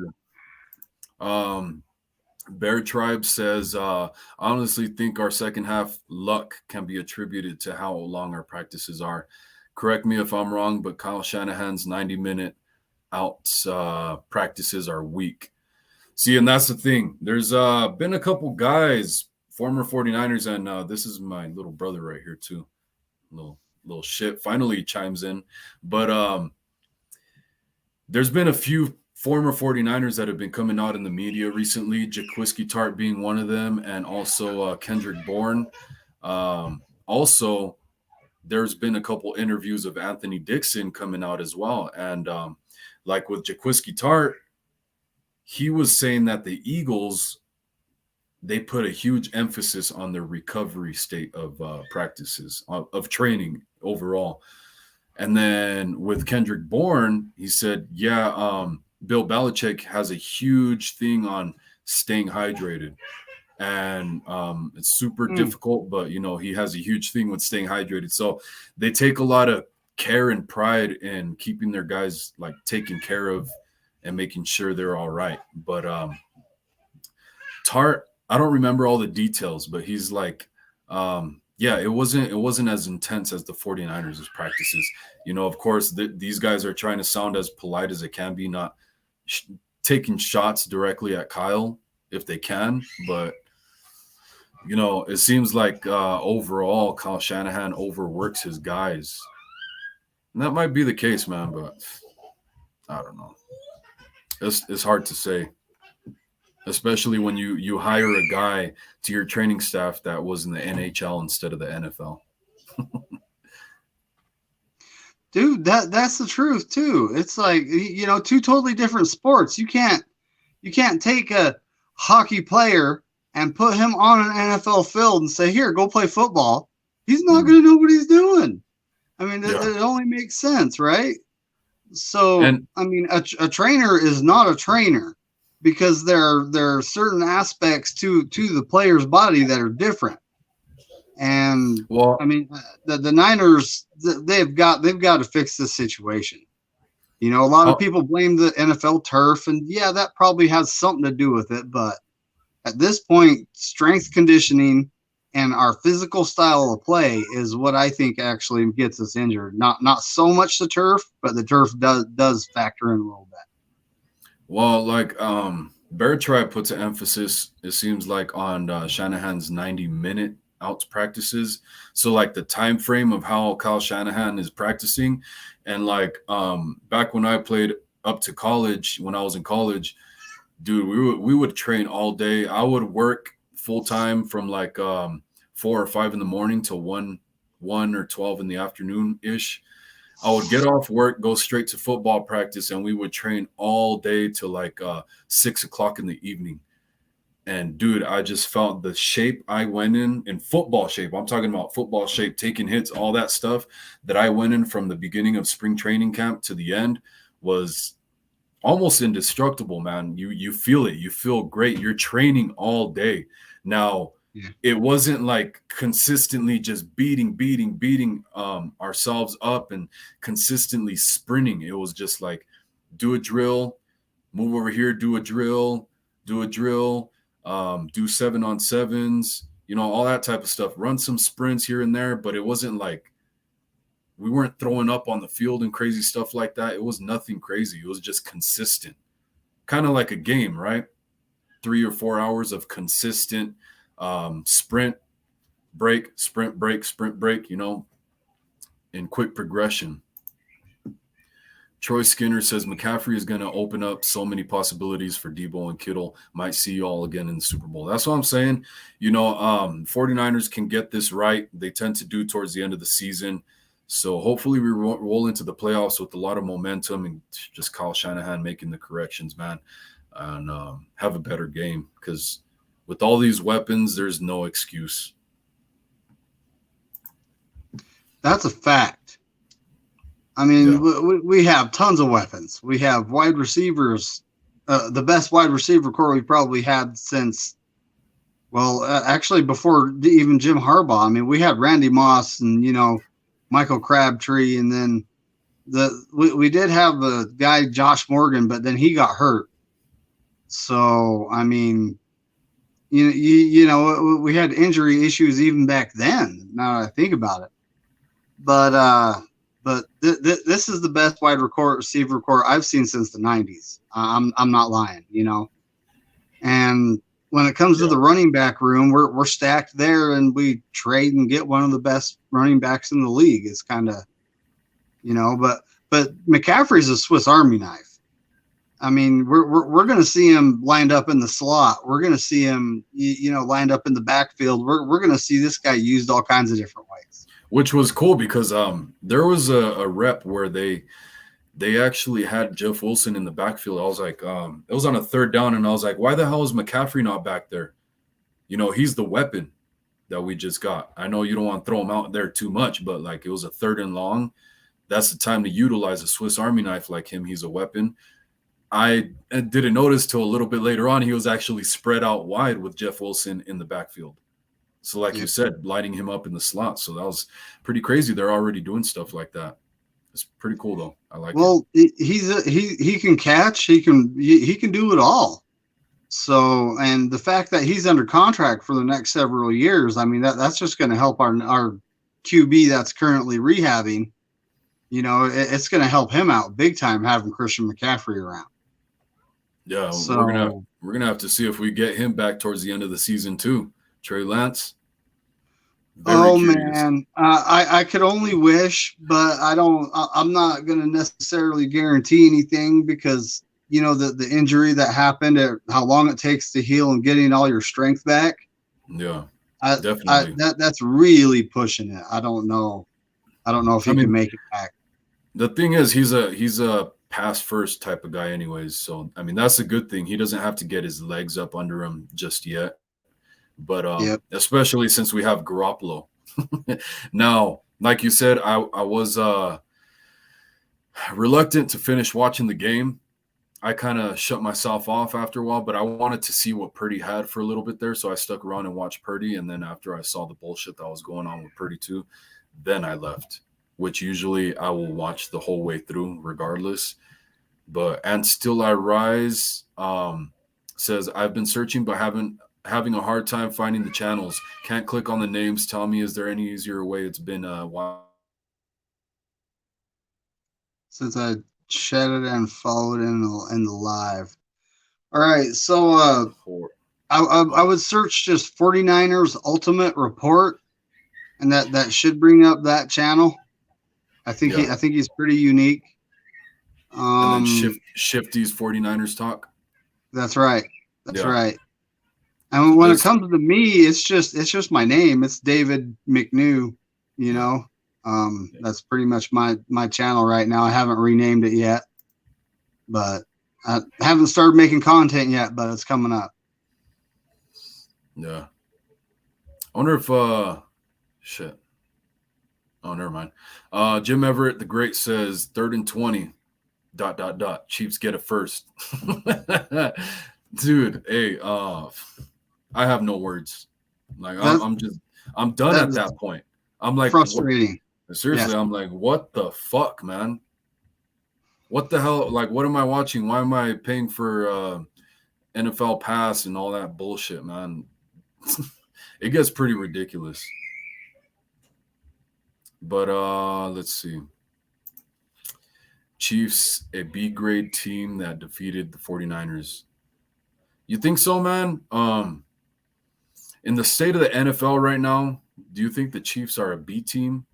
Too. Bear Tribe says, I honestly think our second half luck can be attributed to how long our practices are. Correct me if I'm wrong, but Kyle Shanahan's 90-minute outs practices are weak. See, and that's the thing. There's been a couple guys, former 49ers, and this is my little brother right here too. Little shit finally chimes in. But there's been a few former 49ers that have been coming out in the media recently, Jaquiski Tart being one of them, and also Kendrick Bourne. Also, there's been a couple interviews of Anthony Dixon coming out as well. And like with Jaquiski Tart, he was saying that the Eagles, they put a huge emphasis on their recovery state of practices, of training overall. And then with Kendrick Bourne, he said, Bill Belichick has a huge thing on staying hydrated. And it's super difficult, but, he has a huge thing with staying hydrated. So they take a lot of care and pride in keeping their guys, like, taken care of and making sure they're all right. But Tart, I don't remember all the details, but he's like, it wasn't as intense as the 49ers' practices. Of course, these guys are trying to sound as polite as they can be, not taking shots directly at Kyle if they can. But, it seems like overall Kyle Shanahan overworks his guys. And that might be the case, man, but I don't know. It's hard to say, especially when you hire a guy to your training staff that was in the NHL instead of the NFL. Dude, that's the truth too. It's like, two totally different sports. You can't take a hockey player and put him on an NFL field and say, here, go play football, he's not going to know what he's doing. I mean, it only makes sense, right? So, I mean, a trainer is not a trainer because there are certain aspects to the player's body that are different. And I mean, the Niners, they've got to fix this situation. You know, a lot of people blame the NFL turf, and yeah, that probably has something to do with it. But at this point, strength conditioning and our physical style of play is what I think actually gets us injured. Not so much the turf, but the turf does factor in a little bit. Well, like Bear Tribe puts an emphasis, it seems like, on Shanahan's 90-minute outs practices. So like the time frame of how Kyle Shanahan is practicing. And like back when I played up to college, when I was in college, dude, we would train all day. I would work full time from like 4 or 5 in the morning till 1 or 12 in the afternoon ish. I would get off work, go straight to football practice, and we would train all day till like 6 o'clock in the evening. And dude, I just felt the shape I went in football shape. I'm talking about football shape, taking hits, all that stuff that I went in from the beginning of spring training camp to the end was almost indestructible, man. You feel it. You feel great. You're training all day. Now, it wasn't like consistently just beating ourselves up and consistently sprinting. It was just like do a drill, move over here, do a drill, do 7-on-7s, you know, all that type of stuff. Run some sprints here and there, but it wasn't like we weren't throwing up on the field and crazy stuff like that. It was nothing crazy. It was just consistent, kind of like a game, right? 3 or 4 hours of consistent sprint, break, sprint, break, you know, in quick progression. Troy Skinner says McCaffrey is going to open up so many possibilities for Deebo and Kittle. Might see you all again in the Super Bowl. That's what I'm saying. You know, 49ers can get this right. They tend to do towards the end of the season. So hopefully we roll into the playoffs with a lot of momentum and just Kyle Shanahan making the corrections, man, and have a better game. Because with all these weapons, there's no excuse. That's a fact. I mean, we have tons of weapons. We have wide receivers, the best wide receiver core we probably had since, actually before even Jim Harbaugh. I mean, we had Randy Moss and, you know, Michael Crabtree, and then we did have a guy, Josh Morgan, but then he got hurt. So, I mean, you know, we had injury issues even back then, now that I think about it. But this is the best wide receiver core I've seen since the 90s. I'm not lying, you know. And when it comes to the running back room, we're stacked there, and we trade and get one of the best running backs in the league. It's kind of, you know, but McCaffrey's a Swiss Army knife. I mean, we're going to see him lined up in the slot. We're going to see him, you know, lined up in the backfield. We're going to see this guy used all kinds of different ways. Which was cool because there was a rep where they actually had Jeff Wilson in the backfield. I was like, it was on a 3rd down, and I was like, why the hell is McCaffrey not back there? You know, he's the weapon that we just got. I know you don't want to throw him out there too much, but like it was a 3rd and long. That's the time to utilize a Swiss Army knife like him. He's a weapon. I didn't notice till a little bit later on he was actually spread out wide with Jeff Wilson in the backfield. So like you said, lighting him up in the slot. So that was pretty crazy. They're already doing stuff like that. It's pretty cool though. I like it. He can catch, he can do it all. So, and the fact that he's under contract for the next several years, I mean, that's just going to help our QB that's currently rehabbing. You know, it's going to help him out big time having Christian McCaffrey around. Yeah, so, we're gonna have to see if we get him back towards the end of the season too. Trey Lance. Man, I could only wish, but I'm not going to necessarily guarantee anything because, you know, the injury that happened, how long it takes to heal and getting all your strength back. Yeah, definitely. That's really pushing it. I don't know if he can make it back. The thing is, he's a pass first type of guy anyways. So, I mean, that's a good thing. He doesn't have to get his legs up under him just yet. But Yep. especially since we have Garoppolo. Now, like you said, I was reluctant to finish watching the game. I kind of shut myself off after a while, but I wanted to see what Purdy had for a little bit there. So I stuck around and watched Purdy. And then after I saw the bullshit that was going on with Purdy too, then I left, which usually I will watch the whole way through regardless. But And Still I Rise says, I've been searching but having a hard time finding the channels. Can't click on the names. Tell me, is there any easier way? It's been a while. Since I chatted and followed in the live. All right, so I would search just 49ers Ultimate Report, and that should bring up that channel. I think he's pretty unique. And then Shifty's 49ers Talk. That's right. That's right. And when it comes to me, it's just my name. It's David McNew, you know. That's pretty much my channel right now. I haven't renamed it yet, but I haven't started making content yet, but it's coming up. Yeah. I wonder if shit. Oh, never mind. Jim Everett the Great says 3rd and 20. ... Chiefs get it first. Dude, hey, I have no words. Like I'm done at that point. I'm like frustrating. Seriously, yes. I'm like, what the fuck, man? What the hell? Like, what am I watching? Why am I paying for NFL Pass and all that bullshit, man? It gets pretty ridiculous. But let's see. Chiefs, a B-grade team that defeated the 49ers. You think so, man? In the state of the NFL right now, do you think the Chiefs are a B team?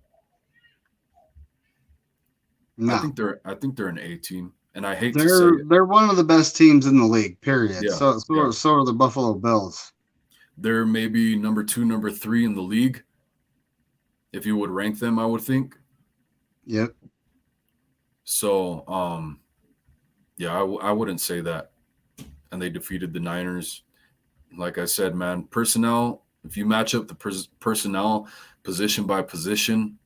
No. I think they're an A team, and I hate to say it. They're one of the best teams in the league. Period. Yeah, so are the Buffalo Bills. They're maybe number 2, number 3 in the league. If you would rank them, I would think. Yep. So, I wouldn't say that. And they defeated the Niners. Like I said, man, personnel, if you match up the personnel position by position,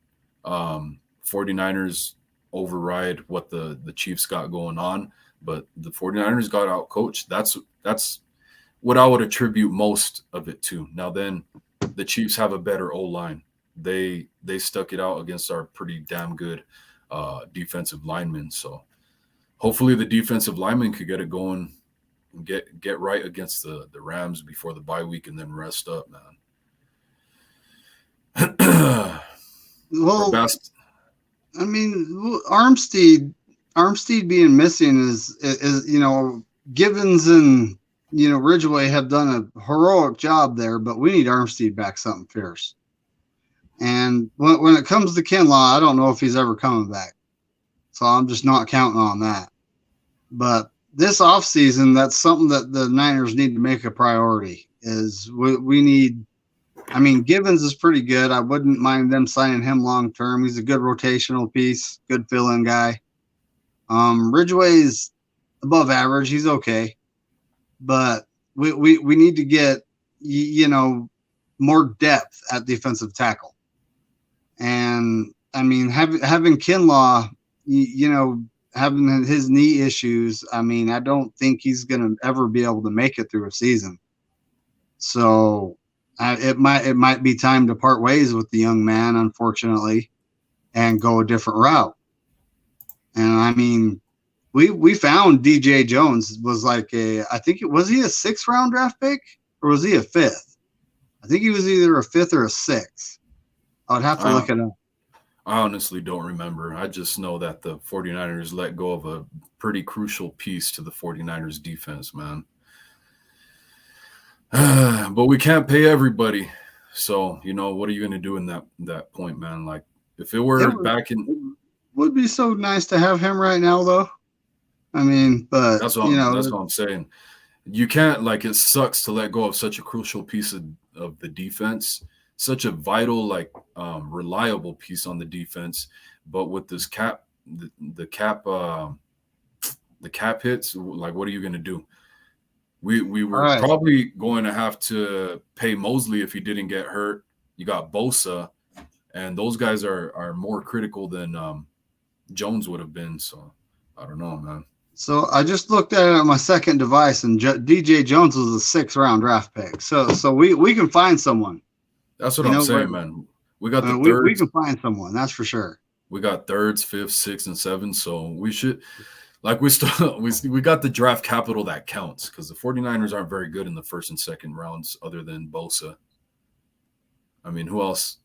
49ers override what the Chiefs got going on. But the 49ers got out coached. That's what I would attribute most of it to. Now then, the Chiefs have a better O-line. They stuck it out against our pretty damn good defensive linemen. So hopefully the defensive linemen could get it going and get right against the Rams before the bye week and then rest up, man. Well, I mean, Armstead being missing is Givens and Ridgeway have done a heroic job there, but we need Armstead back something fierce. And when it comes to Kinlaw, I don't know if he's ever coming back. So I'm just not counting on that. But this offseason, that's something that the Niners need to make a priority is we need – I mean, Givens is pretty good. I wouldn't mind them signing him long-term. He's a good rotational piece, good fill-in guy. Ridgeway's above average. He's okay. But we need to get, more depth at defensive tackle. And, I mean, having Kinlaw, having his knee issues, I mean, I don't think he's going to ever be able to make it through a season. So it might be time to part ways with the young man, unfortunately, and go a different route. And, I mean, we found DJ Jones was like was he a 6th round draft pick or was he a 5th? I think he was either a 5th or a 6th. I would have to look it up. I honestly don't remember. I just know that the 49ers let go of a pretty crucial piece to the 49ers defense, man. But we can't pay everybody. So, what are you going to do in that point, man? Like, if it were back in... It would be so nice to have him right now, though. I mean, but, that's what I'm saying. You can't, it sucks to let go of such a crucial piece of the defense. Such a vital, reliable piece on the defense, but with this the cap hits, what are you going to do? We were probably going to have to pay Mosley if he didn't get hurt. You got Bosa, and those guys are more critical than Jones would have been. So I don't know, man. So I just looked at it on my second device, and DJ Jones was a 6th round draft pick. So we can find someone. That's what I'm saying, man. We got the thirds. We can find someone. That's for sure. We got 3rds, 5th, 6th, and 7th. So we should. Like we got the draft capital that counts, because the 49ers aren't very good in the 1st and 2nd rounds other than Bosa. I mean, who else?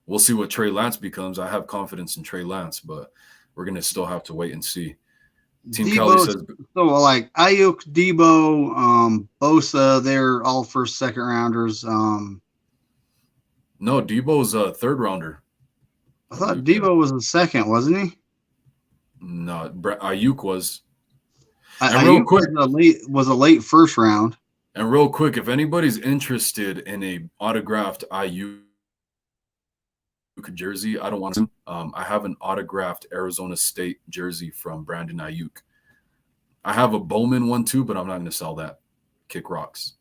We'll see what Trey Lance becomes. I have confidence in Trey Lance, but we're going to still have to wait and see. Team Kelly says so, like Ayuk, Deebo, Bosa, they're all 1st, 2nd rounders. No, Deebo's a 3rd rounder. I thought Deebo was a 2nd, wasn't he? No, Ayuk was. Ayuk was a late 1st round. And real quick, if anybody's interested in a autographed Ayuk jersey, I don't want to. I have an autographed Arizona State jersey from Brandon Ayuk. I have a Bowman one too, but I'm not going to sell that. Kick rocks.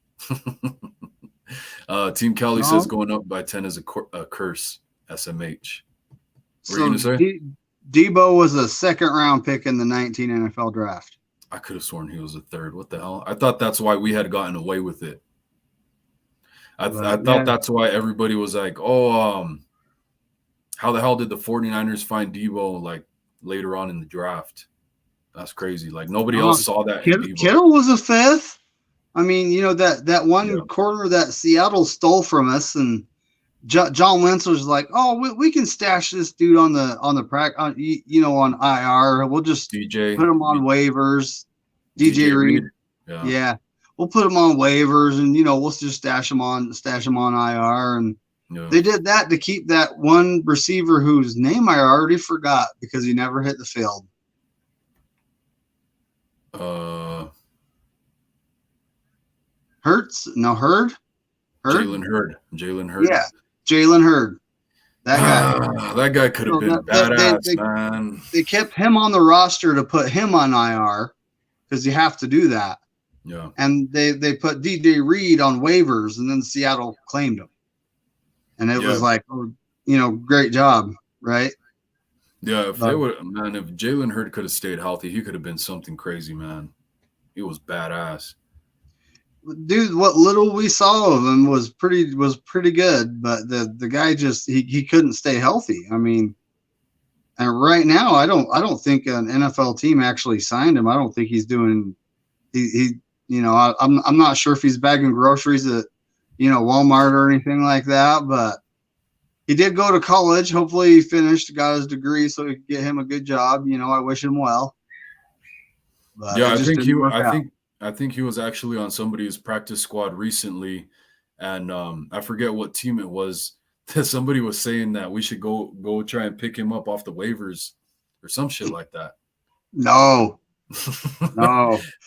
Team Kelly says going up by 10 is a curse. SMH. What are you going to say? Deebo was a 2nd round pick in the 19 NFL draft. I could have sworn he was a 3rd. What the hell? I thought that's why we had gotten away with it. I thought that's why everybody was like, oh, how the hell did the 49ers find Deebo like later on in the draft? That's crazy. Like nobody else saw that. Kittle was a 5th. I mean, that one corner that Seattle stole from us, and John Wentz was like, "Oh, we can stash this dude on IR. We'll just put him on waivers." DJ Reed, yeah, we'll put him on waivers, and we'll just stash him on IR. And they did that to keep that one receiver whose name I already forgot because he never hit the field. Hurts? No, Hurd? Jalen Hurd. Yeah. Jalen Hurd. That guy. That guy could have been badass, man. They kept him on the roster to put him on IR because you have to do that. Yeah. And they put DJ Reed on waivers, and then Seattle claimed him. And it was like, great job, right? Yeah, if Jalen Hurd could have stayed healthy, he could have been something crazy, man. He was badass. Dude, what little we saw of him was pretty good, but the guy just he couldn't stay healthy. I mean, and right now I don't think an NFL team actually signed him. I don't think he's doing I'm not sure if he's bagging groceries at Walmart or anything like that, but he did go to college. Hopefully he finished, got his degree so we could get him a good job. I wish him well. But yeah, I think he was actually on somebody's practice squad recently, and I forget what team it was. Somebody was saying that we should go try and pick him up off the waivers or some shit like that. No.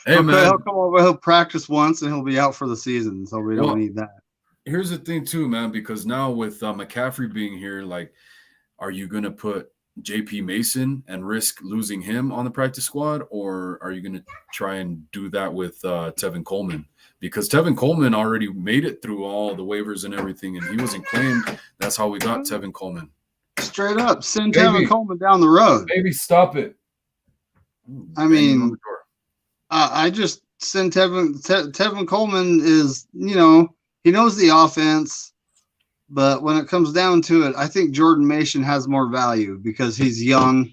Hey, man. He'll come over, he'll practice once, and he'll be out for the season, so we don't need that. Here's the thing, too, man, because now with McCaffrey being here, like, are you going to put JP Mason and risk losing him on the practice squad, or are you going to try and do that with Tevin Coleman? Because Tevin Coleman already made it through all the waivers and everything, and he wasn't claimed. That's how we got Tevin Coleman. Straight up, send Tevin Coleman down the road. Maybe stop it. I mean, I just send Tevin Coleman is, he knows the offense. But when it comes down to it, I think Jordan Mason has more value because he's young.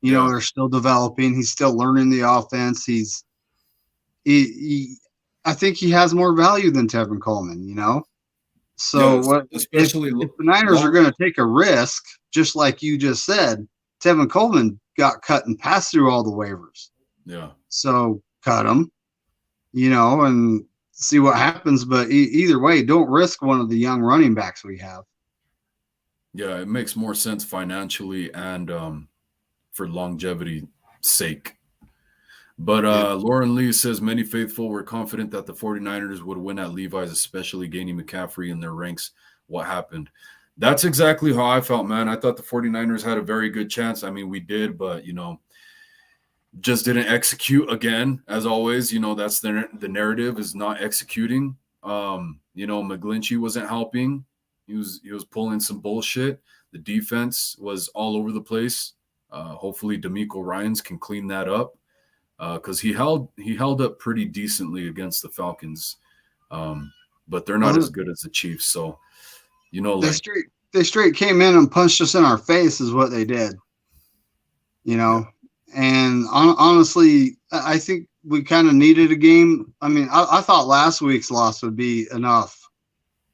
They're still developing. He's still learning the offense. I think he has more value than Tevin Coleman, So especially if the Niners are going to take a risk, just like you just said, Tevin Coleman got cut and passed through all the waivers. Yeah. So cut him, and see what happens, but either way, don't risk one of the young running backs we have. Yeah, it makes more sense financially and for longevity sake. But Lauren Lee says many faithful were confident that the 49ers would win at Levi's, especially gaining McCaffrey in their ranks. What happened? That's exactly how I felt, man. I thought the 49ers had a very good chance. I mean, we did, but, just didn't execute again, as always. That's the narrative, is not executing. McGlinchey wasn't helping. He was pulling some bullshit. The defense was all over the place. Hopefully DeMeco Ryans can clean that up, because he held up pretty decently against the Falcons, but they're not as good as the Chiefs. So they straight came in and punched us in our face is what they did. Yeah. And honestly, I think we kind of needed a game. I mean, I thought last week's loss would be enough,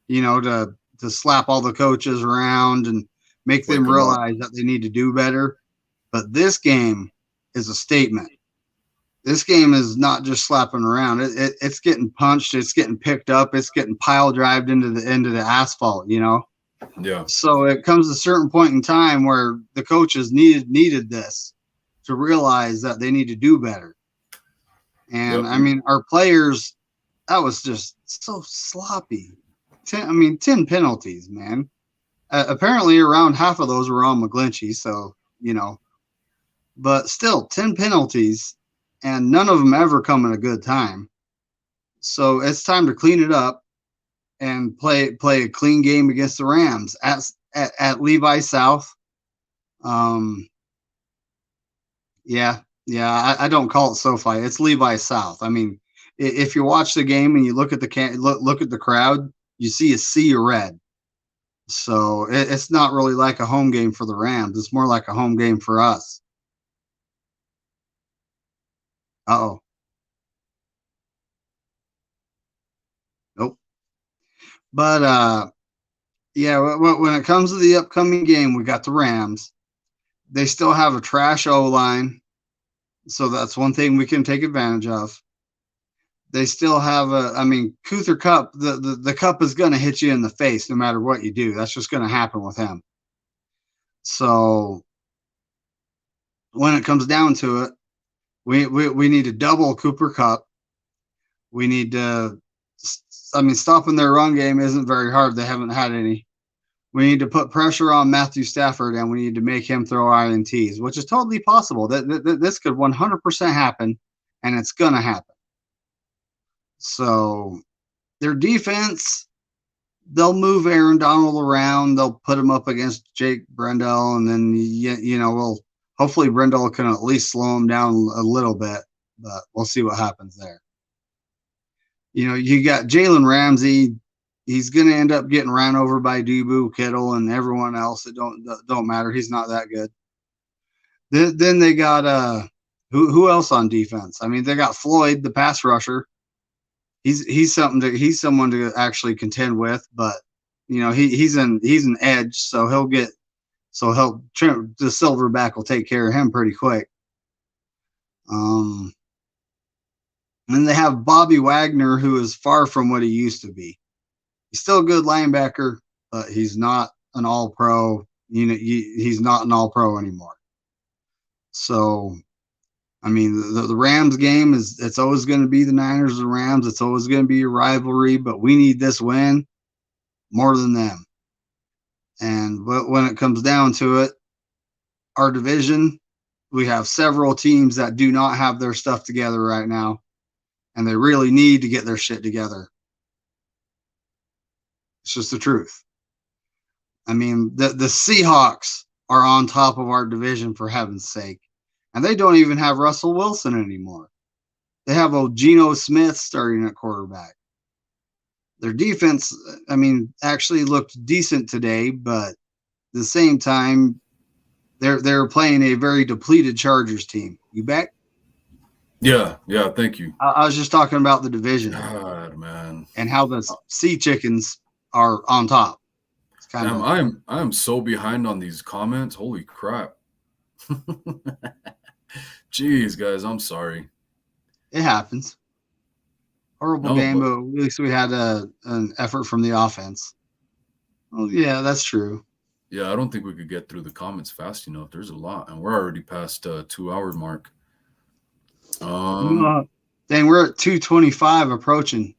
to slap all the coaches around and make them realize that they need to do better. But this game is a statement. This game is not just slapping around. It's getting punched. It's getting picked up. It's getting pile drived into the asphalt, Yeah. So it comes a certain point in time where the coaches needed this to realize that they need to do better. And I mean, our players, that was just so sloppy. 10 penalties, man. Apparently around half of those were on McGlinchey. So, but still 10 penalties, and none of them ever come at a good time. So it's time to clean it up and play a clean game against the Rams at Levi South. I don't call it SoFi. It's Levi South. I mean, if you watch the game and you look at the crowd, you see a sea of red. So it's not really like a home game for the Rams. It's more like a home game for us. Uh-oh. Nope. But when it comes to the upcoming game, we got the Rams. They still have a trash O-line, so that's one thing we can take advantage of. They still have Cooper Kupp, the Kupp is going to hit you in the face no matter what you do. That's just going to happen with him. So when it comes down to it, we need to double Cooper Kupp. We need to, stopping their run game isn't very hard. They haven't had any. We need to put pressure on Matthew Stafford, and we need to make him throw INTs, which is totally possible. This could 100% happen, and it's going to happen. So their defense, they'll move Aaron Donald around. They'll put him up against Jake Brendel, and then, hopefully Brendel can at least slow him down a little bit, but we'll see what happens there. You got Jalen Ramsey. He's going to end up getting ran over by Deebo, Kittle, and everyone else. It don't matter. He's not that good. Then they got who else on defense? I mean, they got Floyd, the pass rusher. He's someone to actually contend with, but he's an edge, so the silverback will take care of him pretty quick. And they have Bobby Wagner, who is far from what he used to be. He's still a good linebacker, but he's not an all-pro. He's not an all-pro anymore. So, I mean, the Rams game it's always going to be the Niners and Rams. It's always going to be a rivalry, but we need this win more than them. And when it comes down to it, our division, we have several teams that do not have their stuff together right now, and they really need to get their shit together. It's just the truth. I mean, the Seahawks are on top of our division, for heaven's sake. And they don't even have Russell Wilson anymore. They have old Geno Smith starting at quarterback. Their defense, actually looked decent today, but at the same time, they're playing a very depleted Chargers team. You back? Yeah, thank you. I was just talking about the division. God, man. And how the Sea Chickens are on top. I'm so behind on these comments. Holy crap. Jeez, guys, I'm sorry. It happens. Horrible game, but at least we had an effort from the offense. Well, yeah, that's true. Yeah, I don't think we could get through the comments fast enough. There's a lot, and we're already past 2-hour mark. Dang, we're at 2:25 approaching.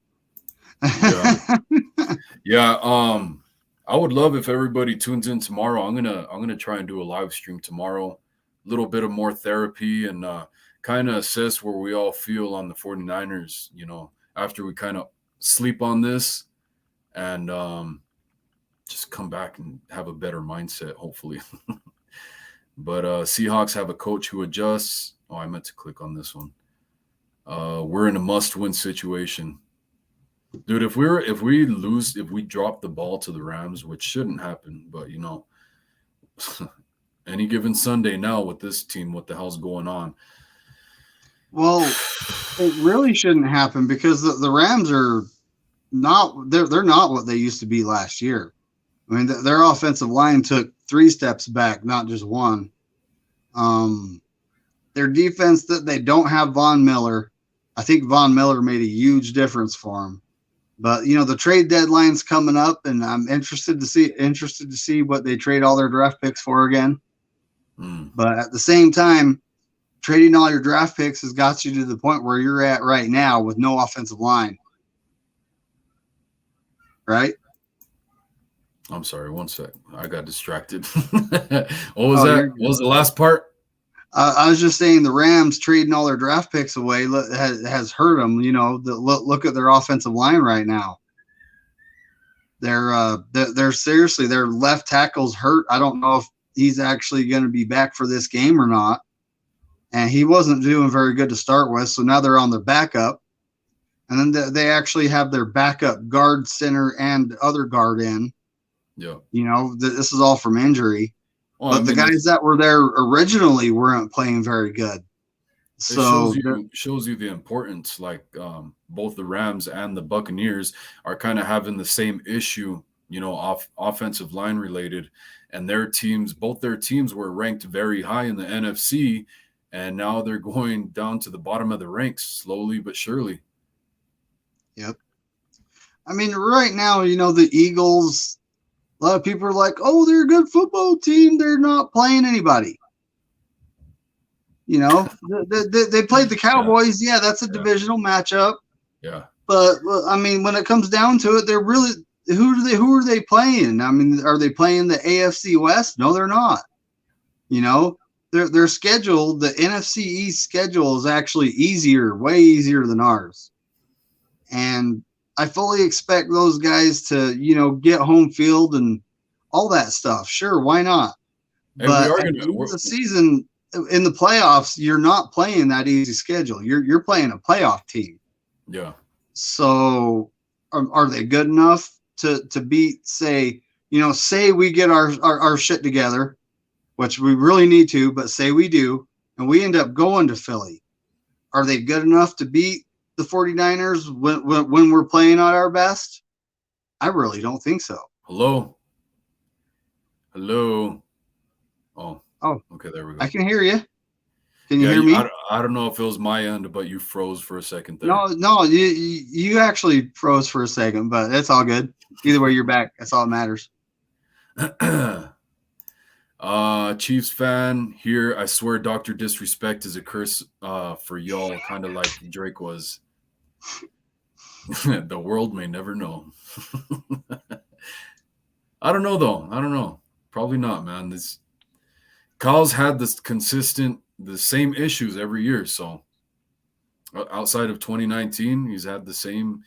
Yeah. I would love if everybody tunes in tomorrow. I'm gonna try and do a live stream tomorrow. A little bit of more therapy and kind of assess where we all feel on the 49ers, after we kind of sleep on this and just come back and have a better mindset, hopefully. But Seahawks have a coach who adjusts. Oh, I meant to click on this one. We're in a must-win situation. Dude, if we drop the ball to the Rams, which shouldn't happen, but any given Sunday now with this team, what the hell's going on? Well, it really shouldn't happen because the Rams are not they're not what they used to be last year. I mean, their offensive line took 3 steps back, not just one. Their defense, that they don't have Von Miller. I think Von Miller made a huge difference for them. But the trade deadline's coming up, and I'm interested to see what they trade all their draft picks for again. But at the same time, trading all your draft picks has got you to the point where you're at right now with no offensive line. Right? I'm sorry, one sec. I got distracted. What was that? What was the last part? I was just saying the Rams trading all their draft picks away has hurt them. Look at their offensive line right now. They're seriously, their left tackle's hurt. I don't know if he's actually going to be back for this game or not. And he wasn't doing very good to start with, so now they're on their backup. And then they actually have their backup guard, center, and other guard in. Yeah. This is all from injury. Well, but the guys that were there originally weren't playing very good. So it shows you the importance. Like both the Rams and the Buccaneers are kind of having the same issue, offensive line related. And both their teams were ranked very high in the NFC. And now they're going down to the bottom of the ranks slowly but surely. Yep. I mean, right now, the Eagles, a lot of people are like, oh, they're a good football team. They're not playing anybody. They played the Cowboys. Yeah, that's a divisional matchup. Yeah. But, I mean, when it comes down to it, they're really – who are they playing? I mean, are they playing the AFC West? No, they're not. Their schedule, the NFC East schedule is actually way easier than ours. And I fully expect those guys to, get home field and all that stuff. Sure, why not? Hey, but at the end of the season, in the playoffs, you're not playing that easy schedule. You're playing a playoff team. Yeah. So are they good enough to beat, say we get our shit together, which we really need to, but say we do, and we end up going to Philly. Are they good enough to beat the 49ers when we're playing at our best? I really don't think so. Hello. Oh, okay, there we go. I can hear you. Can you hear me? I don't know if it was my end, but you froze for a second there. No, you actually froze for a second, but that's all good. Either way, you're back. That's all that matters. Chiefs fan here. I swear Dr. Disrespect is a curse for y'all, kind of like Drake was. The world may never know. I don't know, though. I don't know. Probably not, man. Kyle's had the same issues every year. So outside of 2019, he's had the same.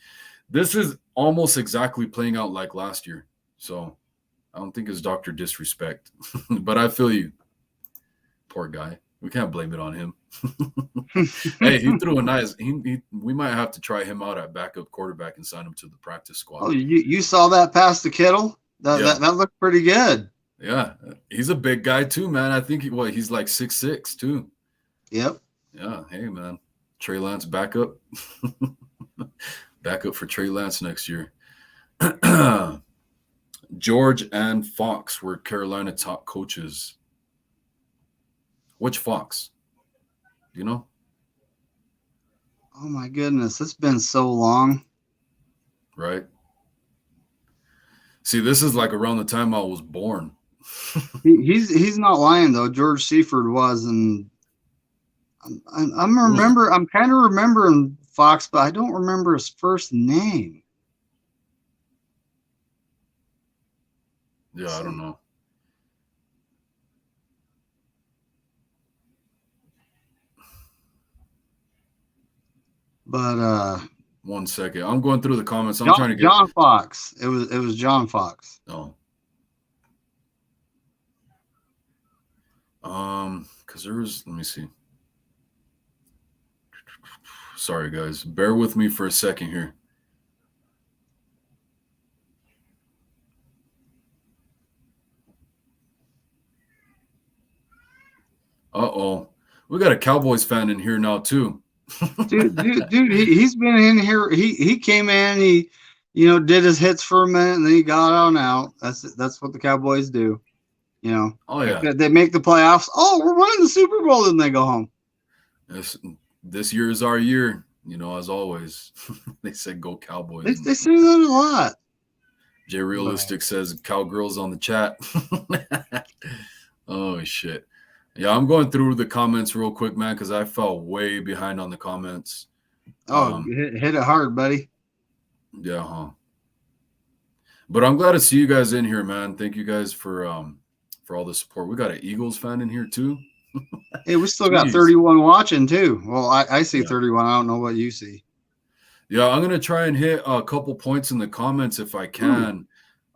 This is almost exactly playing out like last year. So I don't think it's Dr. Disrespect, but I feel you. Poor guy. We can't blame it on him. Hey, he threw a nice. We might have to try him out at backup quarterback and sign him to the practice squad. Oh, you saw that pass to Kittle? That looked pretty good. Yeah, he's a big guy too, man. I think he's like 6'6" too. Yep. Yeah. Hey, man. Trey Lance backup. Backup for Trey Lance next year. George and Fox were Carolina top coaches. Which Fox? You know? Oh my goodness, it's been so long. Right. See, this is like around the time I was born. He's not lying though. George Seifert was, and I'm kind of remembering Fox, but I don't remember his first name. Yeah, I don't know. But 1 second. I'm going through the comments. I'm trying to get John Fox. It was John Fox. Oh. Because let me see. Sorry, guys. Bear with me for a second here. Uh-oh. We got a Cowboys fan in here now, too. dude, he's been in here. He came in, he did his hits for a minute, and then he got on out. That's what the Cowboys do. Oh, yeah. They make the playoffs. Oh, we're winning the Super Bowl, then they go home. This year is our year, as always. They said go Cowboys. They say that a lot. Jay Realistic says Cowgirls on the chat. Oh, shit. Yeah, I'm going through the comments real quick, man, because I fell way behind on the comments. Oh, hit it hard, buddy. Yeah, huh? But I'm glad to see you guys in here, man. Thank you guys for all the support. We got an Eagles fan in here, too. Hey, we still got 31 watching, too. Well, I see 31. I don't know what you see. Yeah, I'm going to try and hit a couple points in the comments if I can.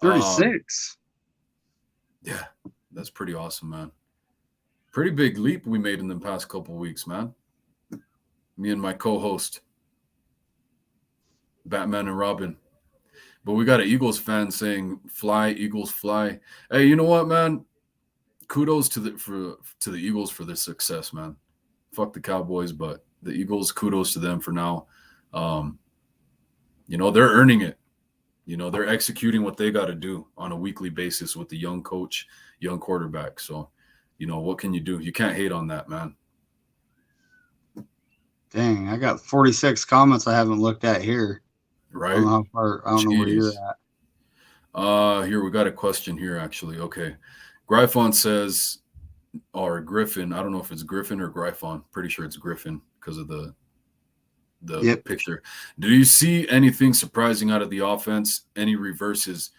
36. Yeah, that's pretty awesome, man. Pretty big leap we made in the past couple weeks, man. Me and my co-host, Batman and Robin. But we got an Eagles fan saying, "Fly, Eagles, fly." Hey, you know what, man? Kudos to the Eagles for their success, man. Fuck the Cowboys, but the Eagles, kudos to them for now. They're earning it. They're executing what they got to do on a weekly basis with the young coach, young quarterback. So, what can you do? You can't hate on that, man. Dang, I got 46 comments I haven't looked at here. Right. I don't know how far. I don't know where you're at. Here we got a question here, actually. Okay. Gryphon says, or Griffin, I don't know if it's Griffin or Gryphon. Pretty sure it's Griffin because of the picture. Do you see anything surprising out of the offense? Any reverses?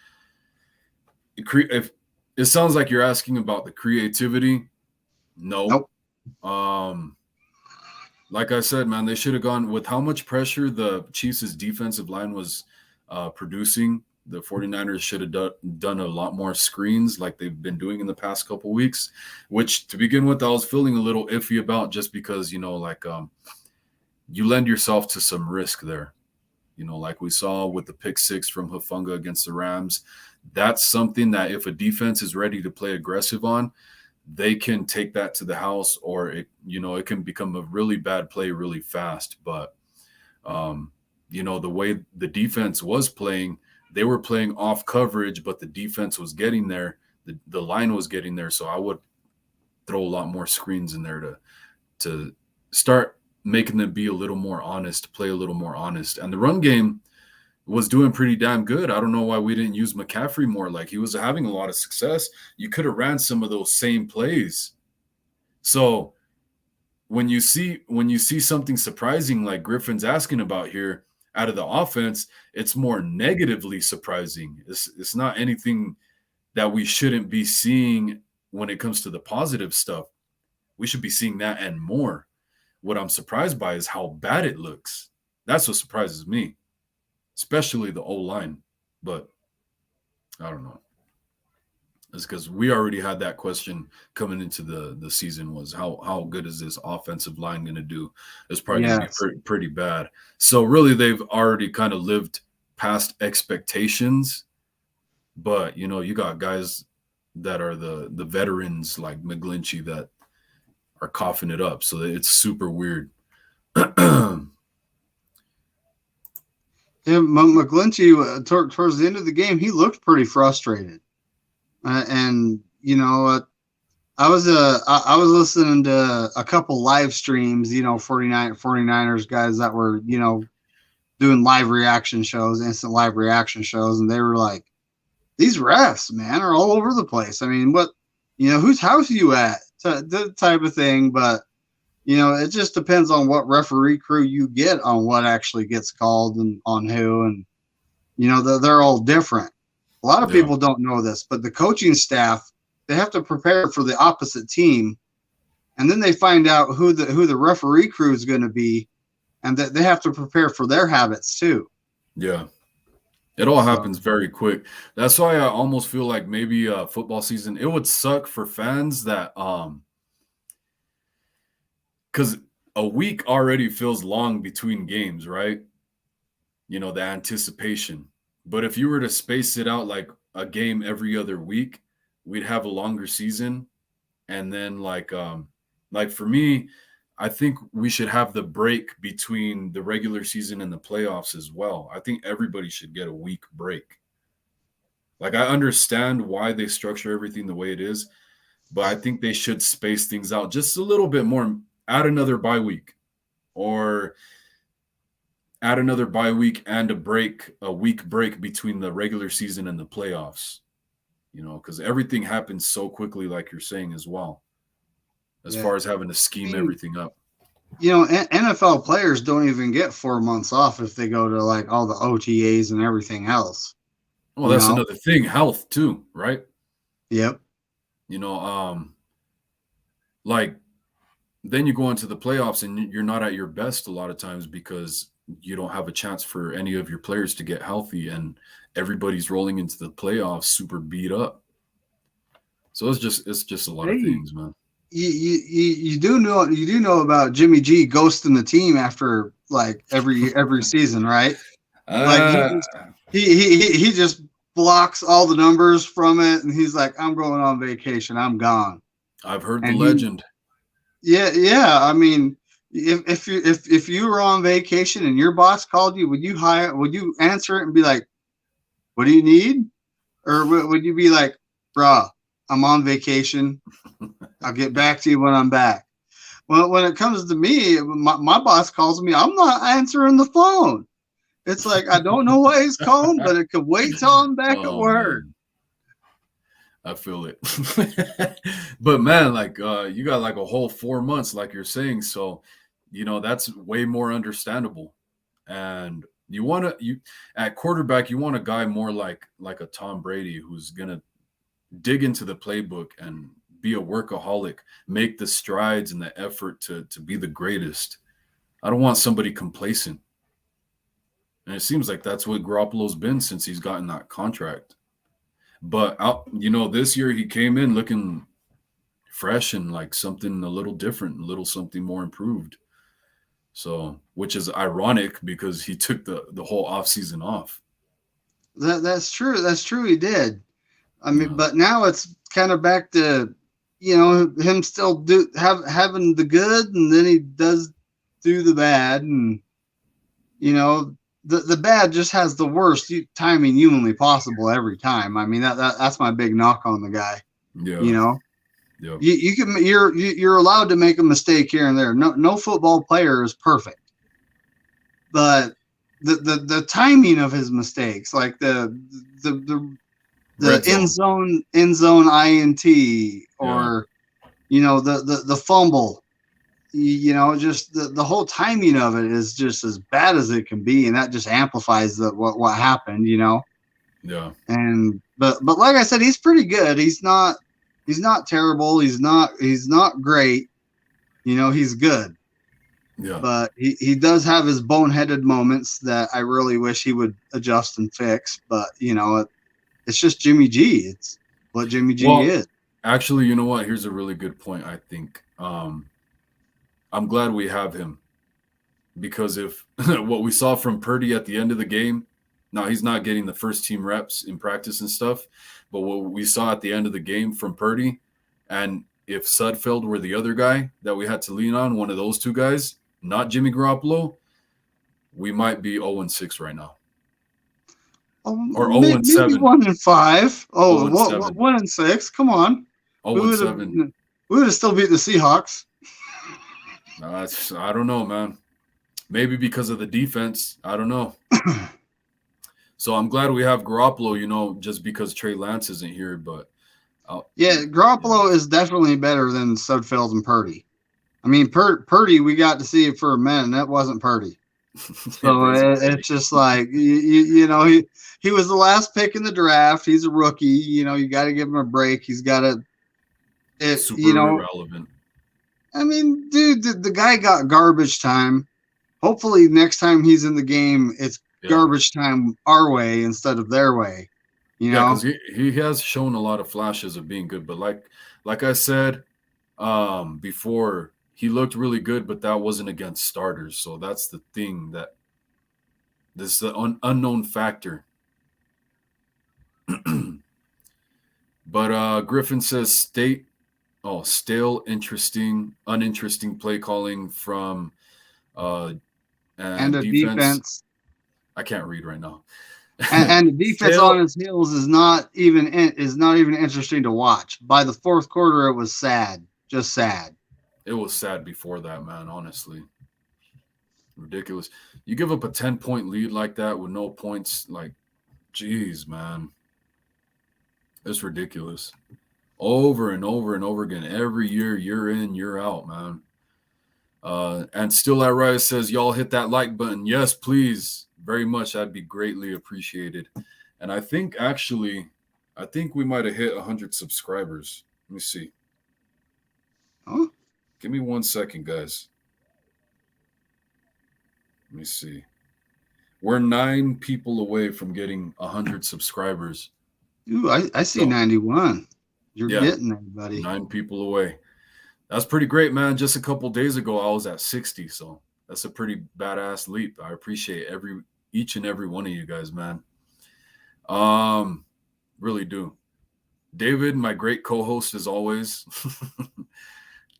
If it sounds like you're asking about the creativity. No. Nope. Like I said, man, they should have gone with how much pressure the Chiefs' defensive line was producing. The 49ers should have done a lot more screens like they've been doing in the past couple weeks, which to begin with, I was feeling a little iffy about just because, you lend yourself to some risk there. Like we saw with the pick six from Hufanga against the Rams. That's something that if a defense is ready to play aggressive on, they can take that to the house, or it can become a really bad play really fast. But, the way the defense was playing, they were playing off coverage, but the defense was getting there. The line was getting there. So I would throw a lot more screens in there to start making them be a little more honest, play a little more honest. And the run game was doing pretty damn good. I don't know why we didn't use McCaffrey more. Like, he was having a lot of success. You could have ran some of those same plays. So when you see something surprising like Griffin's asking about here out of the offense, it's more negatively surprising. It's not anything that we shouldn't be seeing when it comes to the positive stuff. We should be seeing that and more. What I'm surprised by is how bad it looks. That's what surprises me, especially the O-line. But I don't know. It's because we already had that question coming into the season, was how good is this offensive line going to do? It's probably going to be pretty bad. So really, they've already kind of lived past expectations. But, you got guys that are the veterans like McGlinchey that are coughing it up. So it's super weird. Yeah, McGlinchey, towards the end of the game, he looked pretty frustrated. And I was listening to a couple live streams, 49ers guys that were, doing live reaction shows, instant live reaction shows. And they were like, these refs, man, are all over the place. I mean, whose house are you at? That type of thing. But, it just depends on what referee crew you get on what actually gets called and on who. And, they're all different. A lot of people don't know this, but the coaching staff, they have to prepare for the opposite team. And then they find out who the referee crew is going to be. and that they have to prepare for their habits too. Yeah. It all happens very quick. That's why I almost feel like maybe football season, it would suck for fans that because a week already feels long between games, right? You know, the anticipation. But if you were to space it out like a game every other week, we'd have a longer season. And then like for me, I think we should have the break between the regular season and the playoffs as well. I think everybody should get a week break. Like, I understand why they structure everything the way it is, but I think they should space things out just a little bit more. Add another bye week, or add another bye week and a week break between the regular season and the playoffs, you know, because everything happens so quickly, like you're saying as well. As far as having to scheme everything up. You know, NFL players don't even get 4 months off if they go to like all the OTAs and everything else. Well, that's another thing. Health too, right? Yep. You know, like then you go into the playoffs and you're not at your best a lot of times because you don't have a chance for any of your players to get healthy, and everybody's rolling into the playoffs super beat up. So it's just a lot of things, man. You do know about Jimmy G ghosting the team after like every season, right? Like he just blocks all the numbers from it, and he's like, I'm going on vacation, I'm gone. I've heard the legend. Yeah. I mean, if you were on vacation and your boss called you, would you answer it and be like, what do you need? Or would you be like, bruh, I'm on vacation, I'll get back to you when I'm back? Well, when it comes to me, my boss calls me, I'm not answering the phone. It's like, I don't know why he's calling, but it could wait till I'm back at work. Man. I feel it. But man, like you got like a whole 4 months, like you're saying. So, you know, that's way more understandable. And you at quarterback, you want a guy more like a Tom Brady, who's gonna dig into the playbook and be a workaholic, make the strides and the effort to be the greatest. I don't want somebody complacent. And it seems like that's what Garoppolo's been since he's gotten that contract. But, you know, this year he came in looking fresh and like something a little different, something more improved. So, which is ironic because he took the whole offseason off. That's true. That's true. He did. I mean, but now it's kind of back to, you know, him still having the good, and then he does do the bad, and you know, the bad just has the worst timing humanly possible every time. I mean, that's my big knock on the guy. Yeah. You know, yeah. You're allowed to make a mistake here and there. No football player is perfect, but the timing of his mistakes, like the end zone INT, or you know, the fumble. You know, just the whole timing of it is just as bad as it can be, and that just amplifies what happened, you know. Yeah. And but like I said, he's pretty good. He's not terrible. He's not great. You know, he's good. Yeah. But he does have his boneheaded moments that I really wish he would adjust and fix. But you know, it's just Jimmy G. It's what Jimmy G is. Actually, you know what? Here's a really good point, I think. I'm glad we have him, because if what we saw from Purdy at the end of the game, now he's not getting the first team reps in practice and stuff, but what we saw at the end of the game from Purdy, and if Sudfeld were the other guy that we had to lean on, one of those two guys, not Jimmy Garoppolo, we might be 0-6 right now. Or 0-7. Maybe 1-5. Oh, 1-6. Come on. 0-7. We would have still beat the Seahawks. I don't know, man. Maybe because of the defense. I don't know. So I'm glad we have Garoppolo, you know, just because Trey Lance isn't here. But Garoppolo is definitely better than Sudfeld and Purdy. I mean, Purdy, we got to see it for a minute, and that wasn't Purdy. So it's just like, you know, he was the last pick in the draft. He's a rookie. You know, you got to give him a break. He's got to, super you know, irrelevant. I mean, dude, the guy got garbage time hopefully next time he's in the game, it's garbage time our way instead of their way. You know, because he has shown a lot of flashes of being good, but like I said before, he looked really good, but that wasn't against starters. So that's the thing, that this is the unknown factor. But Griffin says stale, uninteresting play calling from and the defense. I can't read right now. and the defense on his heels is not even interesting to watch. By the fourth quarter, it was sad, just sad. It was sad before that, man. Honestly, ridiculous. You give up a 10-point lead like that with no points, like, geez, man, it's ridiculous. Over and over and over again, every year, year in, year out, man. And Still at Rise says, y'all hit that like button. Yes, please. Very much. That'd be greatly appreciated. And I think we might have hit 100 subscribers. Let me see. Huh? Give me 1 second, guys. Let me see. We're 9 people away from getting 100 subscribers. Ooh, I see 91. You're getting there, buddy. 9 people away. That's pretty great, man. Just a couple days ago, I was at 60, so that's a pretty badass leap. I appreciate each and every one of you guys, man. Really do. David, my great co-host as always.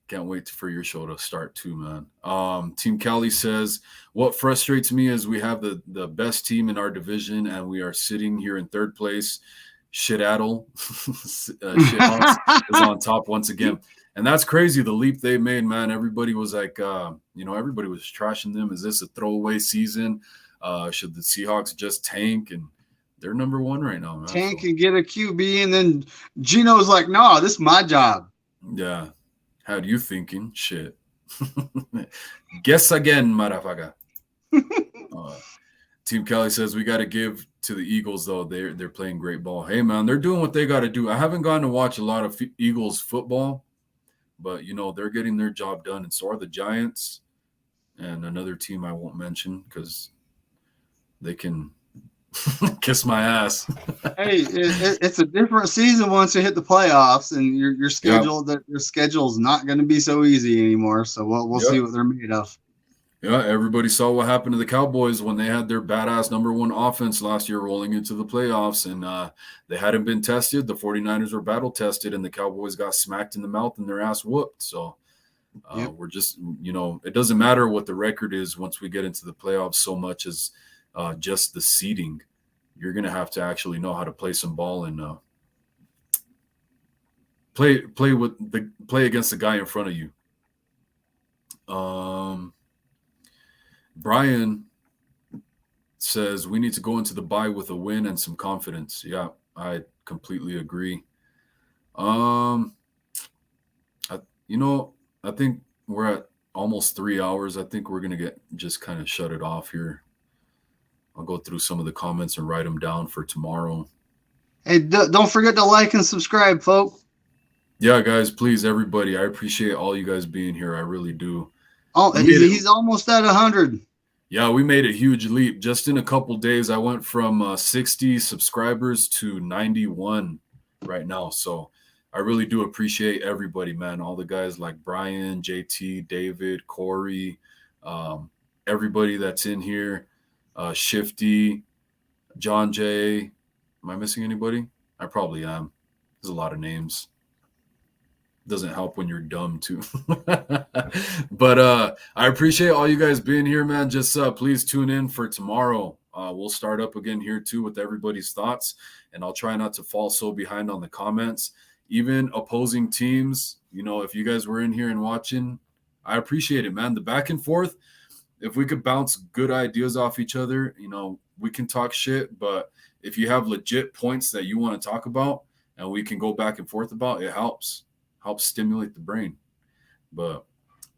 Can't wait for your show to start too, man. Team Cali says, what frustrates me is we have the best team in our division and we are sitting here in third place. Shitaddle Shithawks is on top once again. And that's crazy, the leap they made, man. Everybody was like, everybody was trashing them. Is this a throwaway season? Should the Seahawks just tank? And they're number 1 right now, man. Tank and get a QB, and then Gino's like, no, this is my job. Yeah. Had you thinking? Shit. Guess again, motherfucker. Team Kelly says we got to give to the Eagles, though. They're playing great ball. Hey, man, they're doing what they got to do. I haven't gotten to watch a lot of Eagles football, but, they're getting their job done. And so are the Giants and another team I won't mention because they can kiss my ass. Hey, it's a different season once you hit the playoffs, and your schedule your schedule's not going to be so easy anymore. So we'll see what they're made of. Yeah, everybody saw what happened to the Cowboys when they had their badass number 1 offense last year rolling into the playoffs, and they hadn't been tested. The 49ers were battle tested, and the Cowboys got smacked in the mouth and their ass whooped. So we're just, it doesn't matter what the record is once we get into the playoffs so much as just the seeding. You're going to have to actually know how to play some ball and play against the guy in front of you. Brian says we need to go into the bye with a win and some confidence. Yeah, I completely agree. I think we're at almost 3 hours. I think we're going to just kind of shut it off here. I'll go through some of the comments and write them down for tomorrow. Hey, don't forget to like and subscribe, folks. Yeah, guys, please, everybody. I appreciate all you guys being here. I really do. Oh, he's almost at 100. Yeah, we made a huge leap. Just in a couple days, I went from 60 subscribers to 91 right now. So I really do appreciate everybody, man. All the guys like Brian, JT, David, Corey, everybody that's in here. Shifty, John J. Am I missing anybody? I probably am. There's a lot of names. Doesn't help when you're dumb too. But I appreciate all you guys being here, man. Just please tune in for tomorrow. We'll start up again here too with everybody's thoughts, and I'll try not to fall so behind on the comments. Even opposing teams, if you guys were in here and watching, I appreciate it, man. The back and forth. If we could bounce good ideas off each other, we can talk shit. But if you have legit points that you want to talk about and we can go back and forth about, it helps stimulate the brain. But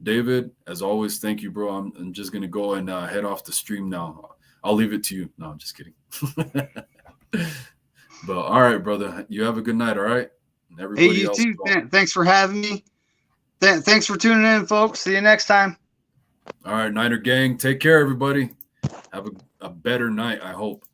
David, as always, thank you, bro. I'm just going to go and head off the stream now. I'll leave it to you. No, I'm just kidding. But all right, brother, you have a good night. All right. And everybody else. Too. Thanks for having me. Thanks for tuning in, folks. See you next time. All right, Niner gang, take care, everybody. Have a better night, I hope.